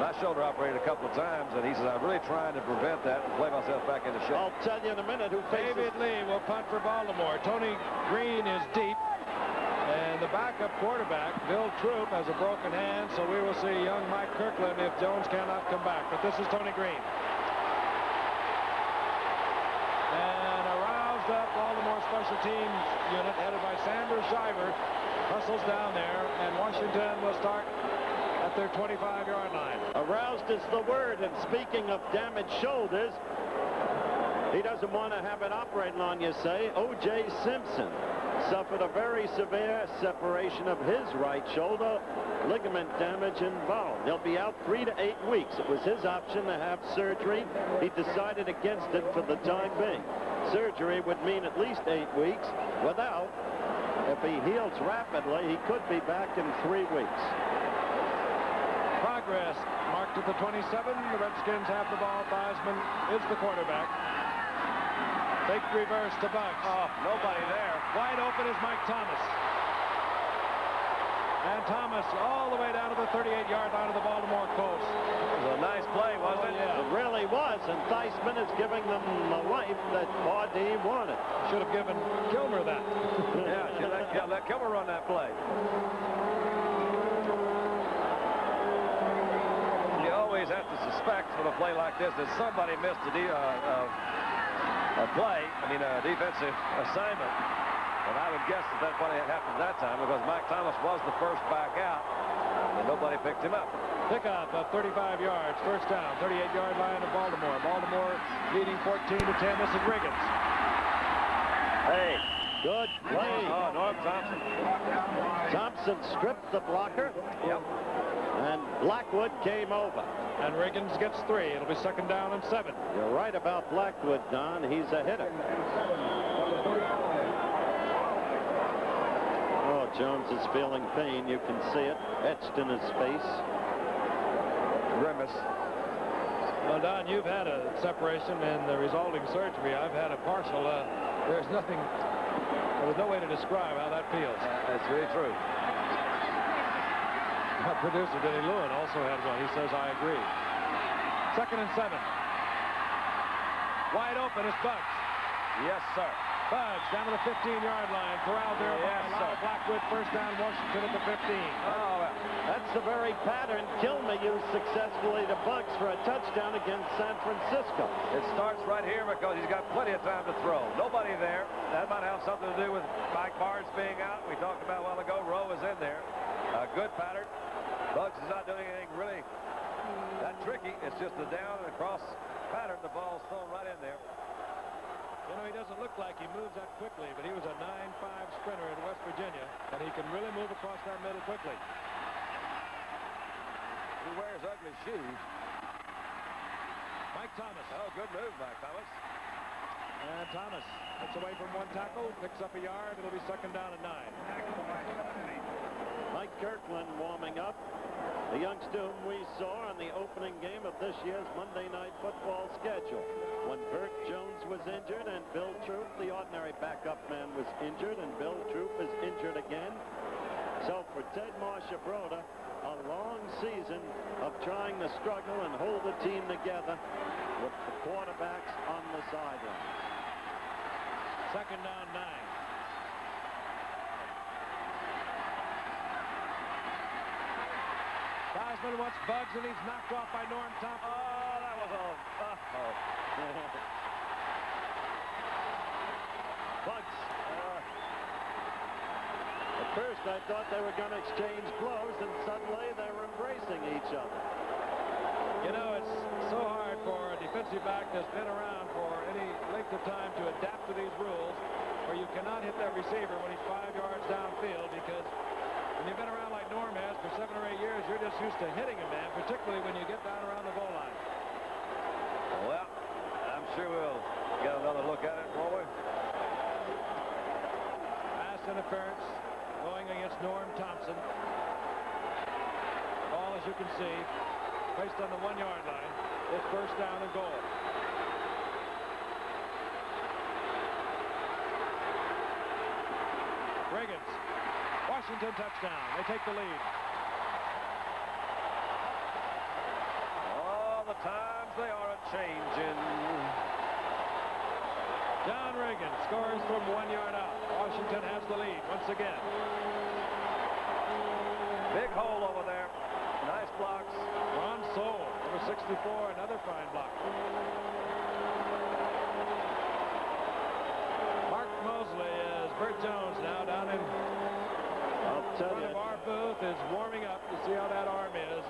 my shoulder operated a couple of times, and he says, I'm really trying to prevent that and play myself back into shape. I'll tell you in a minute who faces... David Lee will punt for Baltimore. Tony Green is deep. And the backup quarterback, Bill Troop, has a broken hand, so we will see young Mike Kirkland if Jones cannot come back. But this is Tony Green. And a roused up Baltimore special teams unit headed by Sanders Shiver hustles down there, and Washington will start at their 25-yard line. Aroused is the word, and speaking of damaged shoulders, he doesn't want to have it operating on, you say. O.J. Simpson suffered a very severe separation of his right shoulder, ligament damage involved. He'll be out 3 to 8 weeks. It was his option to have surgery. He decided against it for the time being. Surgery would mean at least 8 weeks. Without, if he heals rapidly, he could be back in 3 weeks. Progress marked at the 27. The Redskins have the ball. Theismann is the quarterback. Fake reverse to Bugs. Oh, nobody there. Wide open is Mike Thomas. And Thomas all the way down to the 38-yard line of the Baltimore Colts. It was a nice play, wasn't it? Yeah. It really was, and Theismann is giving them the life that Pardee wanted. Should have given Kilmer that. Let Kilmer run that play. You always have to suspect with a play like this that somebody missed a defensive assignment. And I would guess that what happened that time because Mike Thomas was the first back out, and nobody picked him up. Pickup of 35 yards, first down, 38-yard line of Baltimore. Baltimore leading 14-10. This is Riggins. Hey, good play. Oh, Norm Thompson. Thompson stripped the blocker. Yep. And Blackwood came over. And Riggins gets 3. It'll be second down and 7. You're right about Blackwood, Don. He's a hitter. Oh, Jones is feeling pain. You can see it etched in his face. Grimace. Well, Don, you've had a separation and the resulting surgery. I've had a partial. There's no way to describe how that feels. That's really true. Our producer, Denny Lewin, also had one. He says, I agree. Second and 7. Wide open is Bugs. Yes, sir. Bugs down to the 15-yard line. Corralled there by Lyle Blackwood. First down, Washington at the 15. Oh, well, that's the very pattern Kilmer used successfully to Bugs for a touchdown against San Francisco. It starts right here because he's got plenty of time to throw. Nobody there. That might have something to do with Mike Barnes being out. We talked about a while ago. Rowe is in there. A good pattern. Bugs is not doing anything really that tricky. It's just a down and across pattern. The ball's thrown right in there. You know, he doesn't look like he moves that quickly, but he was a 9.5 sprinter in West Virginia, and he can really move across that middle quickly. He wears ugly shoes. Mike Thomas. Oh, good move, Mike Thomas. And Thomas gets away from one tackle, picks up a yard. It'll be second down and 9. Mike Kirkland warming up. The youngster whom we saw on the opening game of this year's Monday Night Football schedule. When Burt Jones was injured and Bill Troop, the ordinary backup man, was injured, and Bill Troop is injured again. So for Ted Marcia-Broda, a long season of trying to struggle and hold the team together with the quarterbacks on the sideline. Second down, 9. Theismann wants Bugs, and he's knocked off by Norm Thompson. Oh, that was a... Bugs. At first, I thought they were going to exchange blows, and suddenly they were embracing each other. You know, it's so hard for a defensive back that's been around for any length of time to adapt to these rules, where you can cannot hit that receiver when he's 5 yards downfield, because when you've been around like Norm has for 7 or 8 years, you're just used to hitting a man, particularly when you get down around the goal line. Well, I'm sure we'll get another look at it, won't we? Pass interference going against Norm Thompson. Ball, as you can see, placed on the 1-yard line. It's first down and goal. Riggins. Washington touchdown. They take the lead. All the times they are a-changing. John Riggins scores from 1 yard out. Washington has the lead once again. Big hole over there. Nice blocks. Ron Soule, number 64, another fine block. Mark Mosley is Bert Jones now down in front of our booth, is warming up to see how that arm is.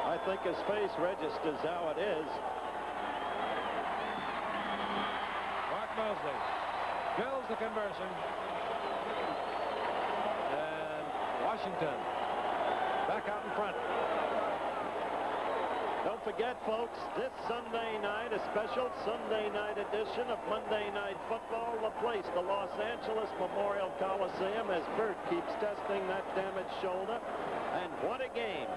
I think his face registers how it is. Mark Mosley drills the conversion. And Washington back out in front. Don't forget, folks, this Sunday night, a special Sunday night edition of Monday Night Football will place the Los Angeles Memorial Coliseum as Bert keeps testing that damaged shoulder. And what a game.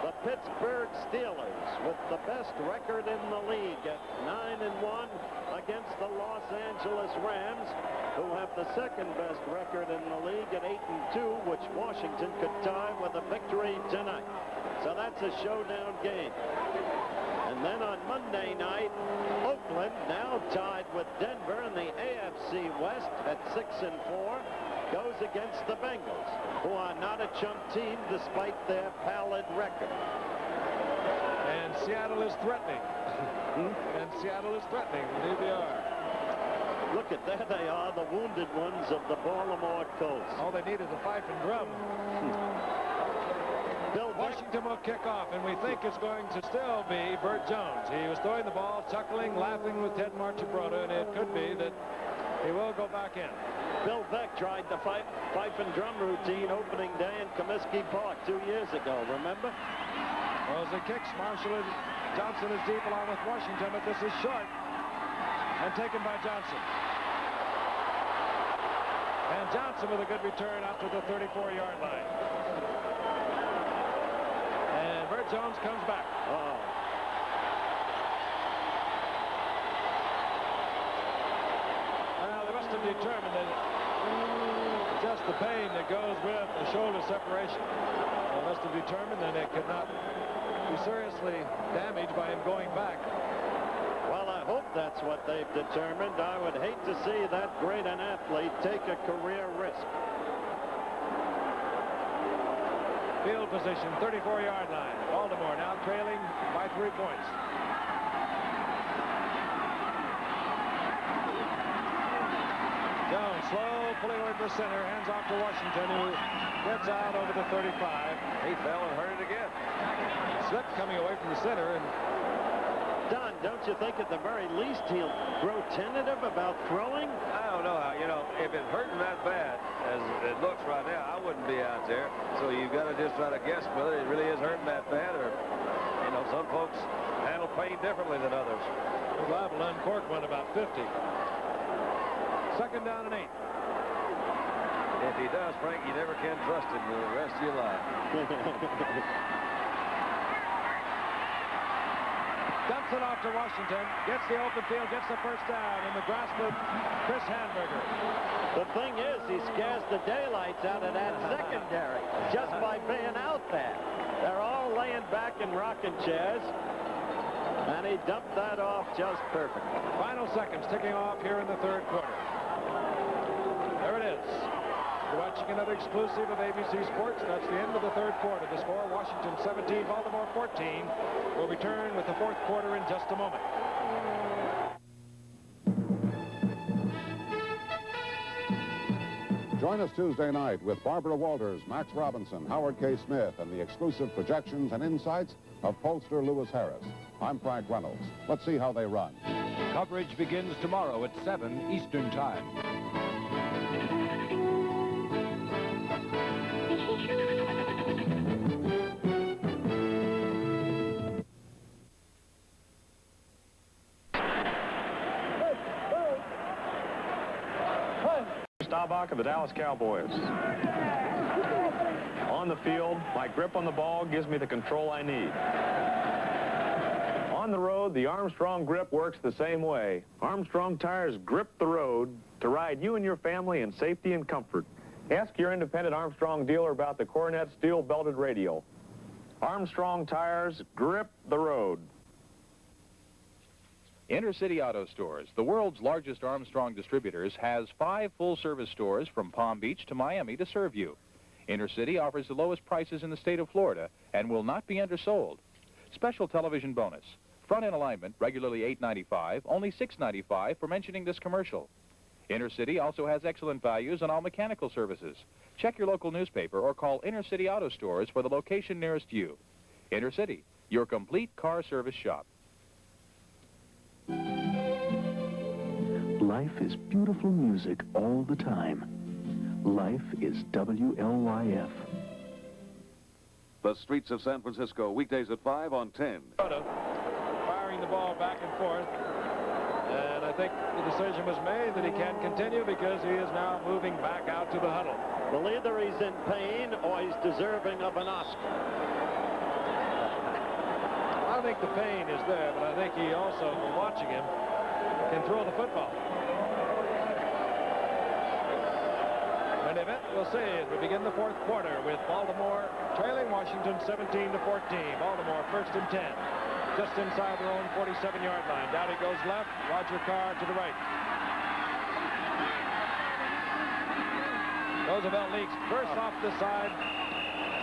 The Pittsburgh Steelers, with the best record in the league at 9-1 against the Los Angeles Rams, who have the second best record in the league at 8-2, which Washington could tie with a victory tonight. So that's a showdown game. And then on Monday night, Oakland, now tied with Denver in the AFC West at 6-4, goes against the Bengals, who are not a chump team despite their pallid record. And Seattle is threatening. And Seattle is threatening. Indeed they are. Look at there they are, the wounded ones of the Baltimore Colts. All they need is a fife and drum. Washington will kick off, and we think it's going to still be Bert Jones. He was throwing the ball, chuckling, laughing with Ted Marchibroda, and it could be that he will go back in. Bill Beck tried the fife and drum routine opening day in Comiskey Park 2 years ago, remember? Well, as he kicks, Marshall and Johnson is deep along with Washington, but this is short and taken by Johnson. And Johnson with a good return out to the 34-yard line. And Bert Jones comes back. Uh-oh. Well, they must have determined that just the pain that goes with the shoulder separation. They must have determined that it could not be seriously damaged by him going back. Well, I hope that's what they've determined. I would hate to see that great an athlete take a career risk. Field position, 34-yard line. Baltimore now trailing by 3 points. Jones slow, pulling away from the center, hands off to Washington, who gets out over the 35. He fell and hurt it again. Slipped coming away from the center, and Don, don't you think at the very least he'll grow tentative about throwing? I don't know how, you know, if it's hurting that bad as it looks right now, I wouldn't be out there. So you've got to just try to guess whether it really is hurting that bad, or, you know, some folks handle pain differently than others. We're liable to uncork one about 50. Second down and 8. If he does, Frank, you never can trust him for the rest of your life. Dumps it off to Washington, gets the open field, gets the first down in the grasp of Chris Hamburger. The thing is, he scares the daylights out of that secondary just by being out there. They're all laying back in rocking chairs, and he dumped that off just perfect. Final seconds ticking off here in the third quarter. There it is. You're watching another exclusive of ABC Sports. That's the end of the third quarter. The score, Washington 17, Baltimore 14. We'll return with the fourth quarter in just a moment. Join us Tuesday night with Barbara Walters, Max Robinson, Howard K. Smith, and the exclusive projections and insights of pollster Lewis Harris. I'm Frank Reynolds. Let's see how they run. Coverage begins tomorrow at 7 Eastern Time. Staubach of the Dallas Cowboys. On the field, my grip on the ball gives me the control I need. On the road, the Armstrong grip works the same way. Armstrong tires grip the road to ride you and your family in safety and comfort. Ask your independent Armstrong dealer about the Coronet steel belted radial. Armstrong tires grip the road. Intercity Auto Stores, the world's largest Armstrong distributors, has 5 full-service stores from Palm Beach to Miami to serve you. Intercity offers the lowest prices in the state of Florida and will not be undersold. Special television bonus. Front-end alignment, regularly $8.95, only $6.95 for mentioning this commercial. Intercity also has excellent values on all mechanical services. Check your local newspaper or call Intercity Auto Stores for the location nearest you. Intercity, your complete car service shop. Life is beautiful music all the time. Life is WLYF. The streets of San Francisco, weekdays at 5 on 10. Firing the ball back and forth. And I think the decision was made that he can continue because he is now moving back out to the huddle. Well, either he's in pain or he's deserving of an Oscar. I think the pain is there, but I think he also, from watching him, can throw the football. In any event, we'll see as we begin the fourth quarter with Baltimore trailing Washington 17-14. Baltimore first and 10. Just inside their own 47-yard line. Dowdy goes left, Roger Carr to the right. Roosevelt leaks first off the side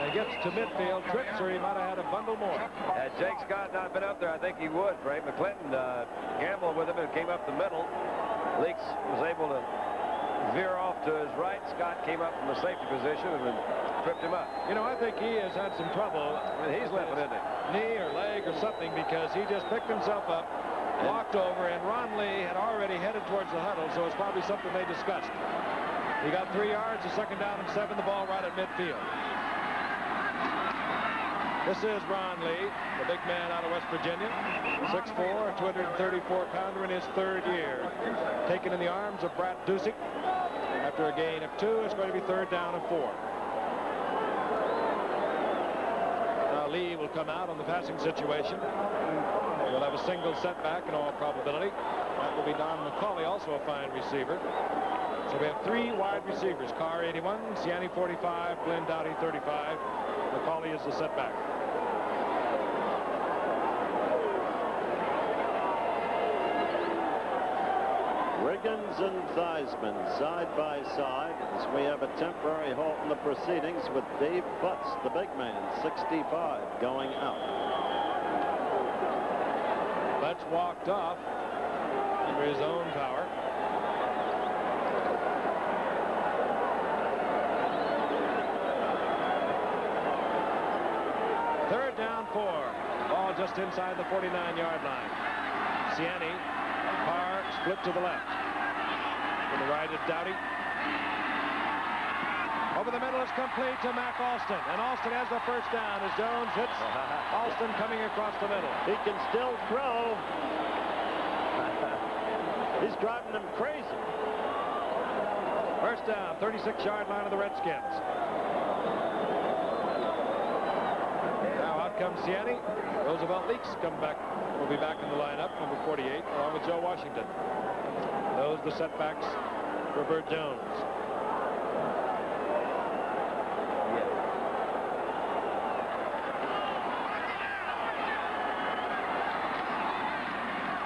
and gets to midfield. Trips, or he might have had a bundle more. Had Jake Scott not been up there, I think he would. Ray McClinton gambled with him and came up the middle. Leaks was able to veer off to his right. Scott came up from the safety position and then tripped him up. You know, I think he has had some trouble. He's limping, isn't he? Knee or leg or something, because he just picked himself up, walked over, and Ron Lee had already headed towards the huddle, so it's probably something they discussed. He got 3 yards, a second down and 7, the ball right at midfield. This is Ron Lee, the big man out of West Virginia, 6'4", 234-pounder in his 3rd year. Taken in the arms of Brad Dusick. After a gain of 2, it's going to be 3rd down and 4. Now Lee will come out on the passing situation. He'll have a single setback in all probability. That will be Don McCauley, also a fine receiver. So we have 3 wide receivers. Carr 81, Ciani 45, Glenn Dowdy 35. McCauley is the setback. Riggins and Theismann side by side as we have a temporary halt in the proceedings with Dave Butts, the big man, 65, going out. Butts walked off under his own power. Third down 4. Ball just inside the 49-yard line. Ciani, Carr split to the left. To the right is Dowdy. Over the middle is complete to Mac Alston. And Alston has the first down as Jones hits Alston coming across the middle. He can still throw. He's driving them crazy. First down, 36-yard line of the Redskins. Now out comes Ciani. Roosevelt Leaks will be back in the lineup, number 48, along with Joe Washington. Those the setbacks for Burt Jones.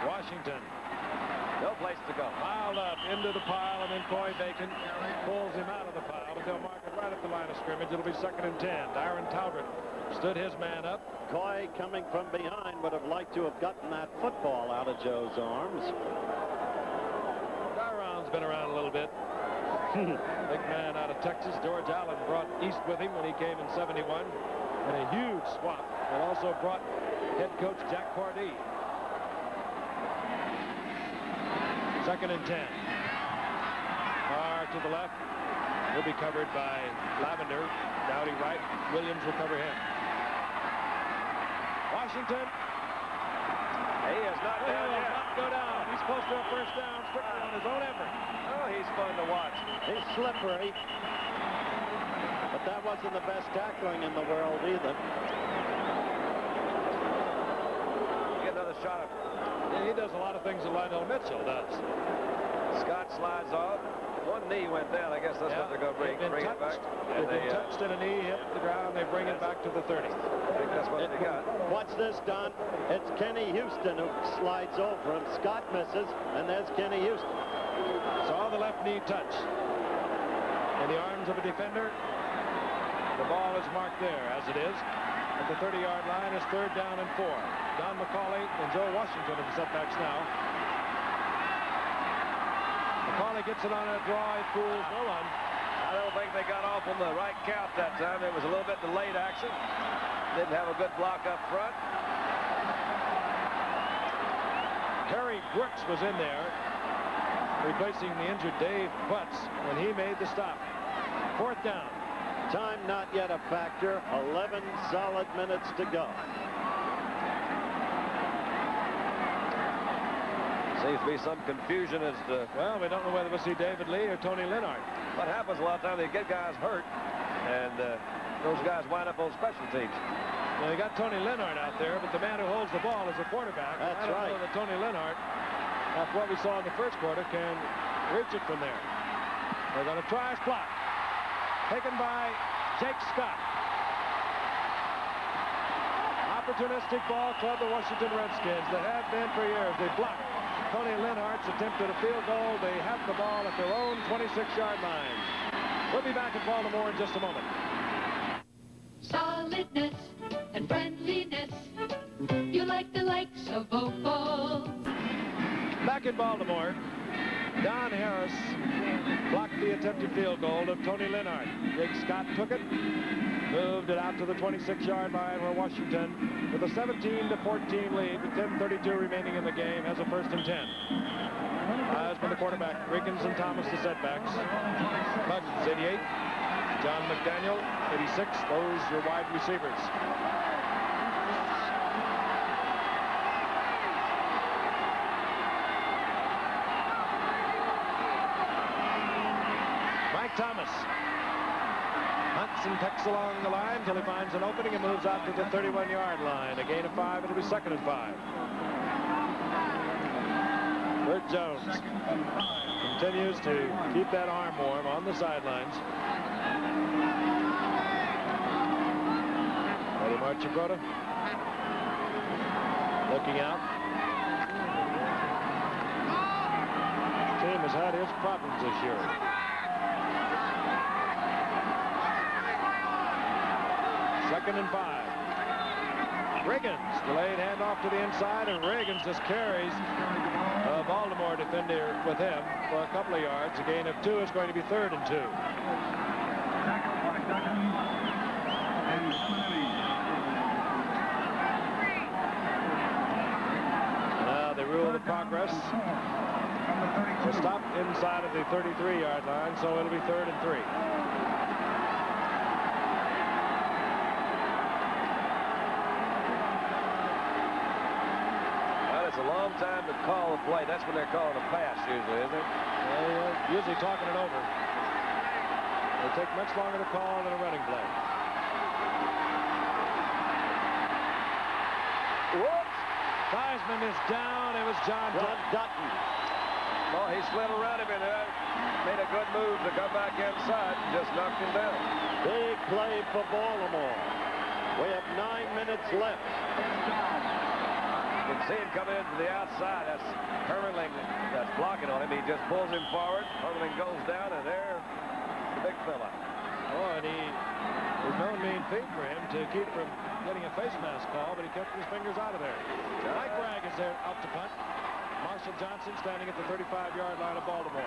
Washington. No place to go. Piled up into the pile, and then Coy Bacon pulls him out of the pile, but they'll mark it right at the line of scrimmage. It'll be 2nd and 10. Darren Talbot stood his man up. Coy, coming from behind, would have liked to have gotten that football out of Joe's arms. Darren's been around a little bit. Big man out of Texas. George Allen brought East with him when he came in 71. And a huge swap. And also brought head coach Jack Pardee. 2nd and 10. Carr to the left. He'll be covered by Lavender. Dowdy right. Williams will cover him. Washington. He is not down yet. Not go down. He's supposed to have first down strictly on his own effort. Oh, he's fun to watch. He's slippery. But that wasn't the best tackling in the world either. Get another shot. He does a lot of things that Lionel Mitchell does. Scott slides off. One knee went down. I guess that's what they're going to bring it back. They've been touched and a knee hit the ground. They bring it back to the 30. I think that's what they got. Watch this, Don. It's Kenny Houston who slides over him. Scott misses, and there's Kenny Houston. Saw the left knee touch. In the arms of a defender. The ball is marked there, as it is. At the 30-yard line is 3rd down and 4. Don McCauley and Joe Washington are the setbacks now. McCauley gets it on a draw. He fools no one. I don't think they got off on the right count that time. There was a little bit delayed action. Didn't have a good block up front. Harry Brooks was in there, replacing the injured Dave Butts when he made the stop. 4th down. Time not yet a factor. 11 solid minutes to go. Seems to be some confusion as to... Well, we don't know whether we'll see David Lee or Tony Lennart. What happens a lot of times, they get guys hurt, and those guys wind up on special teams. Well, they got Tony Lennart out there, but the man who holds the ball is a quarterback. That's I don't right. know that Tony Lennart, after what we saw in the first quarter, can reach it from there. They're going to try a block. Taken by Jake Scott. Opportunistic ball club, the Washington Redskins. They have been for years. They blocked Tony Lennart's attempt at a field goal. They have the ball at their own 26-yard line. We'll be back in Baltimore in just a moment. Solidness and friendliness, you like the likes of Opal. Back in Baltimore, Don Harris blocked the attempted field goal of Tony Lennart. Jake Scott took it, moved it out to the 26-yard line where Washington, with a 17-14 lead, with 10:32 remaining in the game, has a 1st and 10. Heisman the quarterback, Riggins and Thomas the setbacks. Buggins 88, John McDaniel 86. Those are wide receivers. Thomas hunts and pecks along the line until he finds an opening and moves out to the 31-yard line. A gain of 5. It'll be 2nd and 5. Bert Jones continues to keep that arm warm on the sidelines. Eddie Marchibroda looking out. The team has had its problems this year. Second and 5. Riggins, delayed handoff to the inside, and Riggins just carries a Baltimore defender with him for a couple of yards. A gain of 2 is going to be 3rd and 2. Now they rule the progress. Will stop inside of the 33-yard line, so it'll be 3rd and 3. It's a long time to call a play. That's when they're calling a pass usually, isn't it? They're usually talking it over. They take much longer to call than a running play. Whoops! Theismann is down. It was John Dutton. Well, he slid around him and made a good move to come back inside and just knocked him down. Big play for Baltimore. We have 9 minutes left. You can see him coming into the outside. That's Hermanling that's blocking on him. He just pulls him forward. Hermanling goes down, and there's the big fella. Oh, and there's no mean feat for him to keep from getting a face mask call, but he kept his fingers out of there. Mike Bragg is there out to punt. Marshall Johnson standing at the 35-yard line of Baltimore.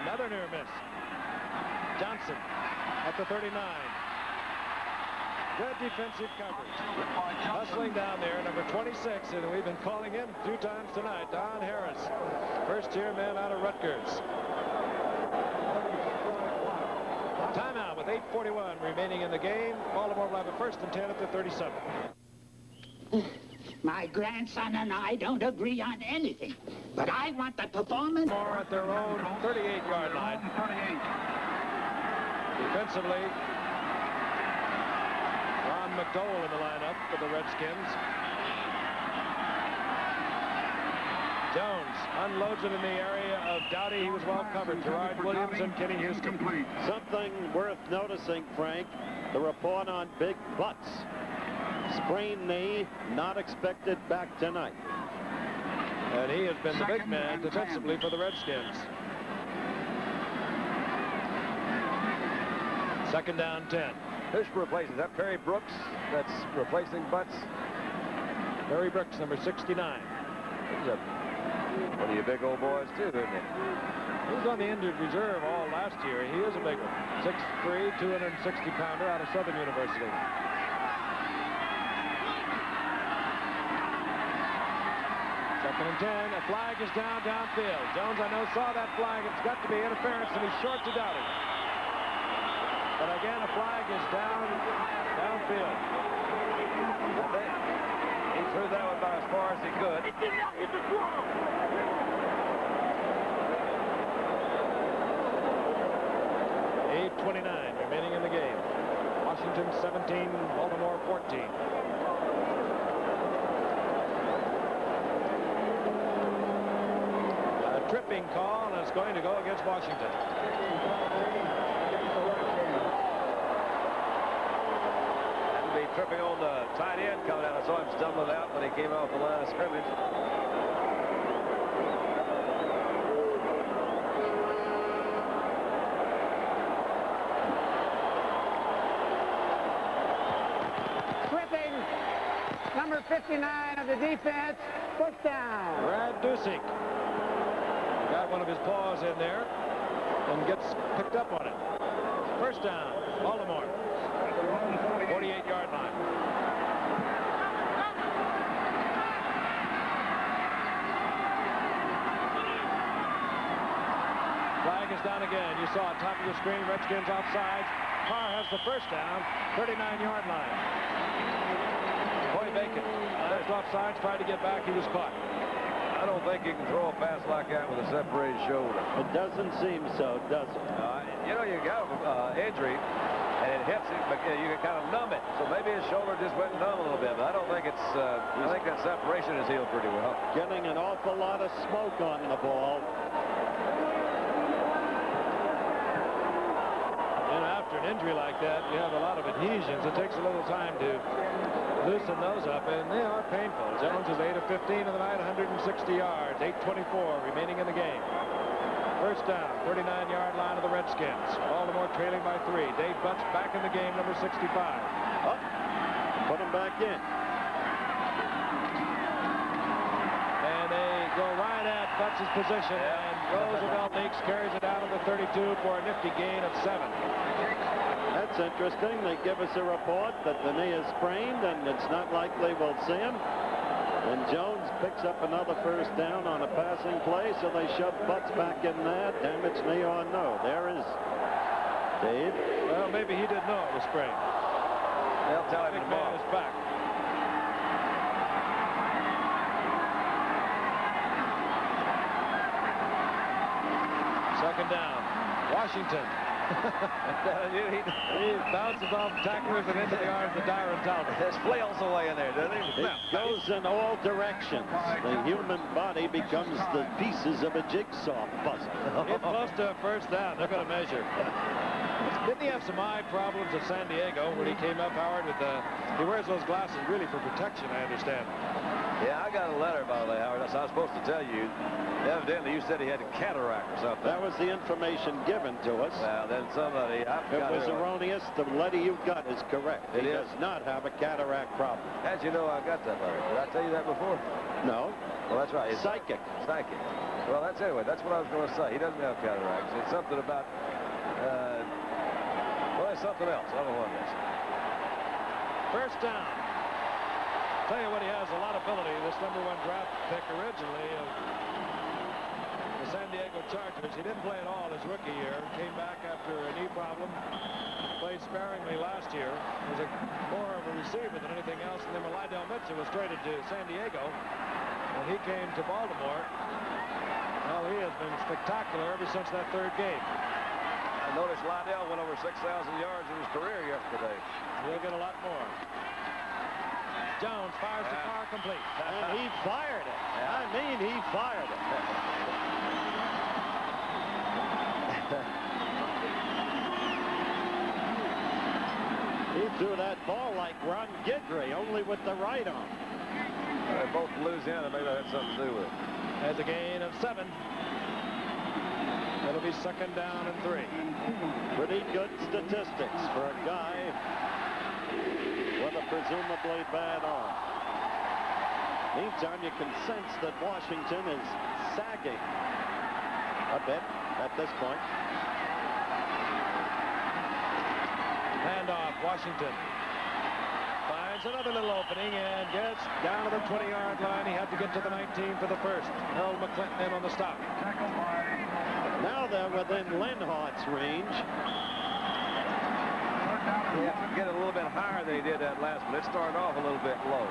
Another near miss. Johnson at the 39. Good defensive coverage. Hustling down there, number 26, and we've been calling him a few times tonight, Don Harris. First-tier man out of Rutgers. Timeout with 8:41 remaining in the game. Baltimore will have a 1st and 10 at the 37. My grandson and I don't agree on anything. But I want the performance. More at their own 38-yard line. Defensively, Ron McDowell in the lineup for the Redskins. Jones unloads it in the area of Dowdy. He was well covered. Gerard Williams and Kenny Houston. Something worth noticing, Frank, the report on Big Butts. Sprained knee, not expected back tonight. And he has been the big man defensively for the Redskins. Second down 10. Who's replacing that? Perry Brooks that's replacing Butts. Perry Brooks, number 69. He's one of you big old boys, too, isn't he? He was on the injured reserve all last year. He is a big one. 6'3", 260-pounder out of Southern University. Second and 10. A flag is downfield. Jones, I know, saw that flag. It's got to be interference, and he's short to Dowdy. But again, a flag is downfield. He threw that one about as far as he could. 8:29 remaining in the game. Washington 17, Baltimore 14. A tripping call, and it's going to go against Washington. Tripping on the tight end coming out. I saw him stumbling out when he came off the line of scrimmage. Tripping, number 59 of the defense, first down. Brad Dusick got one of his paws in there and gets picked up on it. First down, Baltimore. 48-yard line. Flag is down again. You saw it top of the screen. Redskins offsides. Carr has the first down. 39-yard line. Boy Bacon left offsides, tried to get back. He was caught. I don't think you can throw a pass like that with a separated shoulder. It doesn't seem so, does it? You know, you got an injury, and it hits it, but you can kind of numb it. So maybe his shoulder just went numb a little bit, but I don't think it's, I think that separation is healed pretty well. Getting an awful lot of smoke on the ball. And after an injury like that, you have a lot of adhesions. It takes a little time to loosen those up, and they are painful. Jones is 8 of 15 of the night, 160 yards, 8:24 remaining in the game. First down, 39-yard line of the Redskins. Baltimore trailing by 3. Dave Butts back in the game, number 65. Oh, put him back in. And they go right at Butts' position, and Roosevelt Meeks carries it out of the 32 for a nifty gain of 7. That's interesting. They give us a report that the knee is sprained, and it's not likely we'll see him. And Jones picks up another first down on a passing play, so they shove Butts back in there. Damaged knee or no. There is Dave. Well, maybe he didn't know it was sprained. They'll tell him Big tomorrow. man is back. Second down. Washington. He bounces off tacklers and into the arms of Dyron Talbot. There's flails away in there, doesn't he? It goes in all directions. The human body becomes the pieces of a jigsaw puzzle. It's close to a first down. They're going to measure. Didn't he have some eye problems at San Diego when he came up, Howard? With he wears those glasses really for protection, I understand. Yeah, I got a letter, by the way, Howard. That's what I was supposed to tell you. Evidently, you said he had a cataract or something. That was the information given to us. Well, then somebody... It was erroneous. The letter you got is correct. He does not have a cataract problem. How'd you know I got that letter? Did I tell you that before? No. Well, that's right. Psychic. Psychic. Well, that's anyway. That's what I was going to say. He doesn't have cataracts. It's something about... well, it's something else. I don't know what it is. First down. Tell you what, he has a lot of ability. This #1 draft pick originally of the San Diego Chargers. He didn't play at all his rookie year. Came back after a knee problem. Played sparingly last year. Was more of a receiver than anything else. And then when Lydell Mitchell was traded to San Diego, when he came to Baltimore. Well, he has been spectacular ever since that third game. I noticed Lydell went over 6,000 yards in his career yesterday. He'll get a lot more. Jones fires the car complete. And he fired it. I mean, he fired it. He threw that ball like Ron Guidry, only with the right arm. They're both Louisiana. Maybe that had something to do with it. Has a gain of 7. It'll be 2nd down and 3. Pretty good statistics for a guy with a presumably bad arm. Meantime, you can sense that Washington is sagging a bit at this point. Handoff, Washington. Finds another little opening and gets down to the 20-yard line. He had to get to the 19 for the first. Harold McClinton in on the stop. Now they're within Linhart's range. He has to get a little bit higher than he did that last one. It started off a little bit low.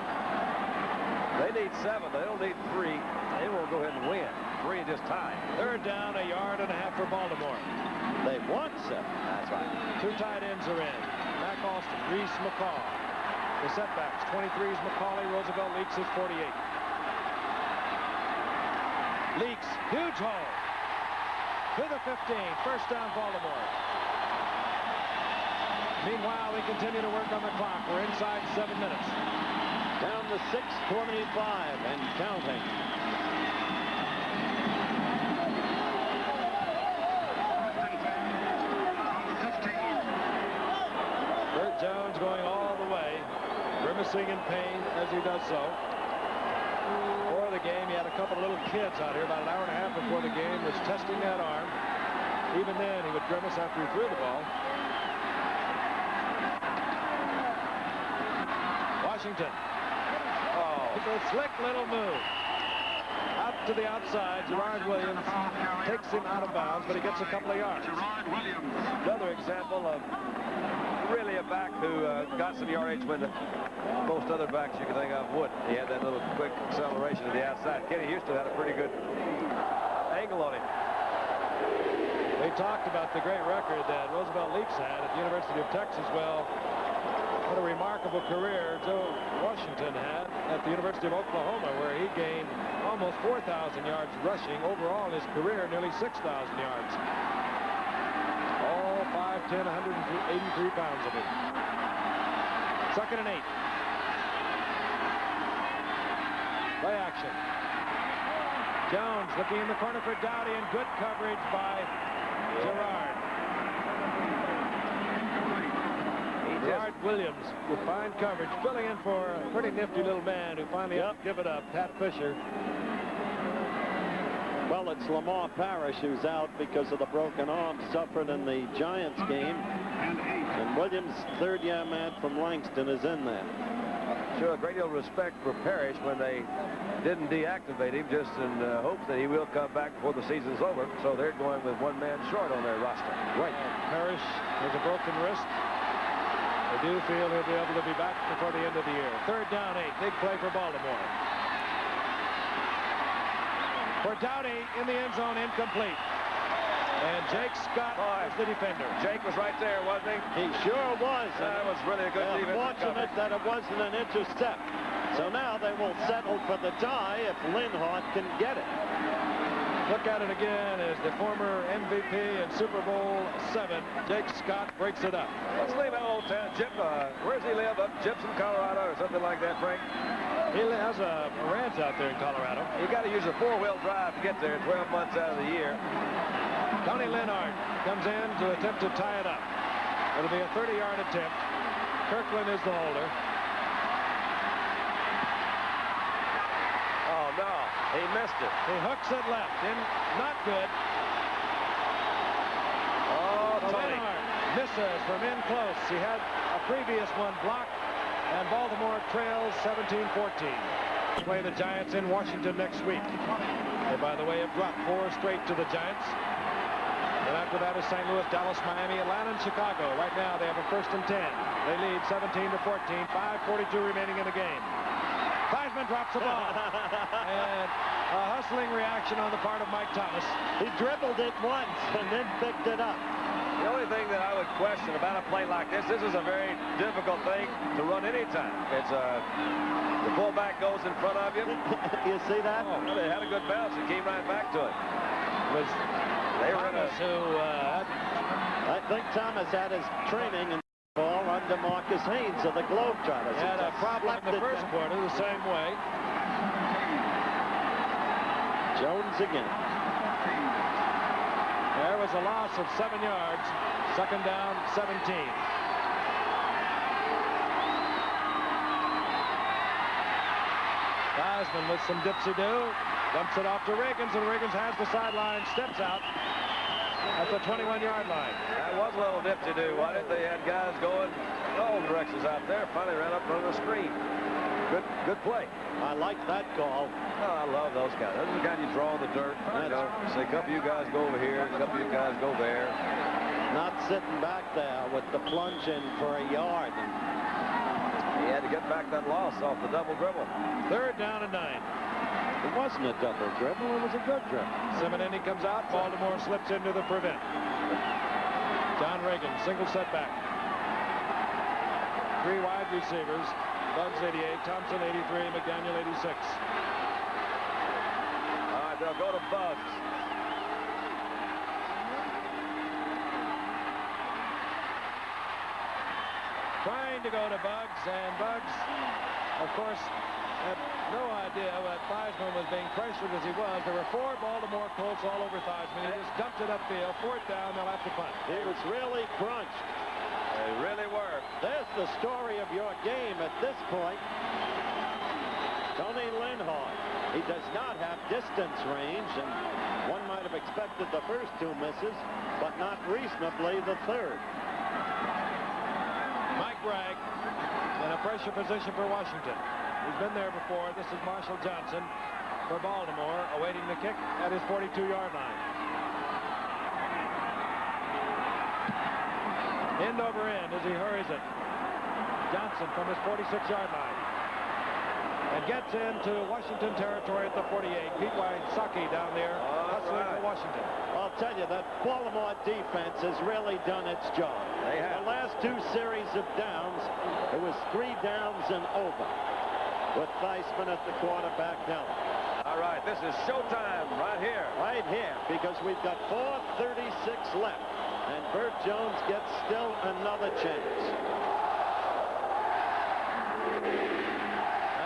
They need 7. They don't need 3. They will go ahead and win. 3 just tied. 3rd down, 1.5 yards for Baltimore. They want 7. That's right. 2 tight ends are in. Mac Alston, Reese McCall. The setbacks, 23's McCauley. Roosevelt Leaks is 48. Leaks, huge hole. To the 15, 1st down Baltimore. Meanwhile, we continue to work on the clock. We're inside 7 minutes. Down to 6:25 and counting. Bert Jones going all the way, grimacing in pain as he does so. Before the game, he had a couple of little kids out here about an hour and a half before the game, was testing that arm. Even then, he would grimace after he threw the ball. Washington. Oh, it's a slick little move. Out to the outside, Gerard Williams takes him out of bounds, but he gets a couple of yards. Another example of really a back who got some yardage when most other backs you can think of would. He had that little quick acceleration to the outside. Kenny Houston had a pretty good angle on him. They talked about the great record that Roosevelt Leaks had at the University of Texas. Well, what a remarkable career Joe Washington had at the University of Oklahoma, where he gained almost 4,000 yards rushing. Overall in his career, nearly 6,000 yards. All 5'10", 183 pounds of it. 2nd and 8. Play action. Jones looking in the corner for Dowdy, and good coverage by Gerard. Gerard Williams with fine coverage, filling in for a pretty nifty little man who finally give it up, Pat Fisher. Well, it's Lamar Parrish who's out because of the broken arm suffered in the Giants game. And Williams, 3rd-year man from Langston, is in there. Sure, a great deal of respect for Parrish when they didn't deactivate him, just in hopes that he will come back before the season's over. So they're going with 1 man short on their roster. Right. Parrish has a broken wrist. They do feel he'll be able to be back before the end of the year. 3rd down, 8. Big play for Baltimore. For Dowdy in the end zone, incomplete. And Jake Scott is the defender. Jake was right there, wasn't he? He sure was. That was really a good defensive Fortunate that it wasn't an intercept. So now they will settle for the tie if Linhart can get it. Look at it again as the former MVP in Super Bowl 7, Jake Scott, breaks it up. Let's leave that old town. Jip, where does he live? Up Gypsum, Colorado, or something like that, Frank? He has a ranch out there in Colorado. You got to use a 4-wheel drive to get there 12 months out of the year. Tony Linhart comes in to attempt to tie it up. It'll be a 30-yard attempt. Kirkland is the holder. Oh, no. He missed it. He hooks it left. Not good. Oh, Tony. Linhart misses from in close. He had a previous one blocked, and Baltimore trails 17-14. Play the Giants in Washington next week. They, by the way, have dropped 4 straight to the Giants. And after that is St. Louis, Dallas, Miami, Atlanta, and Chicago. Right now, they have a 1st and 10. They lead 17-14. 5:42 remaining in the game. Finds Theismann drops the ball. And a hustling reaction on the part of Mike Thomas. He dribbled it once and then picked it up. The only thing that I would question about a play like this is a very difficult thing to run anytime. It's the fullback goes in front of you. You see that? Oh, well, they had a good bounce and came right back to it. They were Thomas, I think Thomas had his training in ball under Marcus Haynes of the Globetrotters. He had a problem in the first quarter the same way. Jones again. There was a loss of 7 yards. Second down, 17. Theismann with some dipsy-do. Dumps it off to Riggins, and Riggins has the sideline, steps out at the 21-yard line. That was a little dipsy-do, wasn't it? They had guys going all directions out there. Finally ran up from the screen. Good play. I like that call. Oh, I love those guys. Those are the guys you draw in the dirt. You know, say, a couple of you guys go over here, a couple of you guys go there. Not sitting back there with the plunge in for a yard. He had to get back that loss off the double dribble. Third down and 9. It wasn't a double dribble. It was a good dribble. Simonetti comes out. Baltimore slips into the prevent. John Reagan, single setback. 3 wide receivers. Bugs 88, Thompson 83, McDaniel 86. All right, they'll go to Bugs. Trying to go to Bugs, and Bugs, of course, had no idea that Theismann was being pressured as he was. There were 4 Baltimore Colts all over Theismann. He just dumped it upfield. 4th down, they'll have to punt. He was really crunched. They really were. There's the story of your game at this point. Tony Lindhart. He does not have distance range, and one might have expected the first 2 misses, but not reasonably the third. Mike Bragg in a pressure position for Washington. He's been there before. This is Marshall Johnson for Baltimore, awaiting the kick at his 42-yard line. End over end as he hurries it. Johnson from his 46-yard line. And gets into Washington territory at the 48. Pete Wysocki down there hustling for Washington. I'll tell you, that Baltimore defense has really done its job. They have. The last 2 series of downs, it was 3 downs and over with Theismann at the quarterback helm. All right, this is showtime right here. Right here, because we've got 4:36 left. And Bert Jones gets still another chance.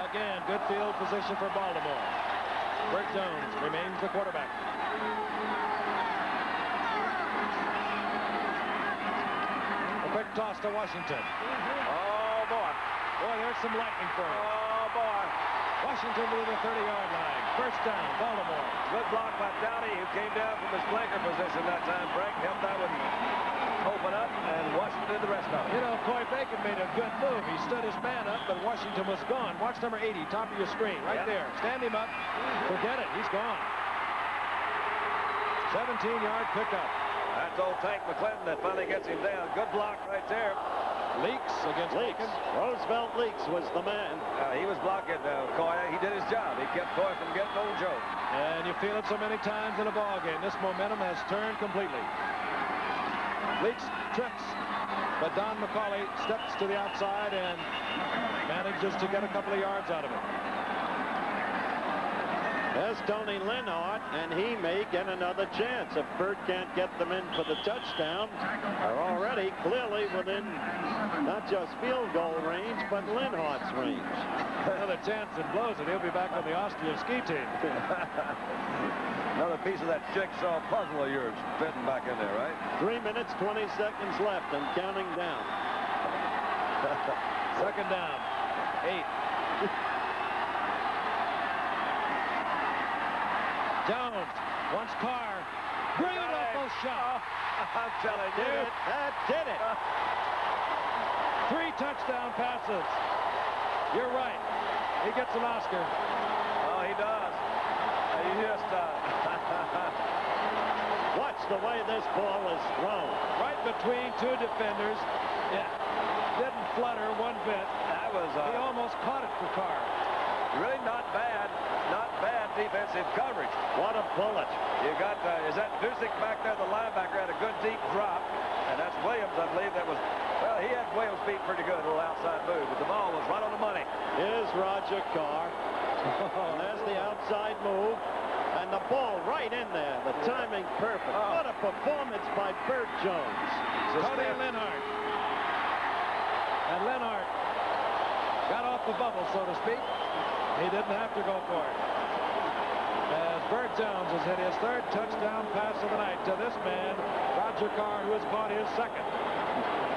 Again, good field position for Baltimore. Bert Jones remains the quarterback. A quick toss to Washington. Oh, boy. Boy, there's some lightning for him. Oh, boy. Washington to the 30-yard line. First down, Baltimore. Good block by Downey, who came down from his flanker position that time. Frank helped that one open up, and Washington did the rest of it. You know, Coy Bacon made a good move. He stood his man up, but Washington was gone. Watch number 80, top of your screen, right there. Stand him up. Forget it. He's gone. 17-yard pickup. That's old Tank McClinton that finally gets him down. Good block right there. Leaks against Bacon. Roosevelt Leaks was the man. He was blocking Coy. He did his job. He kept Coy from getting old Joe. And you feel it so many times in a ball game. This momentum has turned completely. Leaks trips, but Don McCauley steps to the outside and manages to get a couple of yards out of it. There's Tony Lindhart, and he may get another chance. If Bert can't get them in for the touchdown, they're already clearly within not just field goal range, but Lindhart's range. Another chance that blows it. He'll be back on the Austrian ski team. Another piece of that jigsaw puzzle of yours fitting back in there, right? 3 minutes, 20 seconds left and counting down. Second down. 8. Jones wants Carr. Beautiful shot. I'm telling you. That did it. 3 touchdown passes. You're right. He gets an Oscar. Oh, he does. He just watch the way this ball is thrown. Right between 2 defenders. Yeah. Didn't flutter one bit. That was he almost caught it for Carr. really not bad defensive coverage. What a bullet. You got, is that Dusick back there, the linebacker, had a good deep drop. And that's Williams, I believe, that was, well, he had Williams beat pretty good, a little outside move, but the ball was right on the money. Here's Roger Carr. There's the outside move. And the ball right in there. The timing perfect. What a performance by Bert Jones. Tony Linhart. And Linhart got off the bubble, so to speak. He didn't have to go for it. As Bert Jones has hit his third touchdown pass of the night to this man, Roger Carr, who has caught his second.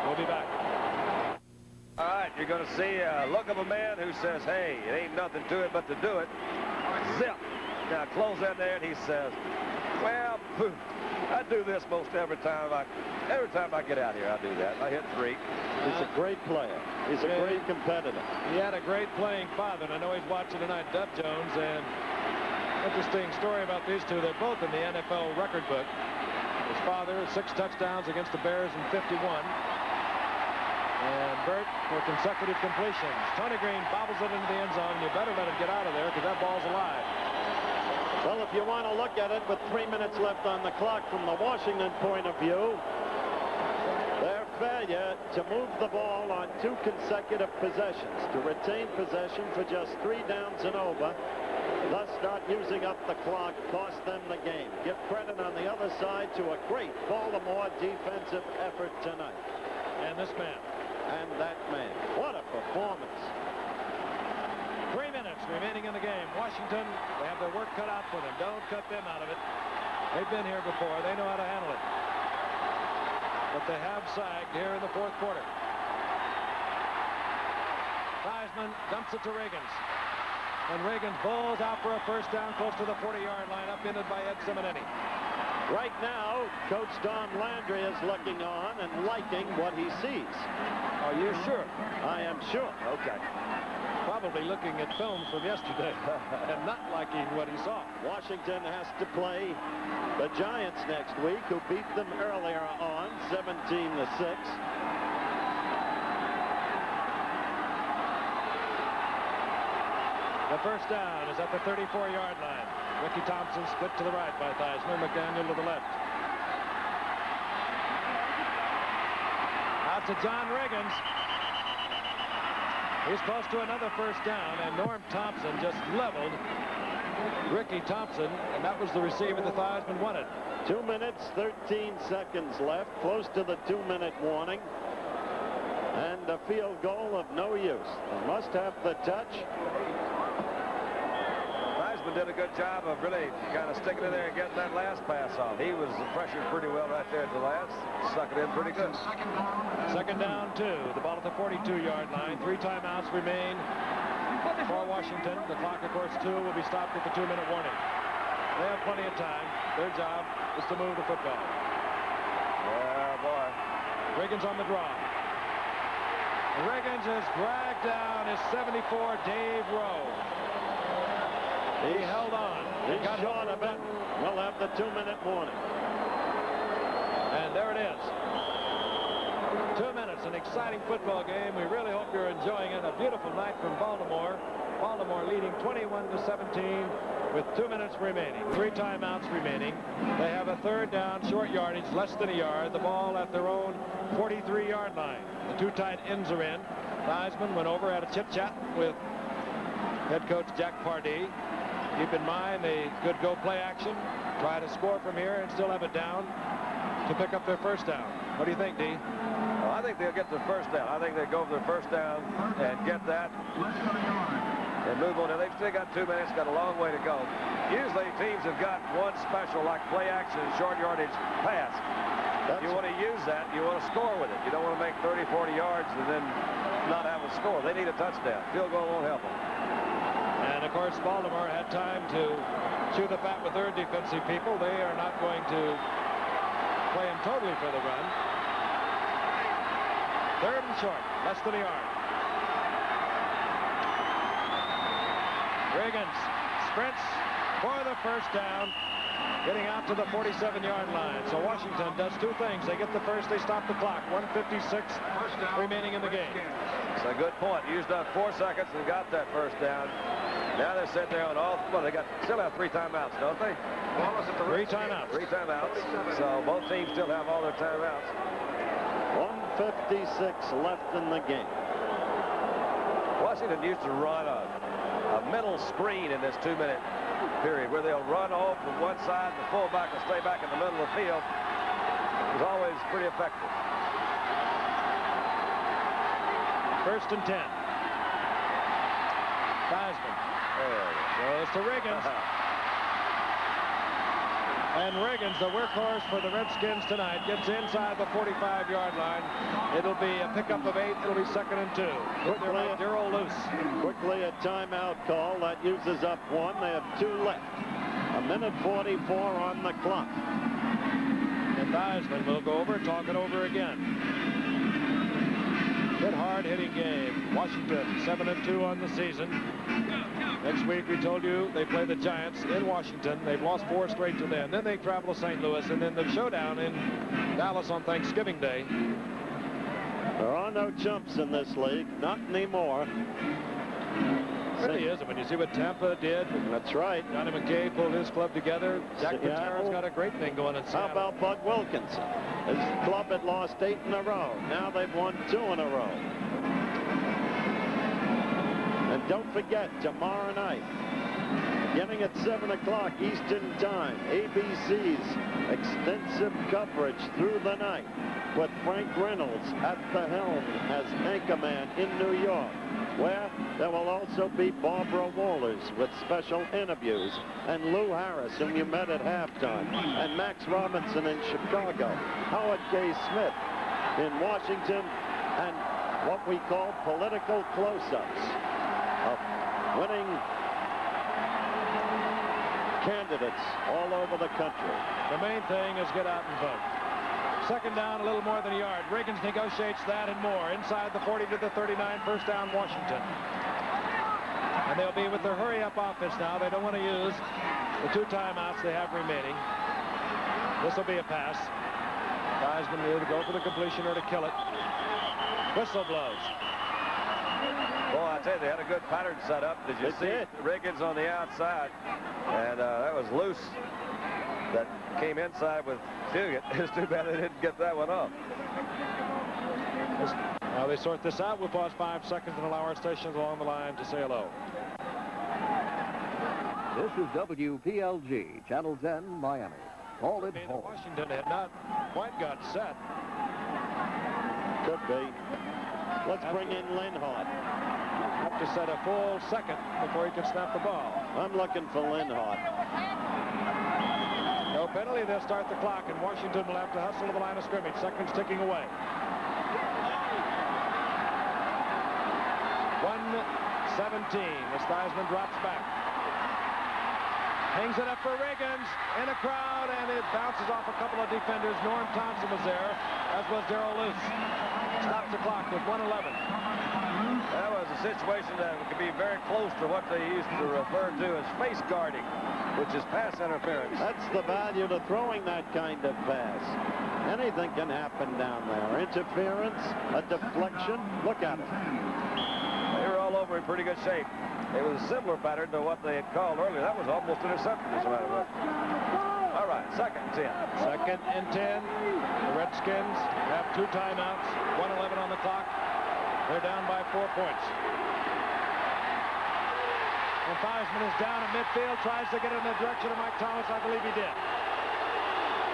We'll be back. All right, you're going to see a look of a man who says, hey, it ain't nothing to it but to do it. Zip. Now close that there, and he says, well, poof, I do this most every time I get out here, I do that. I hit 3. He's a great player. He's a great competitor. He had a great playing father, and I know he's watching tonight, Dub Jones, and interesting story about these two. They're both in the NFL record book. His father, 6 touchdowns against the Bears in '51. And Bert for consecutive completions. Tony Green bobbles it into the end zone. You better let him get out of there because that ball's alive. Well, if you want to look at it with 3 minutes left on the clock from the Washington point of view, their failure to move the ball on 2 consecutive possessions, to retain possession for just 3 downs and over, thus not using up the clock, cost them the game. Give credit on the other side to a great Baltimore defensive effort tonight. And this man. And that man. What a performance. 3 minutes remaining in the game. Washington, they have their work cut out for them. Don't cut them out of it. They've been here before. They know how to handle it. But they have sagged here in the 4th quarter. Theismann dumps it to Reagans. And Reagans bowls out for a first down close to the 40-yard line, upended by Ed Simonetti. Right now, Coach Don Landry is looking on and liking what he sees. Are you sure? I am sure. Okay. Probably looking at films from yesterday and not liking what he saw. Washington has to play the Giants next week, who beat them earlier on 17-6. The first down is at the 34-yard line. Ricky Thompson split to the right by Theismann, McDaniel to the left. Out to John Reagans. He's close to another first down, and Norm Thompson just leveled Ricky Thompson, and that was the receiver that Theismann wanted. 2 minutes, 13 seconds left, close to the 2-minute warning. And a field goal of no use. They must have the touch. Theismann did a good job of really kind of sticking in there and getting that last pass off. He was pressured pretty well right there at the last. Stuck it in pretty good. Second down, 2. The ball at the 42-yard line. 3 timeouts remain for Washington. The clock, of course, 2 will be stopped at the 2-minute warning. They have plenty of time. Their job is to move the football. Yeah, boy. Reagans on the draw. Reagans has dragged down his 74, Dave Rowe. He held on. He got short of it. We'll have the 2-minute warning. And there it is. 2 minutes, an exciting football game. We really hope you're enjoying it. A beautiful night from Baltimore. Baltimore leading 21-17 with 2 minutes remaining. 3 timeouts remaining. They have a third down, short yardage, less than a yard. The ball at their own 43-yard line. The 2 tight ends are in. Theismann went over, had a chit-chat with head coach Jack Pardee. Keep in mind they could go play action, try to score from here and still have it down to pick up their first down. What do you think, D? Well, I think they'll get the first down. I think they go for their first down and get that and move on. Now, they've still got 2 minutes, got a long way to go. Usually teams have got one special like play action, short yardage pass. If you want to use that, you want to score with it. You don't want to make 30, 40 yards and then not have a score. They need a touchdown. Field goal won't help them. And, of course, Baltimore had time to chew the fat with their defensive people. They are not going to play him totally for the run. Third and short, less than a yard. Reagans sprints for the first down, getting out to the 47-yard line. So Washington does 2 things. They get the first, they stop the clock. 1:56 remaining in the game. It's a good point. Used up 4 seconds and got that first down. Now they're sitting there on all, well, they still have 3 timeouts, don't they? 3 timeouts. 3 timeouts. So both teams still have all their timeouts. 1:56 left in the game. Washington used to run a middle screen in this 2-minute period where they'll run off from one side, the fullback will stay back in the middle of the field. It was always pretty effective. 1st and 10. Theismann goes to Riggins. And Riggins, the workhorse for the Redskins tonight, gets inside the 45-yard line. It'll be a pickup of 8. It'll be 2nd and 2. Quickly, Darrell Loose. Quickly a timeout call. That uses up 1. They have 2 left. 1:44 on the clock. And Theismann will go over, talk it over again. Good hard-hitting game. Washington 7-2 on the season. Next week, we told you they play the Giants in Washington. They've lost 4 straight to them. Then they travel to St. Louis, and then the showdown in Dallas on Thanksgiving Day. There are no chumps in this league, not anymore. It really isn't. When you see what Tampa did. That's right. Johnny McKay pulled his club together. Jack Patera's got a great thing going in Seattle. How about Bud Wilkinson? His club had lost 8 in a row. Now they've won 2 in a row. And don't forget, tomorrow night, beginning at 7 o'clock Eastern Time, ABC's extensive coverage through the night with Frank Reynolds at the helm as anchorman in New York, where there will also be Barbara Wallers with special interviews, and Lou Harris, whom you met at halftime, and Max Robinson in Chicago, Howard K. Smith in Washington, and what we call political close-ups of winning candidates all over the country. The main thing is get out and vote. 2nd down, a little more than a yard. Riggins negotiates that and more. Inside the 40 to the 39, 1st down, Washington. And they'll be with their hurry-up offense now. They don't want to use the 2 timeouts they have remaining. This will be a pass. Theismann will either go for the completion or to kill it. Whistle blows. Boy, I tell you, they had a good pattern set up. Did you see Riggins on the outside? And that was Loose that came inside with Dugan. It's too bad they didn't get that one off. Now they sort this out. We'll pause 5 seconds and allow our stations along the line to say hello. This is WPLG, Channel 10, Miami. Call it home. Washington had not quite got set. Could be. Let's bring in Linhart. Have to set a full second before he can snap the ball. I'm looking for Linhart. No penalty. They'll start the clock, and Washington will have to hustle to the line of scrimmage. Seconds ticking away. 1:17 as Theismann drops back. Hangs it up for Riggins in a crowd, and it bounces off a couple of defenders. Norm Thompson was there, as was Darrell Loose. Stops the clock with 1:11. That was a situation that could be very close to what they used to refer to as face guarding, which is pass interference. That's the value to throwing that kind of pass. Anything can happen down there. Interference, a deflection. Look at it. They were all over in pretty good shape. It was a similar pattern to what they had called earlier. That was almost intercepted, as a matter of fact. All right, 2nd and 10. 2nd and 10. The Redskins have 2 timeouts. 1:11 on the clock. They're down by 4 points. And Theismann is down at midfield, tries to get in the direction of Mike Thomas. I believe he did.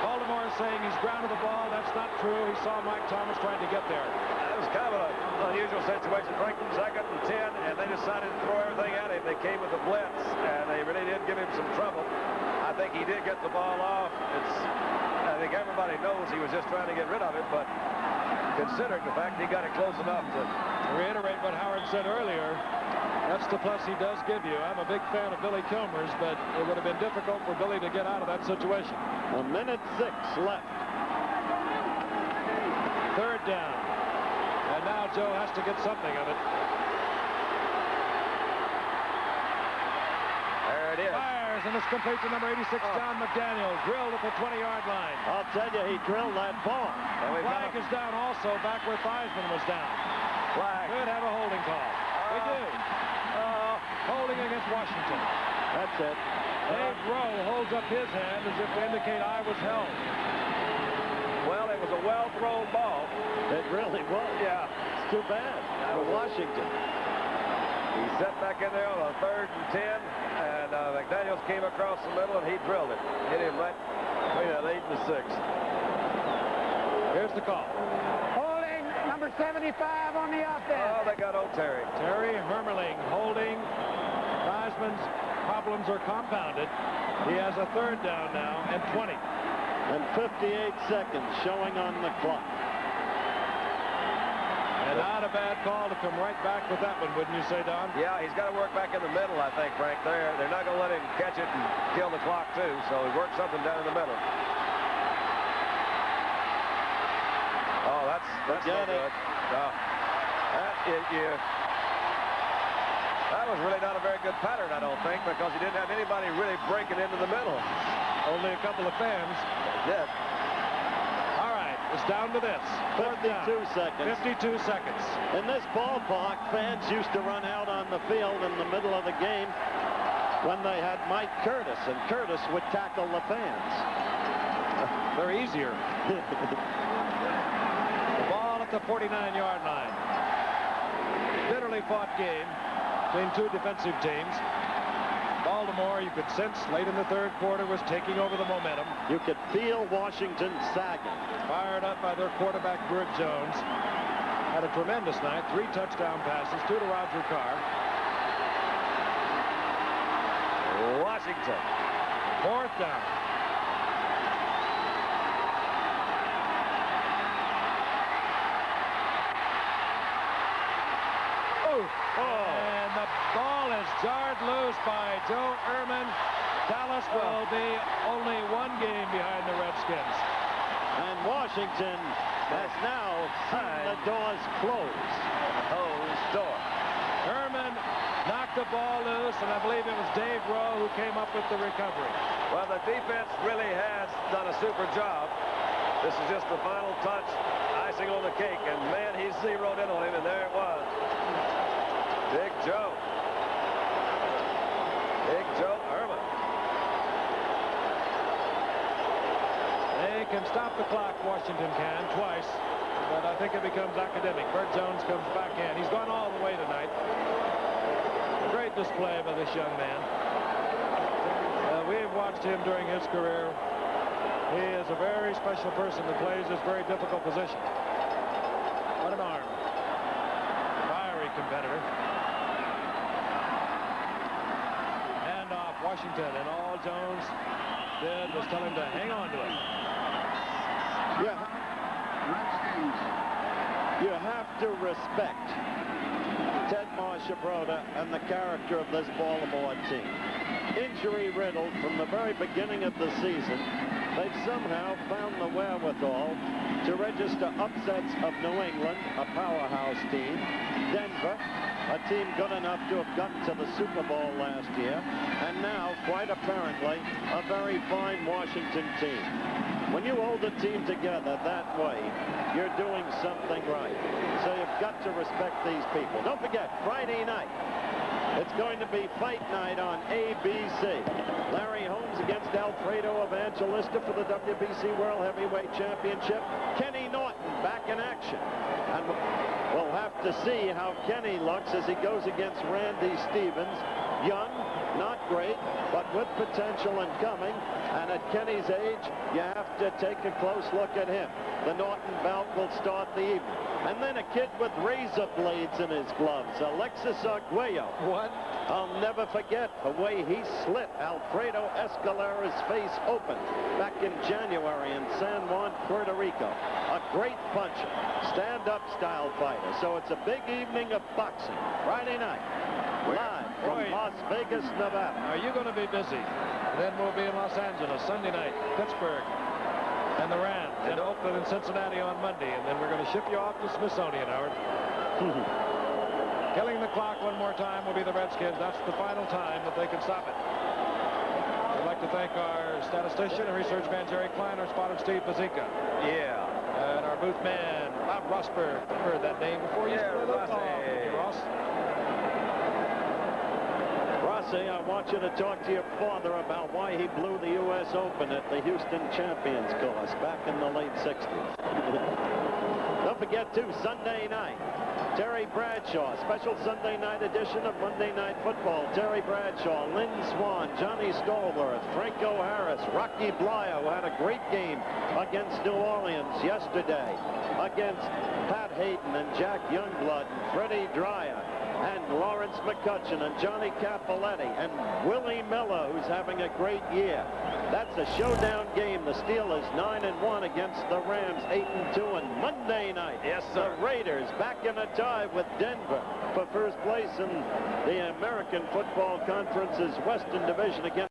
Baltimore is saying he's grounded the ball. That's not true. He saw Mike Thomas trying to get there. It was kind of an unusual situation. Franklin 2nd and 10, and they decided to throw everything at him. They came with the blitz, and they really did give him some trouble. I think he did get the ball off. I think everybody knows he was just trying to get rid of it, but considering the fact he got it close enough to reiterate what Howard said earlier, that's the plus he does give you. I'm a big fan of Billy Kilmer's, but it would have been difficult for Billy to get out of that situation. 1:06 left. 3rd down. And now Joe has to get something of it. There it is. Fires, and it's complete to number 86, John McDaniel. Drilled at the 20-yard line. I'll tell you, he drilled that ball. Flag is down also back where Theismann was down. Flag. Could have a holding call. We do. holding against Washington. That's it. Dave Rowe holds up his hand as if to indicate I was held. Well, it was a well-thrown ball. It really was. Yeah. It's too bad for Washington. He set back in there on a 3rd and 10, and McDaniels came across the middle, and he drilled it. Hit him right between that 8 and the 6. Here's the call. Holding number 75 on the offense. Oh, they got old Terry. Terry Hermeling holding. Theismann's problems are compounded. He has a 3rd down now and 20. And 58 seconds showing on the clock. And not a bad call to come right back with that one, wouldn't you say, Don? Yeah, he's got to work back in the middle, I think, Frank. They're not going to let him catch it and kill the clock, too, so he worked something down in the middle. Oh, that's no good. No. That was really not a very good pattern, I don't think, because he didn't have anybody really breaking into the middle. Only a couple of fans. Did. All right, it's down to this. 52 seconds. 52 seconds. In this ballpark, fans used to run out on the field in the middle of the game when they had Mike Curtis, and Curtis would tackle the fans. They're easier. The ball at the 49-yard line. Bitterly fought game between two defensive teams. Baltimore, you could sense late in the 3rd quarter, was taking over the momentum. You could feel Washington sagging. Fired up by their quarterback, Burt Jones. Had a tremendous night. 3 touchdown passes, 2 to Roger Carr. Washington. 4th down. And the ball is jarred loose by Joe Ehrman. Dallas will be only 1 game behind the Redskins. And Washington has now seen the doors close. Closed door. Ehrman knocked the ball loose, and I believe it was Dave Rowe who came up with the recovery. Well, the defense really has done a super job. This is just the final touch, icing on the cake, and man, he zeroed in on him, and there it was. Big Joe. Big Joe Ehrman. They can stop the clock, Washington can, twice, but I think it becomes academic. Burt Jones comes back in. He's gone all the way tonight. A great display by this young man. We've watched him during his career. He is a very special person that plays this very difficult position. What an arm. Fiery competitor. Hand off Washington, and all Jones did was tell him to hang on to it. Yeah. You have to respect Ted Marchibroda and the character of this Baltimore team. Injury riddled from the very beginning of the season, they've somehow found the wherewithal to register upsets of New England, a powerhouse team, Denver, a team good enough to have gotten to the Super Bowl last year, and now, quite apparently, a very fine Washington team. When you hold a team together that way, you're doing something right. So you've got to respect these people. Don't forget, Friday night, it's going to be fight night on ABC. Larry Holmes against Alfredo Evangelista for the WBC World Heavyweight Championship. Kenny Norton back in action. And we'll have to see how Kenny looks as he goes against Randy Stevens. Young, not great, but with potential and coming. And at Kenny's age, you have to take a close look at him. The Norton bout will start the evening. And then a kid with razor blades in his gloves, Alexis Arguello. What? I'll never forget the way he slit Alfredo Escalera's face open back in January in San Juan, Puerto Rico. A great puncher, stand-up style fighter. So it's a big evening of boxing, Friday night, live from Las Vegas, Nevada. Are you going to be busy? Then we'll be in Los Angeles Sunday night, Pittsburgh, and the Rams, and Oakland and Cincinnati on Monday, and then we're going to ship you off to Smithsonian, Howard. Killing the clock one more time will be the Redskins. That's the final time that they can stop it. I'd like to thank our statistician and research man, Jerry Klein, our spotter, Steve Pazika. Yeah. And our booth man, Bob Rosberg. Heard that name before you? Yeah, Ross. Rossi, I want you to talk to your father about why he blew the U.S. Open at the Houston Champions course back in the late 60s. Don't forget, too, Sunday night, Terry Bradshaw, special Sunday night edition of Monday Night Football. Terry Bradshaw, Lynn Swann, Johnny Stallworth, Franco Harris, Rocky Bleier, who had a great game against New Orleans yesterday, against Pat Hayden and Jack Youngblood and Freddie Dreyer and Lawrence McCutcheon and Johnny Capoletti and Willie Miller, who's having a great year. That's a showdown game. The Steelers 9-1 against the Rams 8-2. And Monday night, yes, sir, the Raiders back in a tie with Denver for first place in the American Football Conference's Western Division against